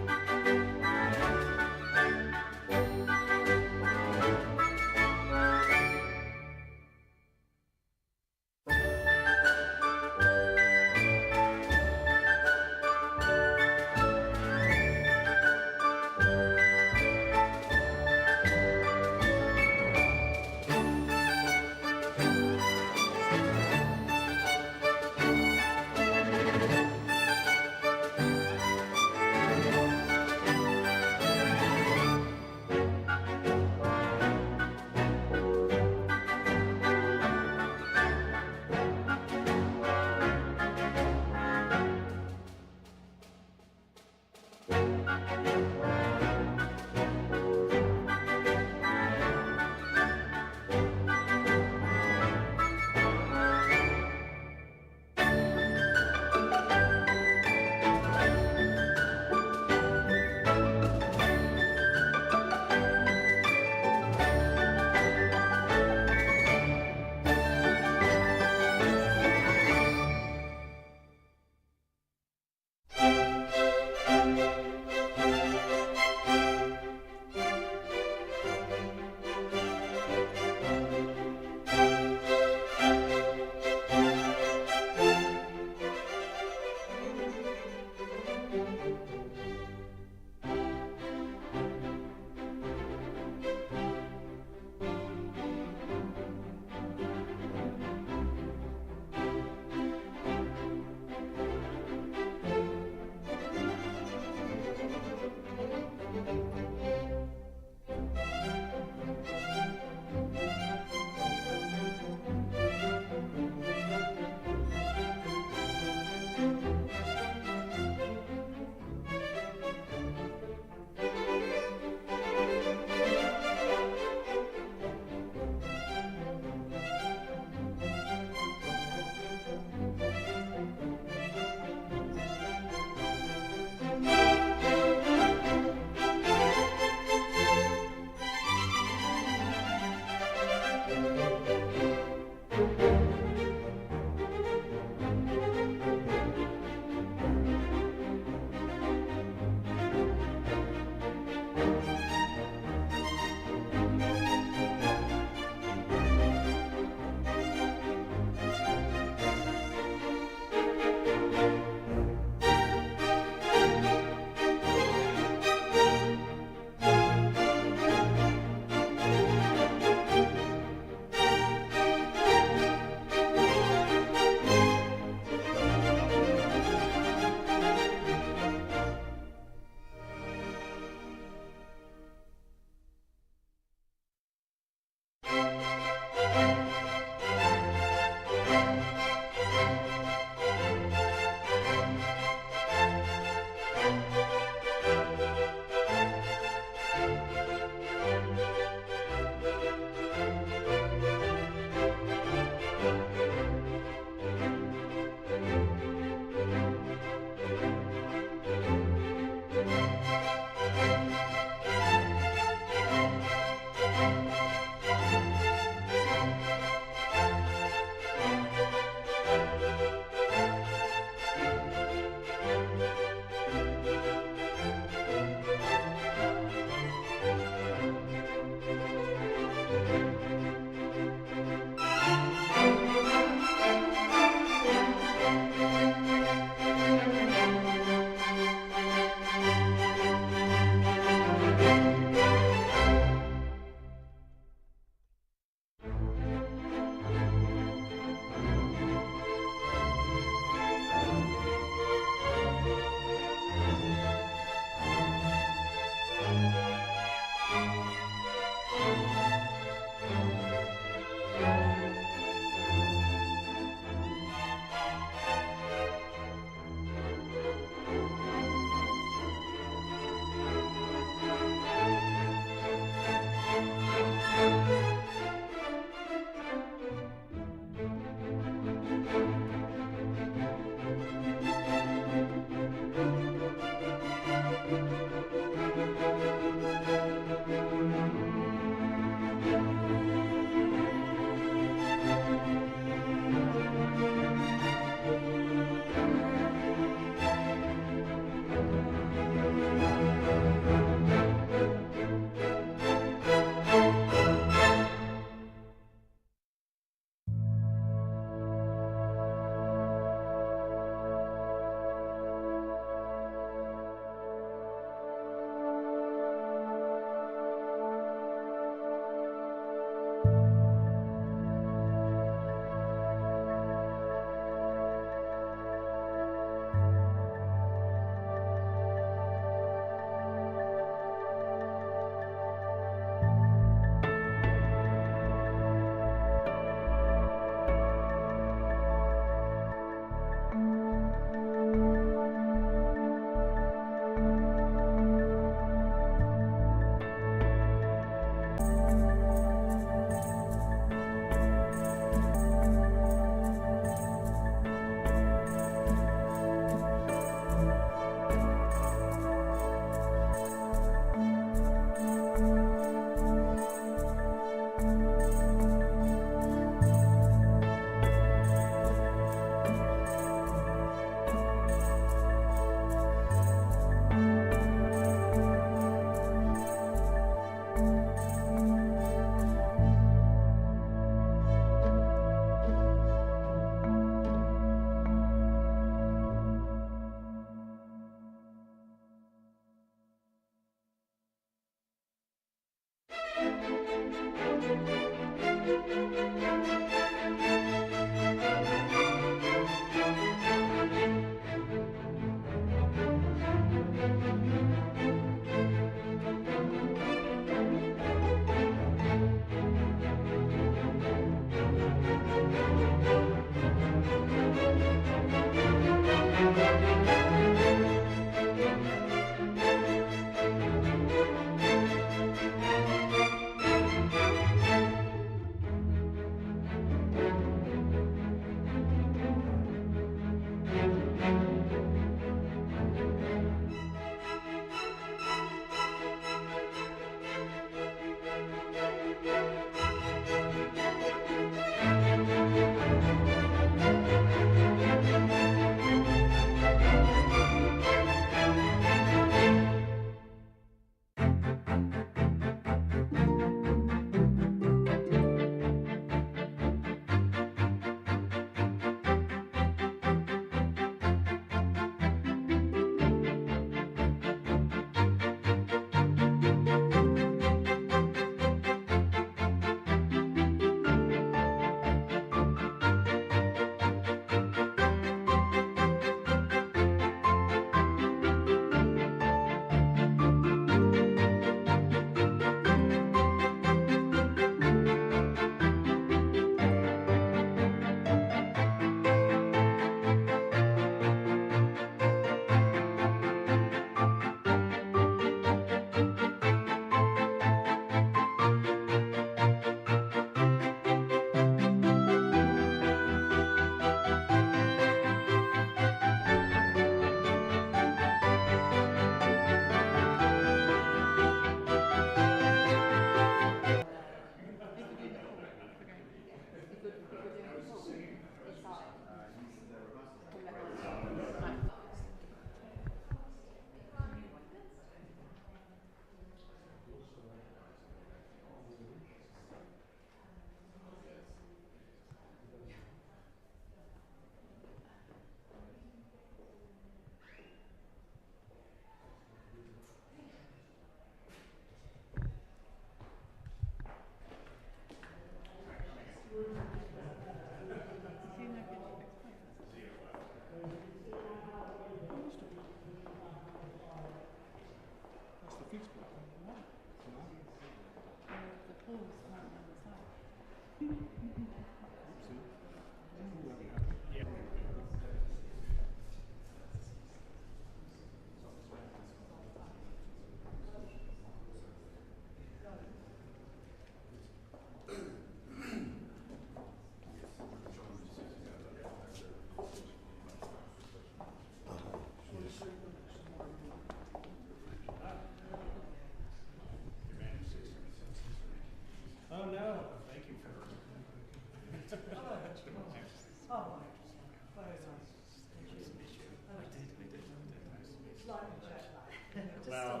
Well,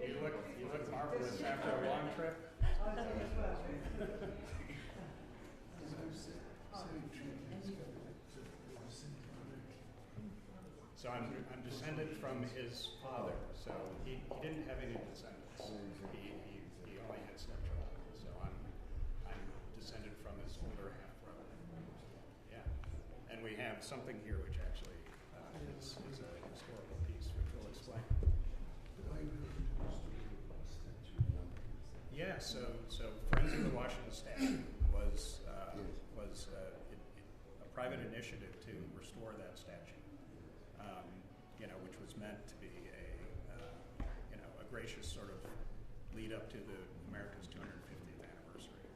you look marvelous after a long trip. So I'm descended from his father. So he didn't have any descendants. He only had stepchildren. So I'm descended from his older half brother. Yeah, and we have something here which actually is a historical piece, which we'll explain. Yeah, so Friends of the Washington statue was a private initiative to restore that statue, which was meant to be a gracious sort of lead up to America's 250th anniversary.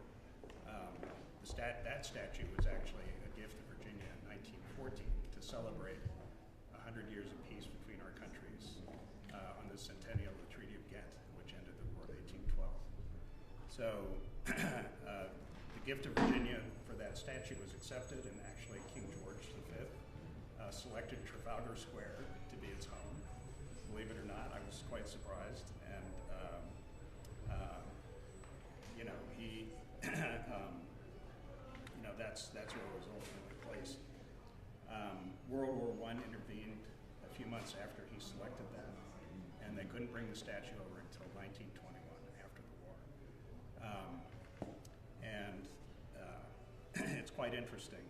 That statue was actually a gift to Virginia in 1914 to celebrate 100 years of peace between our countries on the centennial of the Treaty of Ghent, which ended the War of 1812. So the gift of Virginia for that statue was accepted, and actually King George V selected Trafalgar Square to be its home. Believe it or not, I was quite surprised, and that's where it was ultimately placed. World War I intervened a few months after he selected that, and they couldn't bring the statue over until 1921, after the war. quite interesting.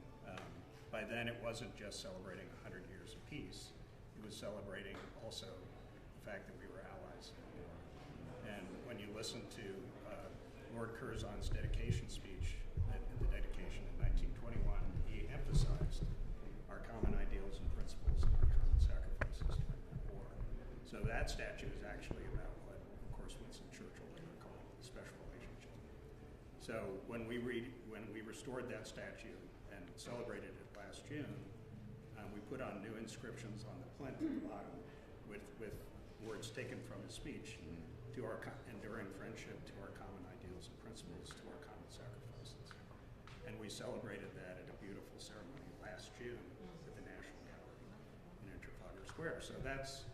By then, it wasn't just celebrating 100 years of peace. It was celebrating also the fact that we were allies. And when you listen to Lord Curzon's dedication speech, the dedication in 1921, he emphasized our common ideals and principles and our common sacrifices during that war. So that statue is actually about what, of course, Winston Churchill later called the special relationship. So when we restored that statue and celebrated it last June, we put on new inscriptions on the plinth at the bottom with words taken from his speech to our enduring friendship, to our common ideals and principles, to our common sacrifices. And we celebrated that at a beautiful ceremony last June at the National Gallery in Trafalgar Square. So that's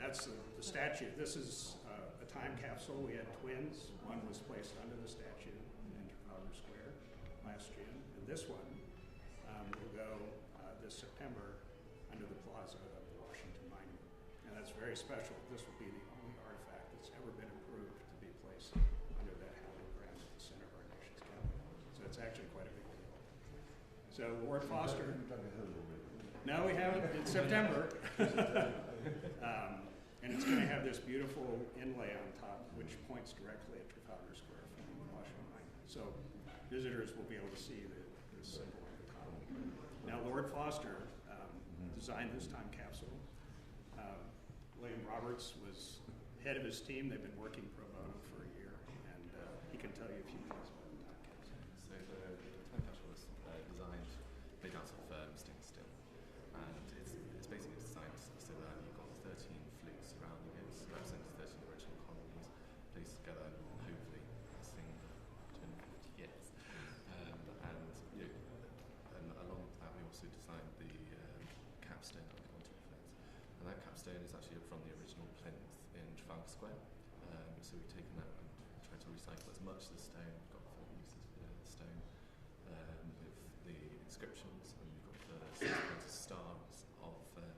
the statue. This is a time capsule. We had twins. One was placed under the statue in Trafalgar Square last June, and this one will go this September under the plaza of the Washington Monument. And that's very special. This will be the only artifact that's ever been approved to be placed under that halogram at the center of our nation's capital. So it's actually quite a big deal. So Lord Foster. No, we haven't. It's September. And it's going to have this beautiful inlay on top, which points directly at Trafalgar Square from the Washington Monument. So visitors will be able to see the symbol on the top. Now, Lord Foster designed this time capsule. William Roberts was head of his team. They've been working pro bono for a year, and he can tell you a few things about the time capsule. So the time capsule was designed, made out of stainless steel, and it's basically designed so that you've got 13 flutes surrounding it, representing 13 original colonies placed together, hopefully lasting 250 years. And along with that, we also designed the capstone that we want to reflect. And that capstone is actually from the original plinth in Trafalgar Square. So we've taken that and tried to recycle as much of the stone. We've got 4 pieces of the stone with the inscriptions, and we've got the 6-pointed stars of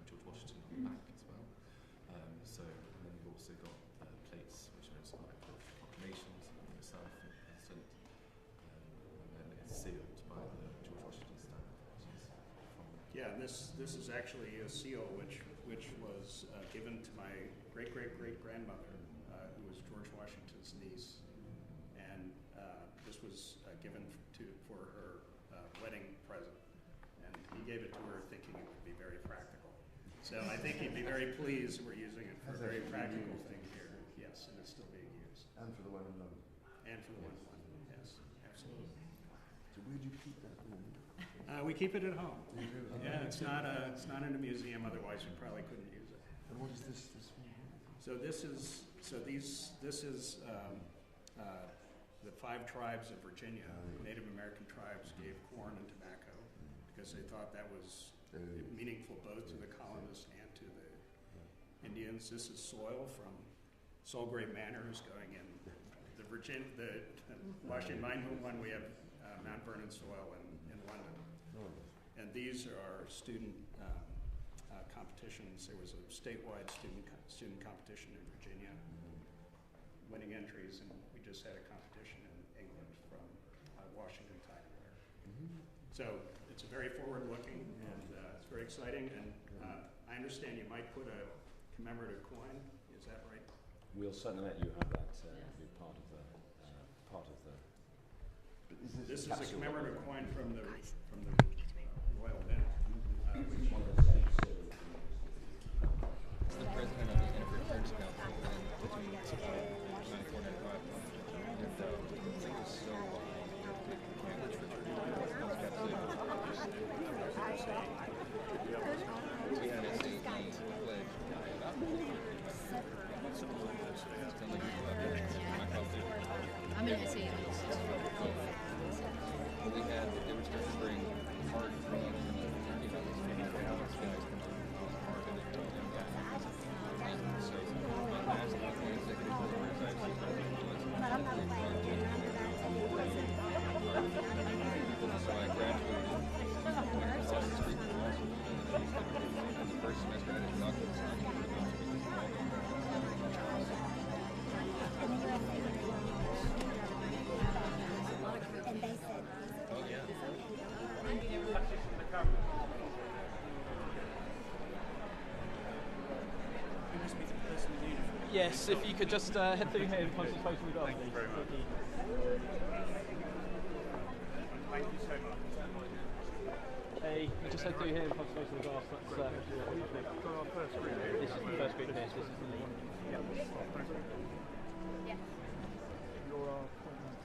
George Washington on the back as well. And then we've also got plates which are inspired by proclamations of yourself and the President. And then it's sealed by the George Washington stamp, which is from... Yeah, this is actually a seal which was given to my great-great-great-grandmother, who was George Washington's niece. And this was given for her wedding present. And he gave it to her thinking it would be very practical. So I think he'd be very pleased we're using it for a very practical thing here. Yes, and it's still being used. And for the one in London. And for the one in London, yes, absolutely. So where do you keep that one? We keep it at home. Yeah, it's not in a museum. Otherwise, we probably couldn't use it. And what is this one? So this is the 5 tribes of Virginia. Native American tribes gave corn and tobacco because they thought that was meaningful both to the colonists and to the Indians. This is soil from Soulgrave Manors going in the Washington Monument one. We have Mount Vernon soil in London. And these are student competitions. There was a statewide student competition in Virginia, winning entries, and we just had a competition in England from Washington Tigerware. So it's very forward-looking, and it's very exciting. And I understand you might put a commemorative coin. Is that right? We'll certainly let you have that be part of the. This is a commemorative coin from the Royal Mint. The president of the Interfaith Church Council between 1994 and 95. And the thing was so which for church we had a SAE pledge about I'm in SAE. We had, they were starting to bring hard drugs and these guys come on park and they told them that. And so my last executive board was actually so I graduated on the street from law school, and the first semester I did not get signed. And they said, oh yeah. Yes, if you could just head through here and consultation with us. Thank you very much. Thank you so much. Hey, you just head through here and consultation with us. That's So our first group here. this is the first group here. So this is the lead. Yes. Your appointment.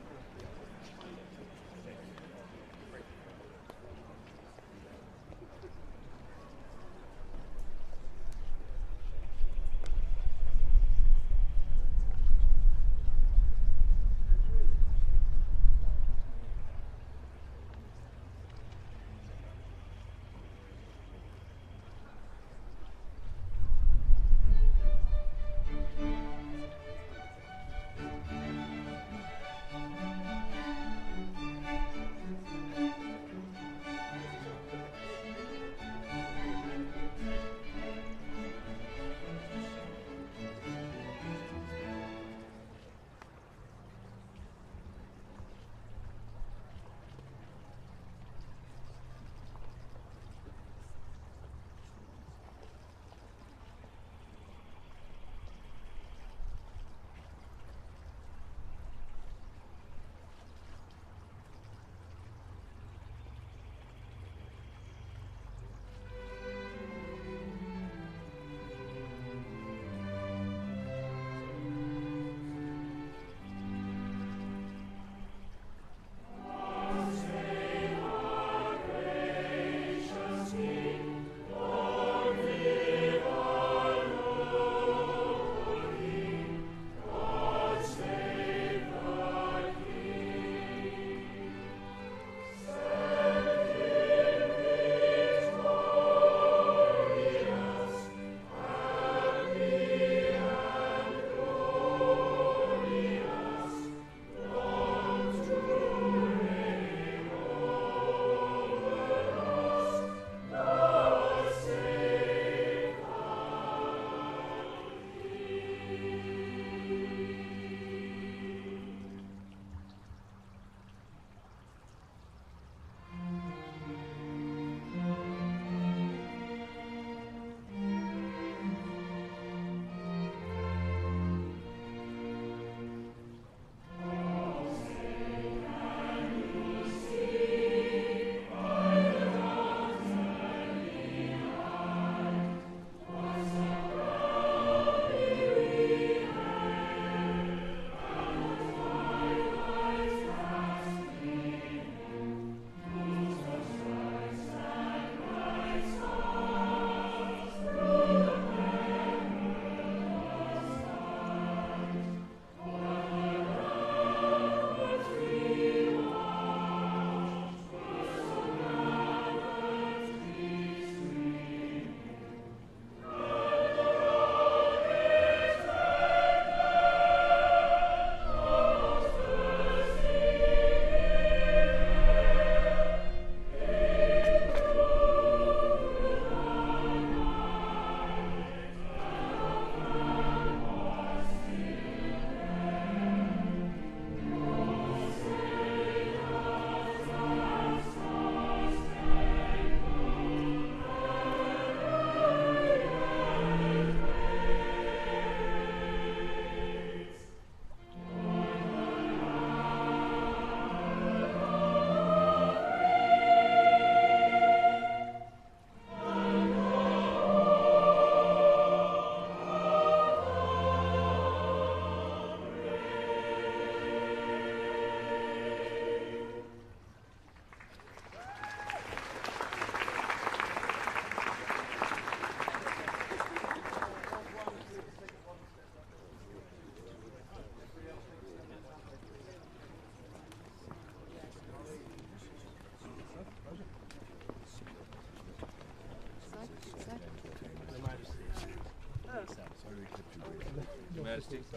Your Majesty. Of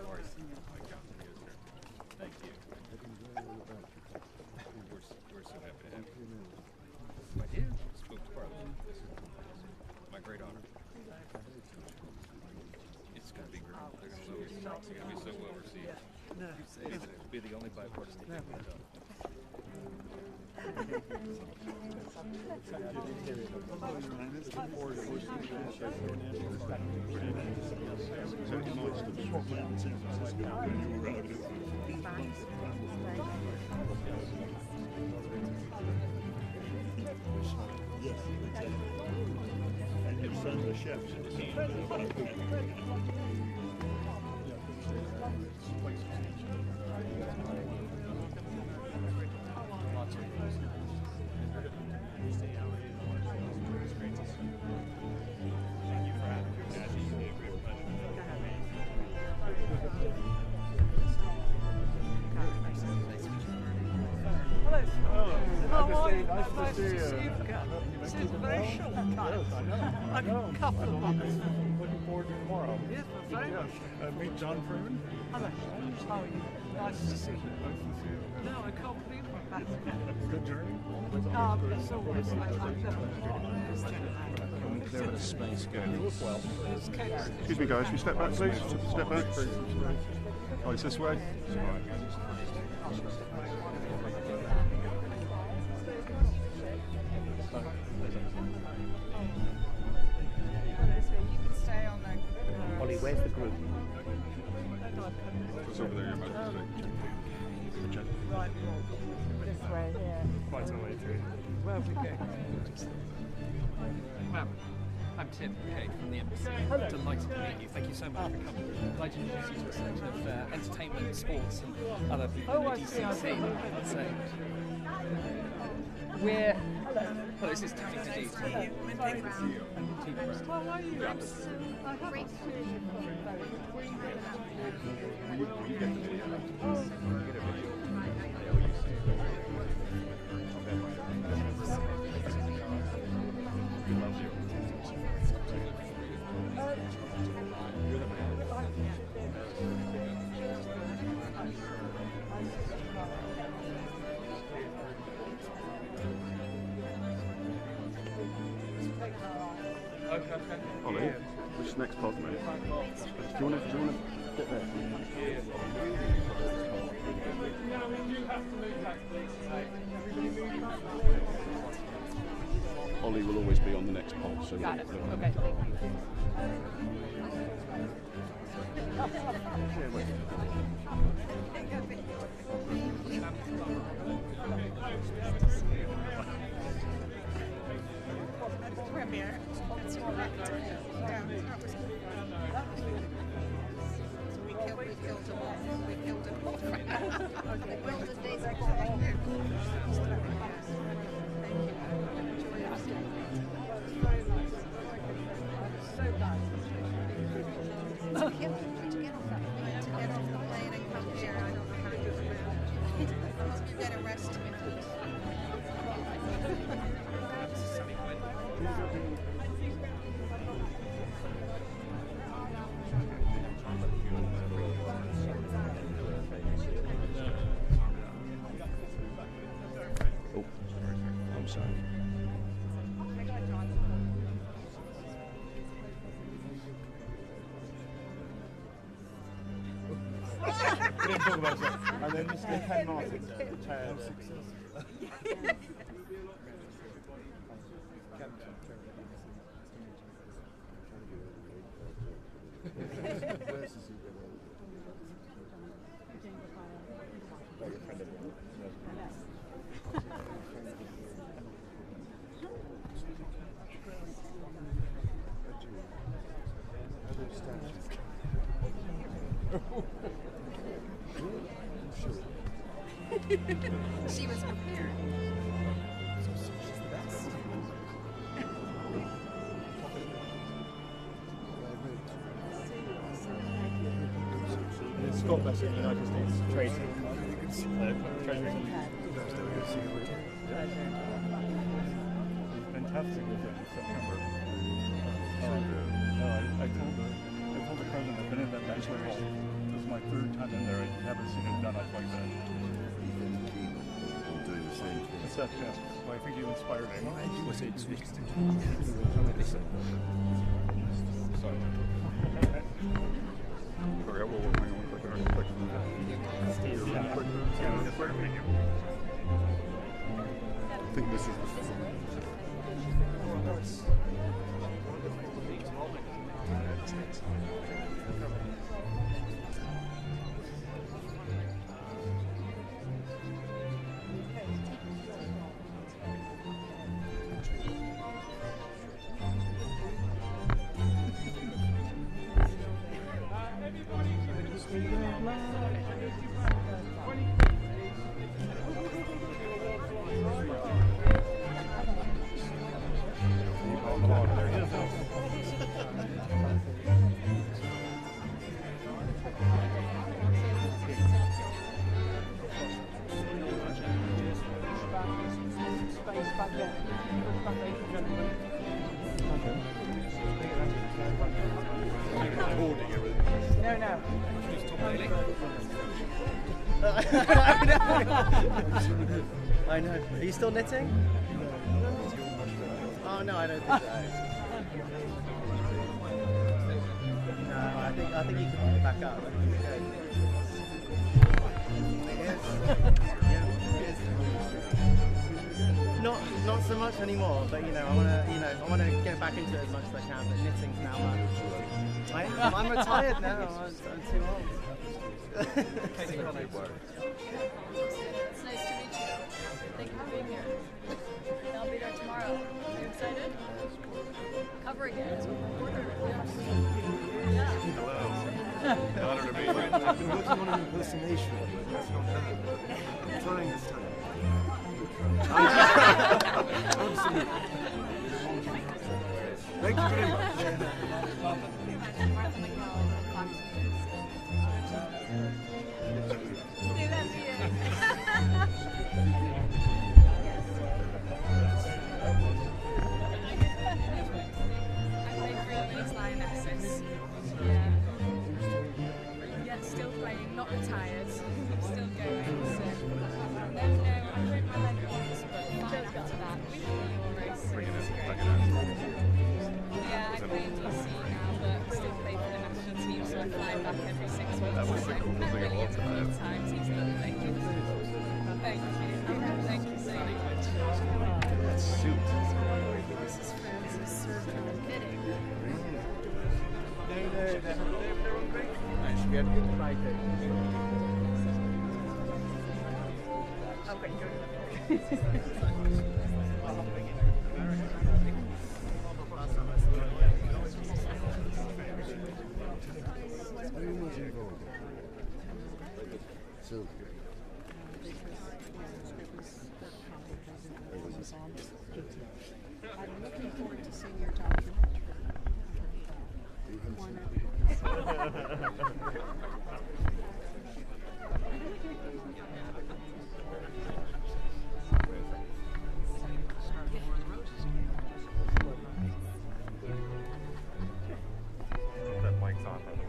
course. Thank you. We're so happy to have you. My dear, spoke to Parliament. This is my great honor. It's going to be great. They're going to love it. It's going to be so well received. Be the only bipartisan thing we've done. Yes, exactly. And your son's a chef. Nice to see you. Seems very short time. Like a couple of months. Looking forward to tomorrow. Yes, very much. Meet John Freeman. Hello. How are you? Nice to see you. Nice to see you. No, I can't believe we're back. Good journey? It's always There was space going. You look well. Excuse me, guys. Can you step back, please? Step back. Oh, it's this way? Ollie, where's the group? It's over there, Your Majesty. Right, this way, yeah. Quite a way through. Where have we go? Ma'am, I'm Tim Kate from the embassy. Hello. Delighted to meet you. Thank you so much for coming. I'd like to introduce you to a selection of entertainment, sports, and other people in the DCC. So, we're... Hello, this is Tammy Hadid. How are you? I haven't seen you for a very Will you get the video? Get a video. We love you. You're the man. Okay. Ollie, which next pod, mate? Do you want to get there? Ollie will always be on the next pod, so Got it. Okay, thank you. Premier. It's your left down. We killed them off. We killed them off. The golden days are coming. so bad. To get off the plane and come here, I don't know how to do it. You get arrested. Oh, I'm sorry. We didn't talk about that. And then Mr. Ken Martin, the chair of She was prepared. She's the best. Scott Bassett, United States Trade Treasury. Fantastic visit in September. I told the president I've been in that banquet hall. This is my third time in there. I've never seen it done up like that. I'm doing the same thing. It's that fast. Well, I think you inspired me. Sorry. Sorry, hang on one second. think this is the I know. Are you still knitting? Oh no, I don't think so. No, I think you can pick it back up. Not so much anymore, but I wanna get back into it as much as I can. But knitting's now I'm retired now. I'm too old. It's nice to meet you. Thank you for being here. I'll be there tomorrow. Are you excited? Covering it. Yeah. Hello. Honor to be here. I've been working on an impersonation, but it's not bad. I'm trying this time. Absolutely. Thank you very much. Still playing, not retired, still going. So, no, I broke my leg once, but fine after that. Yeah, I play in DC now, but still play for the national team, so I fly back every 6 weeks. That was the cool thing about times each week. Thank you. Thank you so much. That suit. This is Francis surgical fitting. No, they're on great. Nice. We had a good Friday. Okay, good. So, I'm looking forward to seeing your documentary. That mic's on, by the way.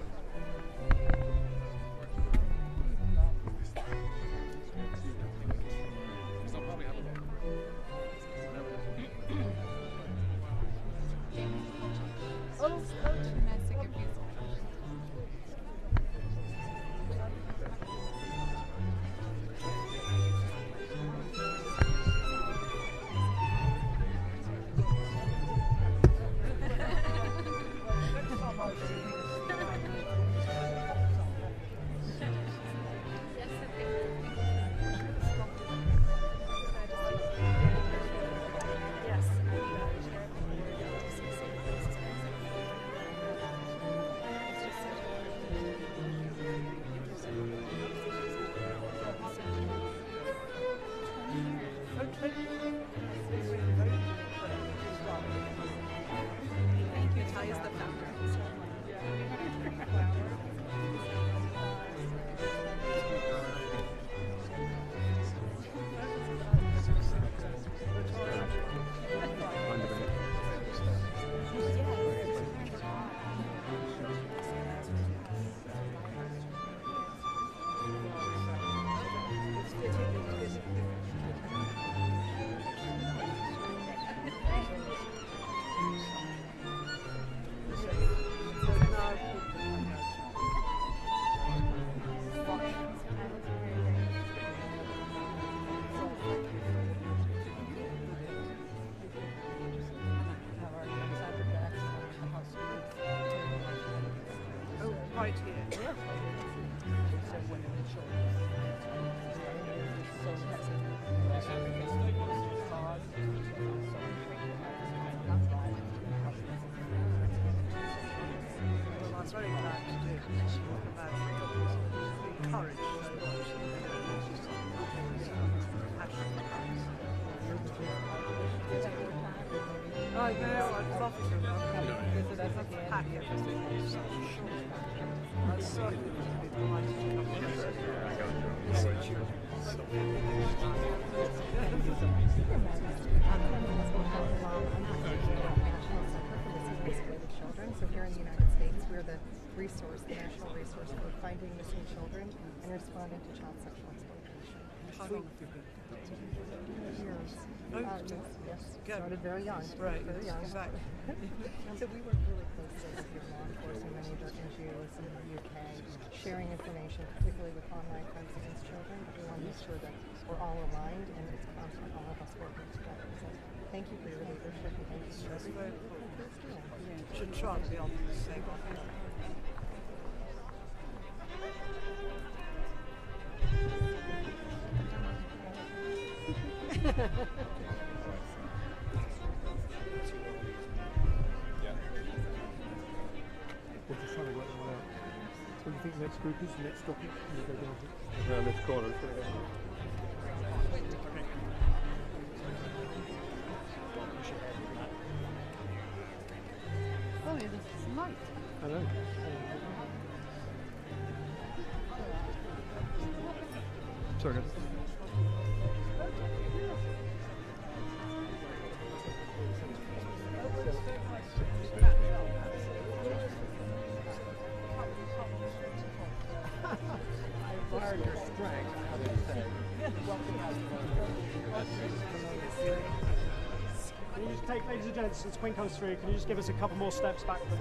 right here. Well, I was very glad to do. Encourage. I know, I'd love to pack everything. I'm sorry. So here in the United States, we're the resource, the national resource for finding missing children and responding to child sexual exploitation. How long have you been? Years. Yes. Started very young. Right. Very young. Exactly. So we work really closely with your law enforcement, many of our NGOs in the UK, sharing information, particularly with online crimes against children. But we want to make sure that we're all aligned and it's constant, all of us working together. So thank you for your leadership and thank you for everything. Should try to be on the same. We're just trying to work them out. What do you think the next group is? The next stop is? Go down around this corner. It's going to go. Oh, yeah, there's light. I know. Sorry, guys. Can you just take, ladies and gents, since Queen comes through, can you just give us a couple more steps back, please?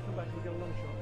Come back and get a long shot.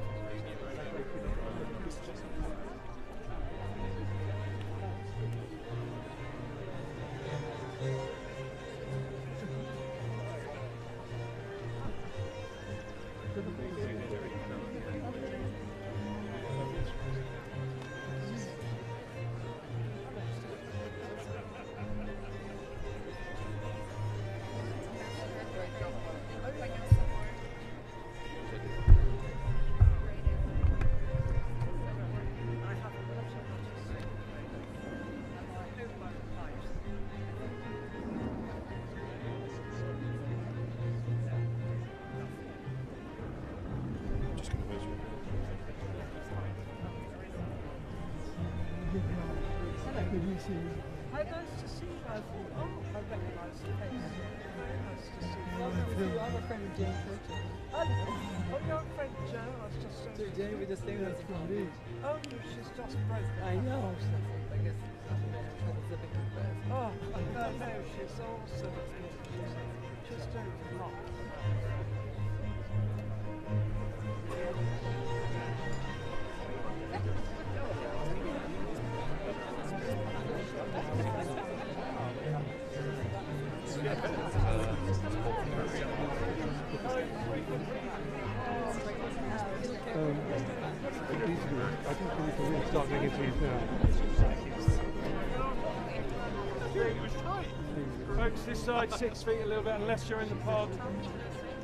How nice to see you, Basil. Oh, I recognise the face. Very nice to see you. I'm a friend of Jane Churchill. Oh, your friend Jo, I was just saying. Jane, we just saying that's from me. Oh, she's just broken. I know. I guess it's a big confess. Oh, no, she's awesome. She's doing a lot. I think we can really start getting into these now. Folks, this side 6 feet a little bit, unless you're in the pod.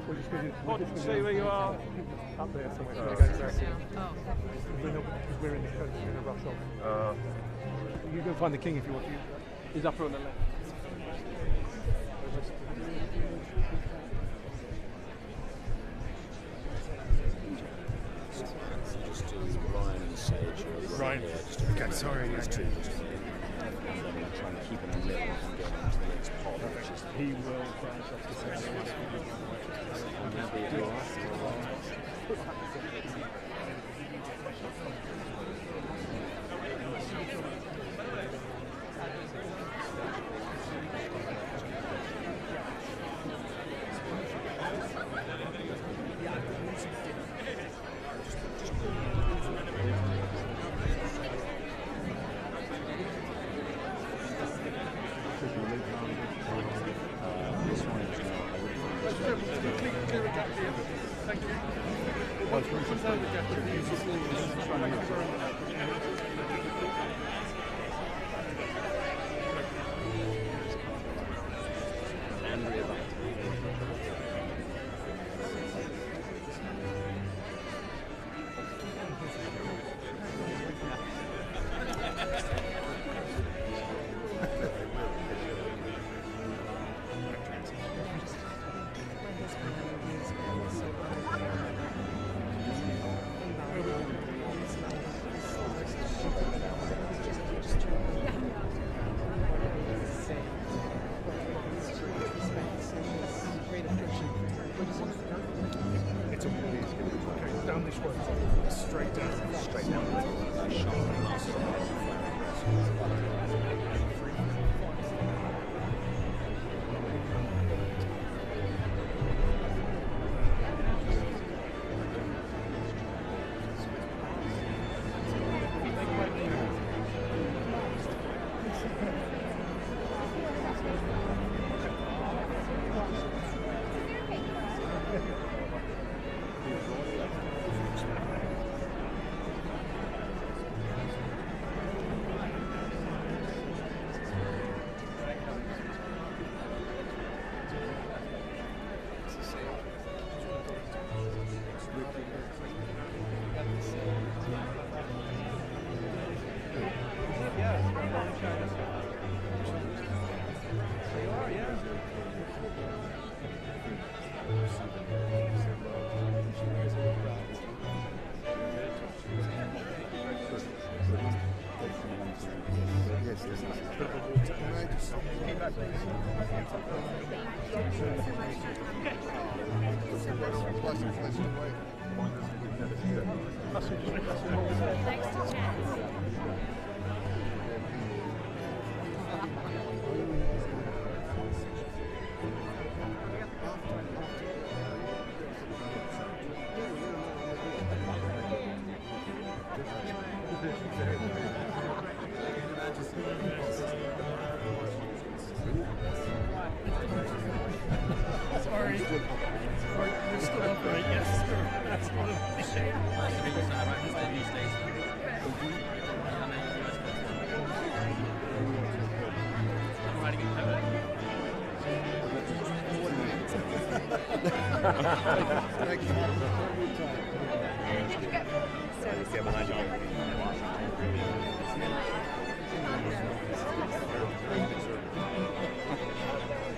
We're just going Pod and see where you are. Up there somewhere. We're in the coast, we're going to rush off. You go find the king if you want to. He's up on the left. Ryan and Sage. Ryan. Okay, sorry. trying to keep it a little and get on to the next pod, which is He will branch off to something else.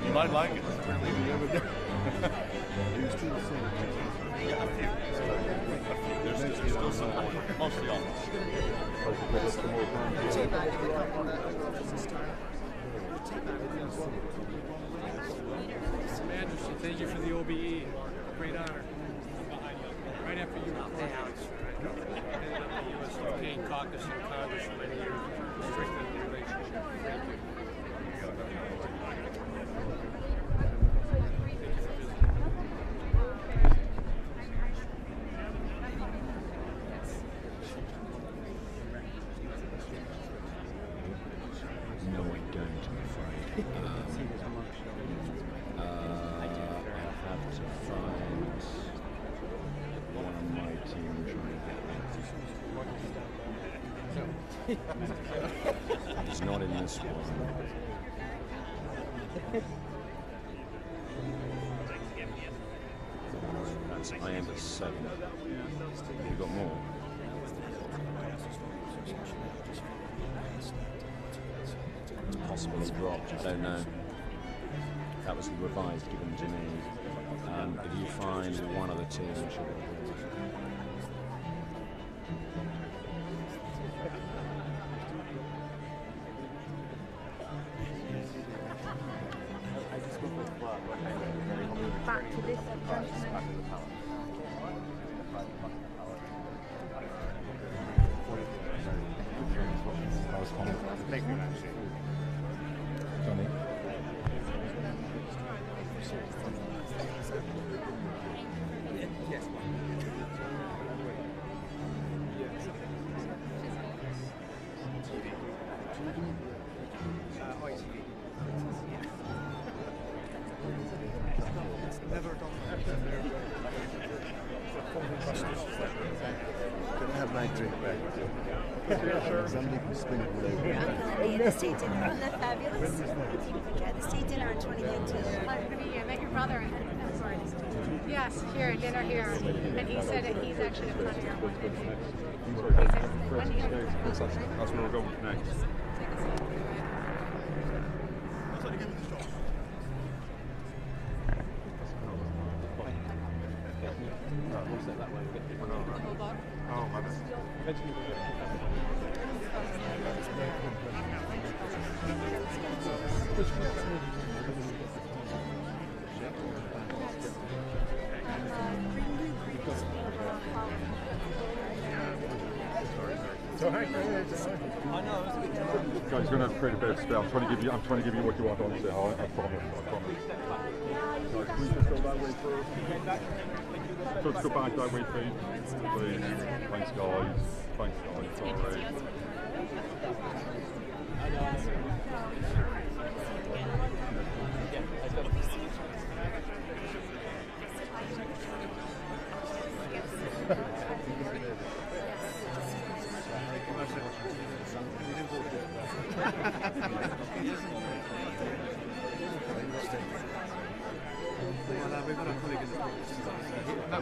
You might like it. There's still some, mostly all. Anderson, thank you for the OBE. Great honor. Right after you were announced, headed up the U.S. Campaign Caucus in Congress for many years, strengthening the relationship. Thank you. No, I don't, I'm afraid. I have to find one of my team trying to get me. He's not in this one. I am at 7. You got more? It's possible he dropped, I don't know. That was the revised given to me. If you find one of the two, I'm sure it'll be. Can I have my drink back? Somebody can spin it all over. The state dinner, isn't that fabulous? Yeah, the state dinner in 2019. I met your brother. Yes, here, dinner here. And he said that he's actually the front here. That's where we're going next. Oh, my bad. Guys, you're going to have to create a bit of spell. I'm trying to give you what you want on there. I promise. Right, can we just go that way first? So let's go back that way, please. Please. Thanks, guys. Sorry.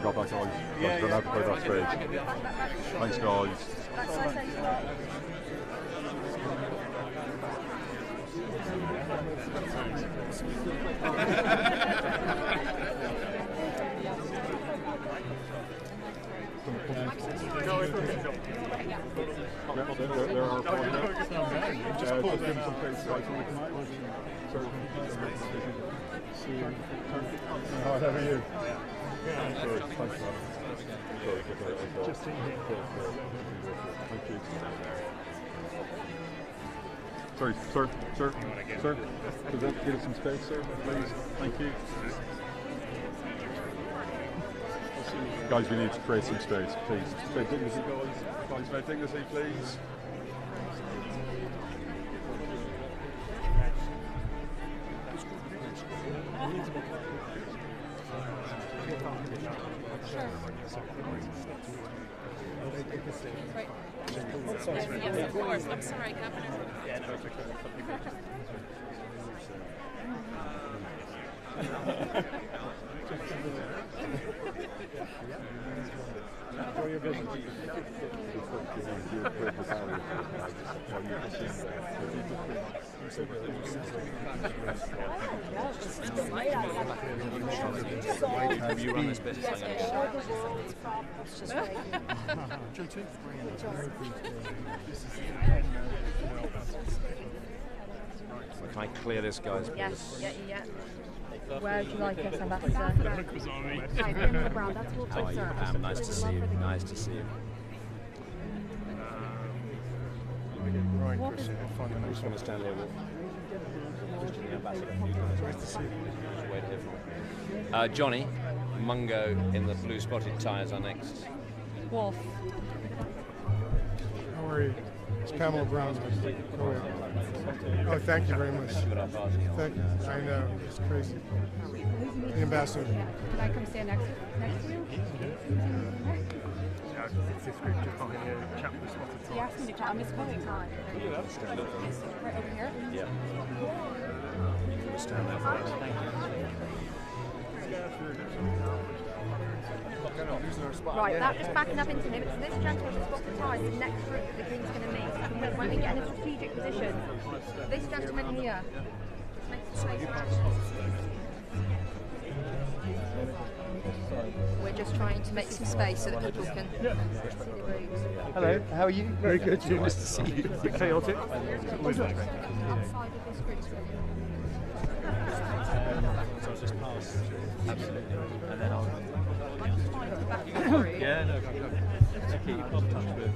Got that, guys. Yeah, don't have to play that space. Thanks, guys. There are just give them some space, guys. How are you? Sorry, thanks, man. Just in here. Thank you. Sorry, sir. Could you give us some space, sir, please? Thank you. Guys, we need to create some space, please. Bit dignity, guys. Guys, bit dignity, please. Sure. Right. Yes, of course. I'm sorry, Governor. Enjoy your visit. Have you run this business? Can I clear this, guys? Yes, yeah. Where would you like us, Ambassador? Hi, Pamela Brown. That's what How are you, Pam? Nice to see you. Nice to see you. Right, Chris, I just want to stand there with just the ambassador. Nice to see you. Just wait here for Johnny, Mungo in the blue spotted tie is our next. Wolf. How are you? It's Pamela Brown. Oh, thank you very much. Thank you. I know, it's crazy. The ambassador. Can I come stand next to you? It's this group just behind here, chap with spotted tie. He asked me to chat. I'm just calling time. Right over here? Yeah. You can stand there for that. Thank you. Right, that just backing up into him. It's this gentleman who's got the tie, the next group that the King's going to meet. When we get in a strategic position, this gentleman here. Just make space. We're just trying to make some space so that people can see the groups. Hello, how are you? Very good. Nice to see you. A bit chaotic. Always like that. Outside of this group. So I'll just pass. Absolutely. And then I'll. Yeah, no, to keep in touch with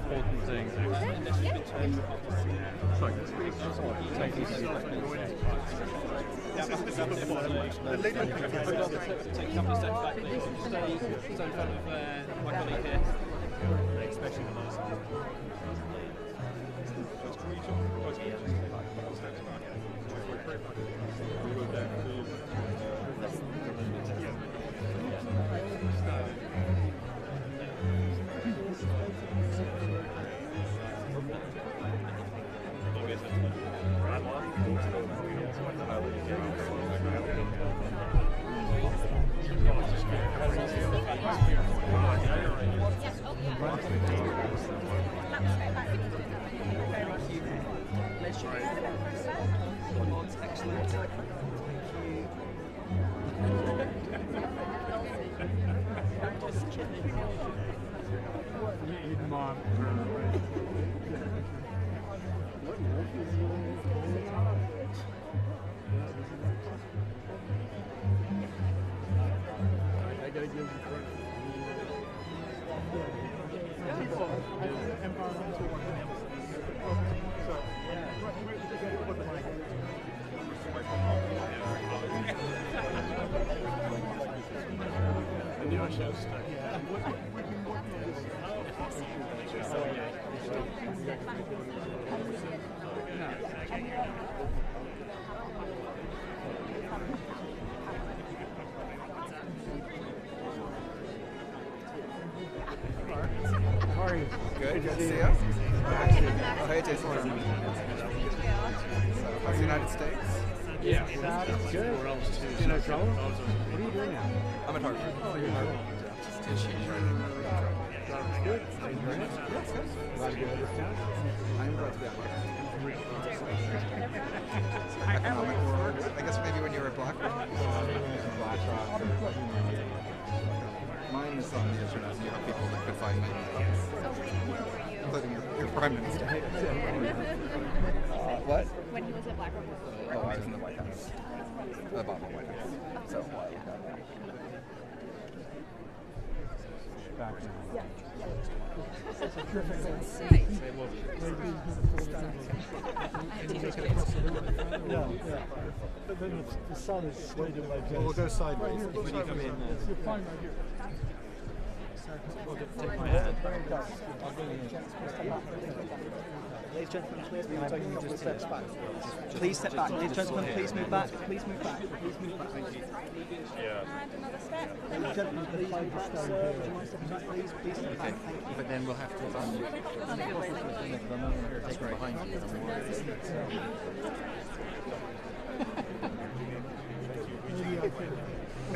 important things. This is the fun. The lady take a couple of steps back, please. Stay in front of my colleague here. Especially the last one. I gotta give you credit. The new show stuff. How are you? Good to see you. Oh, hey, Jason. How's the United States? Yeah. Good. You know trouble? What are you doing now? I'm at Harvard. Oh, you're at Harvard. Just teaching. Job's good. Are you enjoying it? Yes, good. Glad to be out of this town. I'm glad to be at Harvard. Economic world. I guess maybe when you were at BlackRock. Mine is on the internet. You have people that could find me. Including your prime minister. What? When he was at BlackRock. Oh, I was in the White House. The Obama White House. So. Back Yeah. Yeah. But then the sun is slated like this. Well, we'll go sideways. Right here, When you come in, you're fine right here. take my hand. Ladies and gentlemen, please move back. Just step back. Please step back. Ladies and gentlemen, please move back. Please move back. Please move back. Yeah. Ladies and gentlemen, please move back, sir. Would you mind stepping back, please? Please step back. Thank you. But then we'll have to take her behind you. Maybe I can. A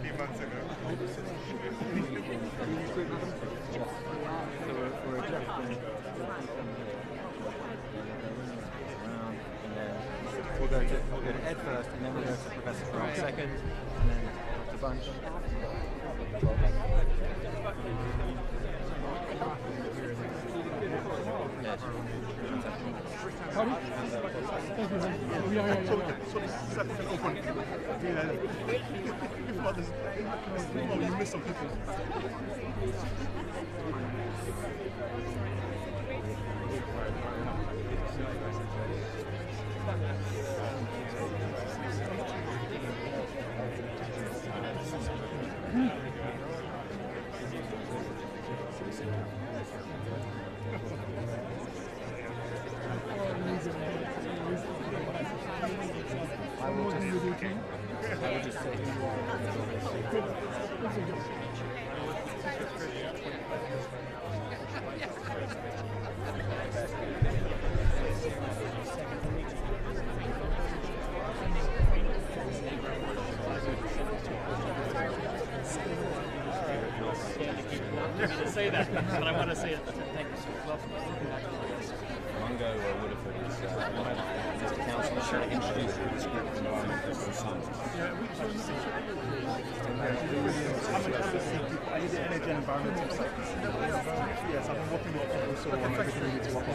few months ago. We'll go to Ed first, and then we'll go to Professor Frog second, and then to Bunch. Yes. Pardon? Yeah. You miss some people. I would just say to say that, but I want to say it. Thank you, sir. Mungo Woodford is Mr. Councillor, sure to introduce you to the script environment of the science. I did the energy and environmental side. Yes, I've been working with people, so everything we need to work on.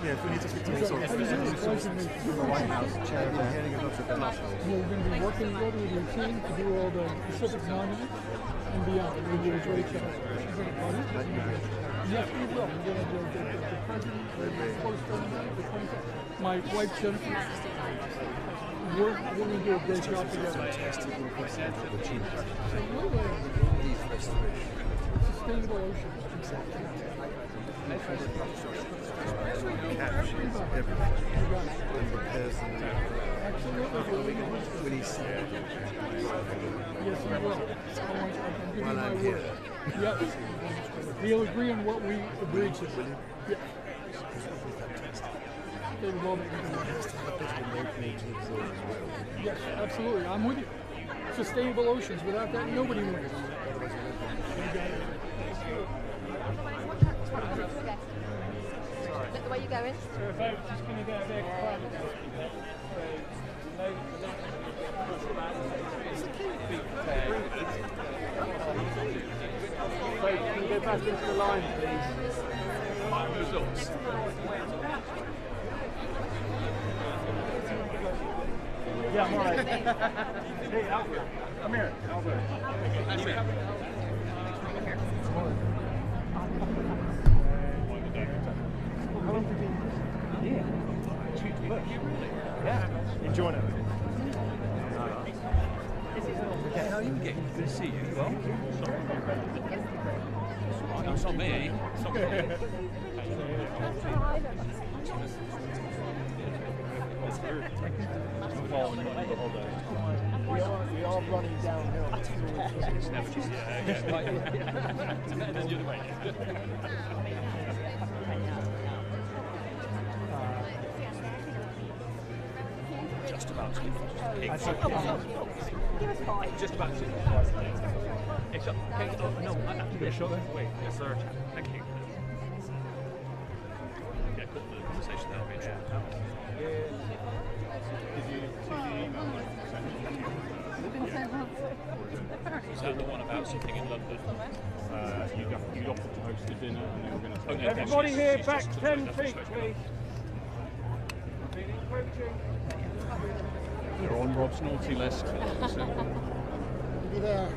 Yeah, if we need to speak to resources, to the White House, chair of the hearing of the national. We're going to be working together with your team to do all the specific monuments and beyond. We're going to do a great job. Yes, we will. We're going to do the president, the post-president, the 20th. My wife, Jennifer. We're going to do a great job together. Sustainable oceans. Exactly. Captures everything. When he's Yes, he will. While I'm here. Yes. We'll agree on what we agreed to. Yeah. Yes, absolutely. I'm with you. Sustainable oceans. Without that, nobody wins. where are you going? So if I was just going to get a big front, So can you go back into the line, please? Results. Yeah, I'm alright. Hey, Albert. Come here, Albert. That's it. How long have you been here? Yeah. Enjoying it. Hey, how are you getting? Good to see you. Well, it's not me. It's not me. We are running downhill. Just about to. Just about to. It's up. Okay, no, I have to Get a shot there? Wait, yes, sir. Thank you. Yeah, cool. The conversation there will be interesting. Did you see the email? Is that the one about something in London? You'd offered to host a dinner and they were going to take Everybody here back 10 feet, please. They're on Rob's naughty list. Be there.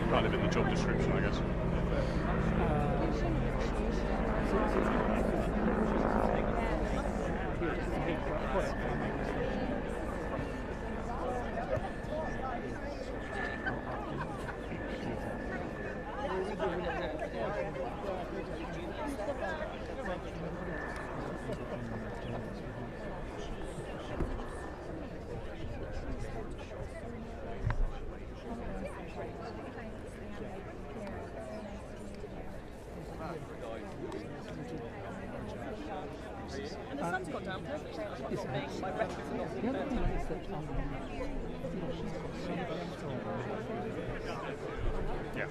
Kind of in the job description, I guess. And the sun's got down perfectly. That's what I'm saying. My breakfast is not bedtime. Yeah.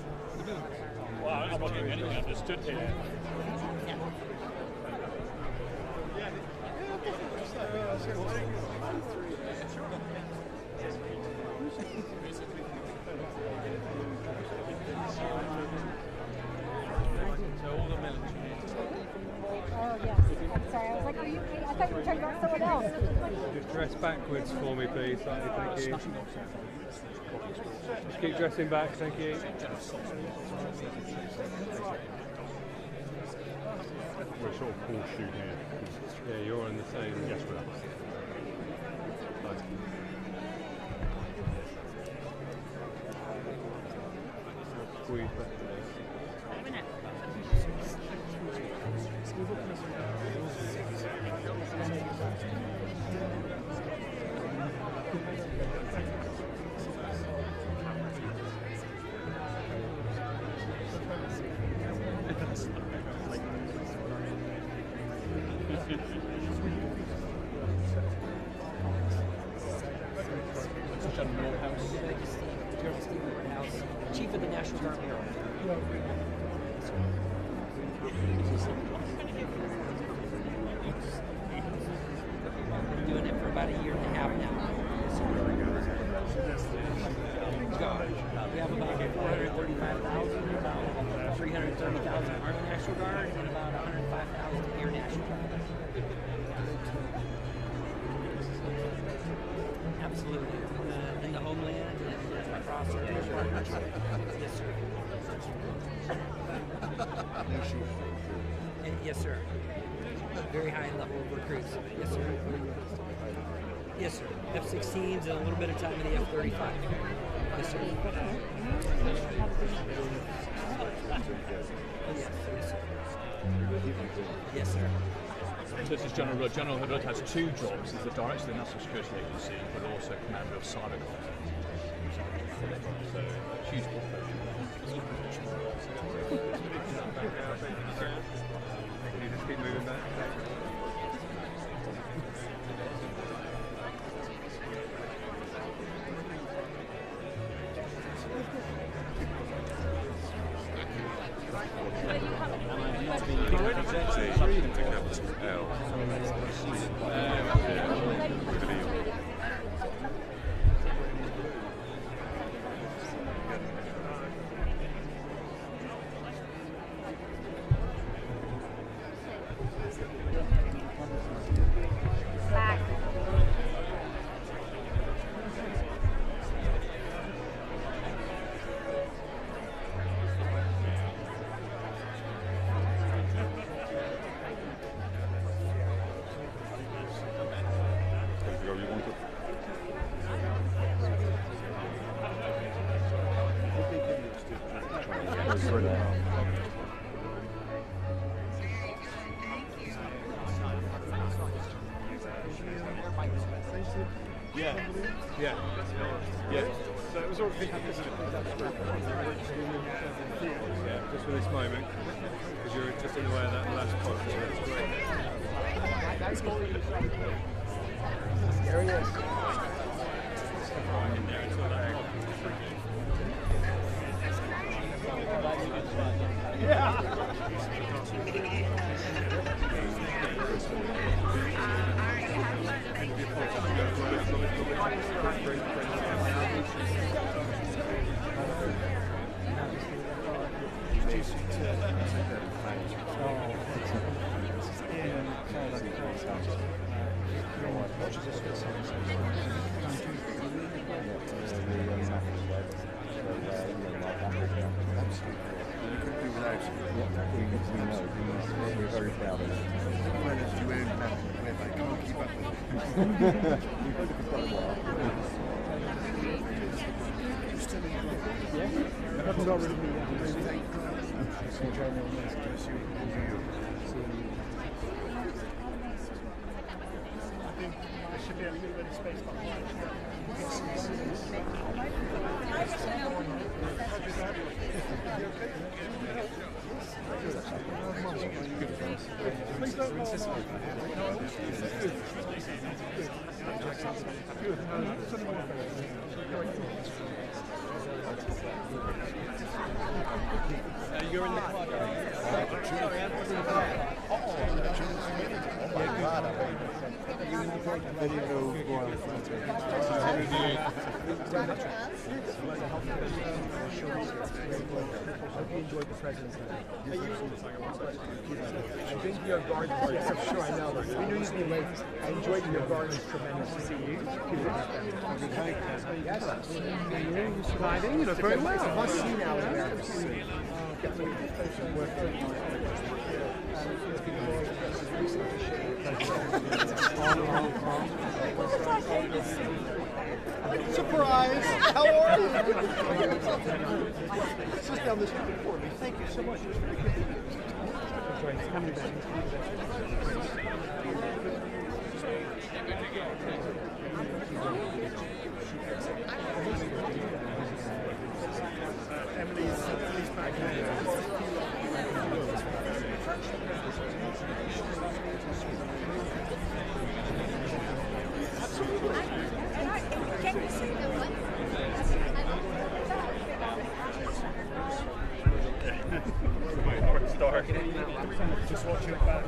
Well, I'm not doing anything. I just stood here. So all the military. Oh, yes. I'm sorry. I was like, I thought you were talking about someone else. Just dress backwards for me, please. Thank you. Just keep dressing back, thank you. We're sort of horseshoe here. Yeah, you're in the same. Yes, we are. Squeeze back to this. Chief of the National Guard Bureau. Been doing it for about a year and a half now. God, we have about 435,000, about 330,000 Army National Guard, and about 105,000 Air National Guard. Absolutely. In the homeland and across our departments. Yes, sir. Yes, sir. Very high level of recruits. Yes, sir. Yes, sir. F-16s and a little bit of time in the F-35. Yes, sir. Yes, sir. So this is General Hood. General Hood has two jobs. He's the Director of the National Security Agency, but also Commander of Cybercom. So, huge portfolio. Can you just keep moving back? Yeah. So it was all just for this moment, because you're just aware that last part. That's great. There he is. You're in the car. Hope you enjoyed the presents. I think your garden party, I'm sure I know. We knew you'd be late. I enjoyed your garden tremendously. To see you. You're surviving. You look very well. I must see now there. Surprise! How are you? It's just down the street for me. Thank you so much. It was very good. Emily's back just watch your back.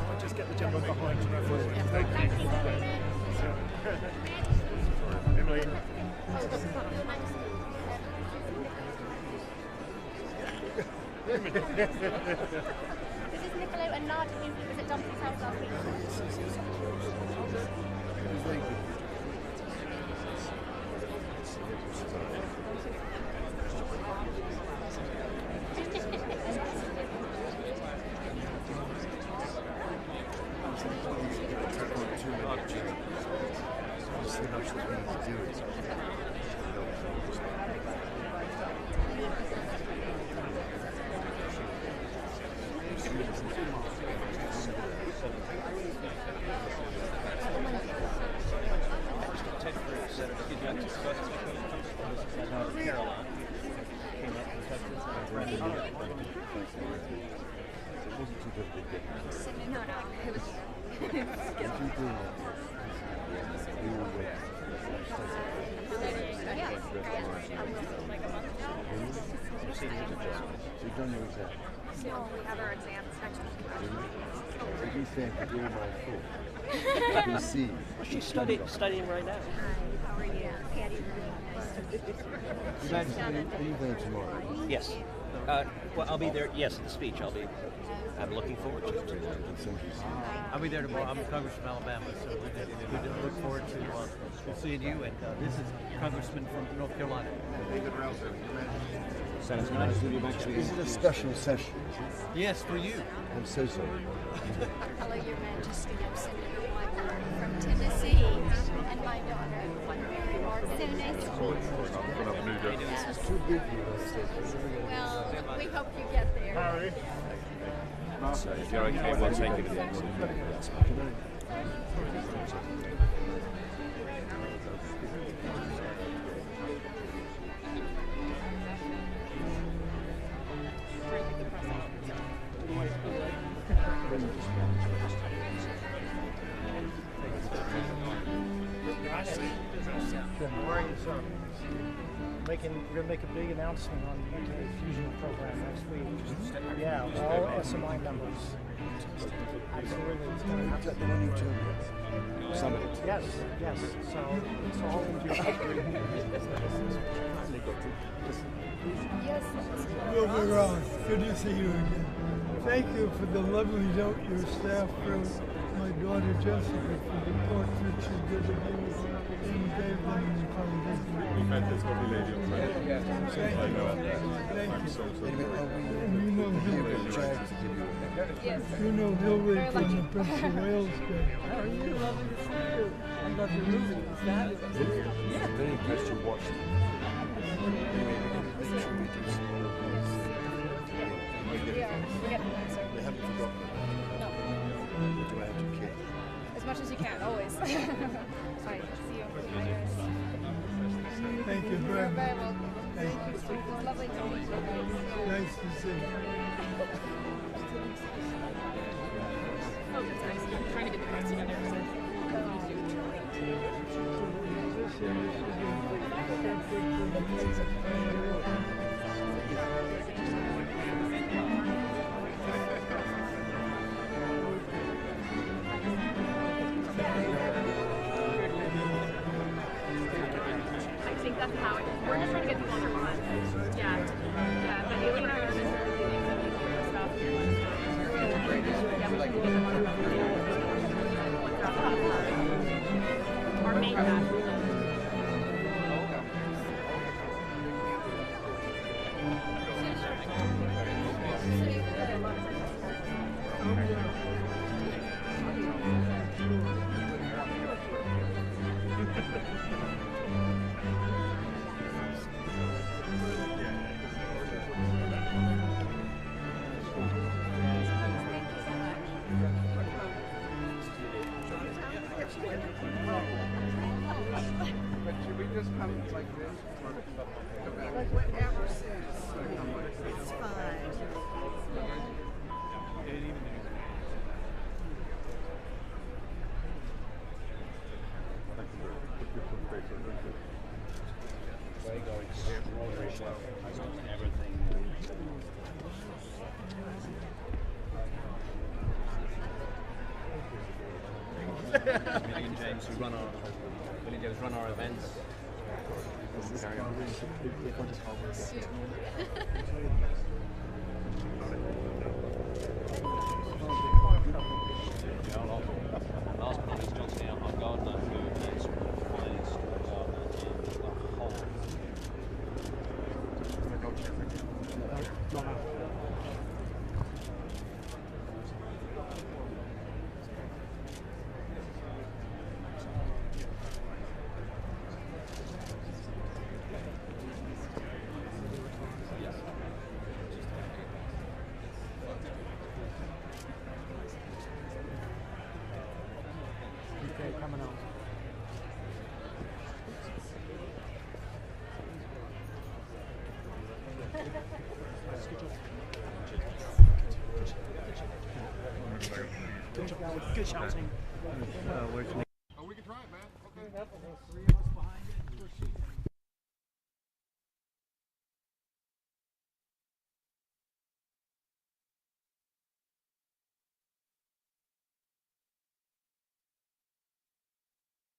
I'll just get the jump behind you. Thank you. Emily. This is Niccolo and Nard. He was at Dumpy's house last week. No, it was You've done your exam. No, we have our exams next week. What do you think of all my food? Receive. She's studying right now. Hi, how are you? Patty, nice to meet you. Are you there tomorrow? Yes. Well, I'll be there. Yes, at the speech. I'm looking forward to it. I'll be there tomorrow. I'm Congressman from Alabama, so we look forward to seeing you. And this is Congressman from North Carolina. David Rousseau. Senator, nice to be back to This is a special session. Yes, for you. I'm so sorry. Hello, Your Majesty. I'm sending you my word from Tennessee, and my daughter, Mary Morgan. So nice to meet you. This is too big for us. Well, we hope you get there. Harry. So if you're okay, we'll take you to the exit. That's fine. How are you, sir? We're going to make a big announcement on the UK Fusion program next week. Yeah, all SMI members. Absolutely, it's going to happen. The one you told me. Summit. Yes, yes. So it's all in view. Yes. Wilbur Ross, good to see you again. Thank you for the lovely note your staff wrote my daughter Jessica for the portrait she did of you and gave them in the foundation. We met this lovely lady on Friday. Thank I know you. that. Thank I'm you. so And Yes. you know Hillary from the Prince of Wales game. How are you? Lovely to see you. I love your movie. It's fabulous. I'm very impressed you watched it. They haven't forgotten about it. No. Do I have to care? As much as you can, always. Bye. See you. Thank you You're very very much. welcome. Thank you. It's lovely to meet you. Nice to see you. Oh, that's nice. I'm trying to get the press together. I think that's how it is. We're just trying to get people on their minds. Yeah. Yeah. But Haley and I are just really doing some stuff. Yeah, we can get them on their minds. Or make that. But should we just come like this? Like whatever suits. It's fine. We're going to hear Rotary Show. Everything. Millie and James, who run our events. Carry on. Last but not least, Johnson here, our gardener, who is one of the finest gardeners in the whole. Coming out. Good shouting. Oh, we can try it, man. enough of us, 3 of us behind it, and we're shooting.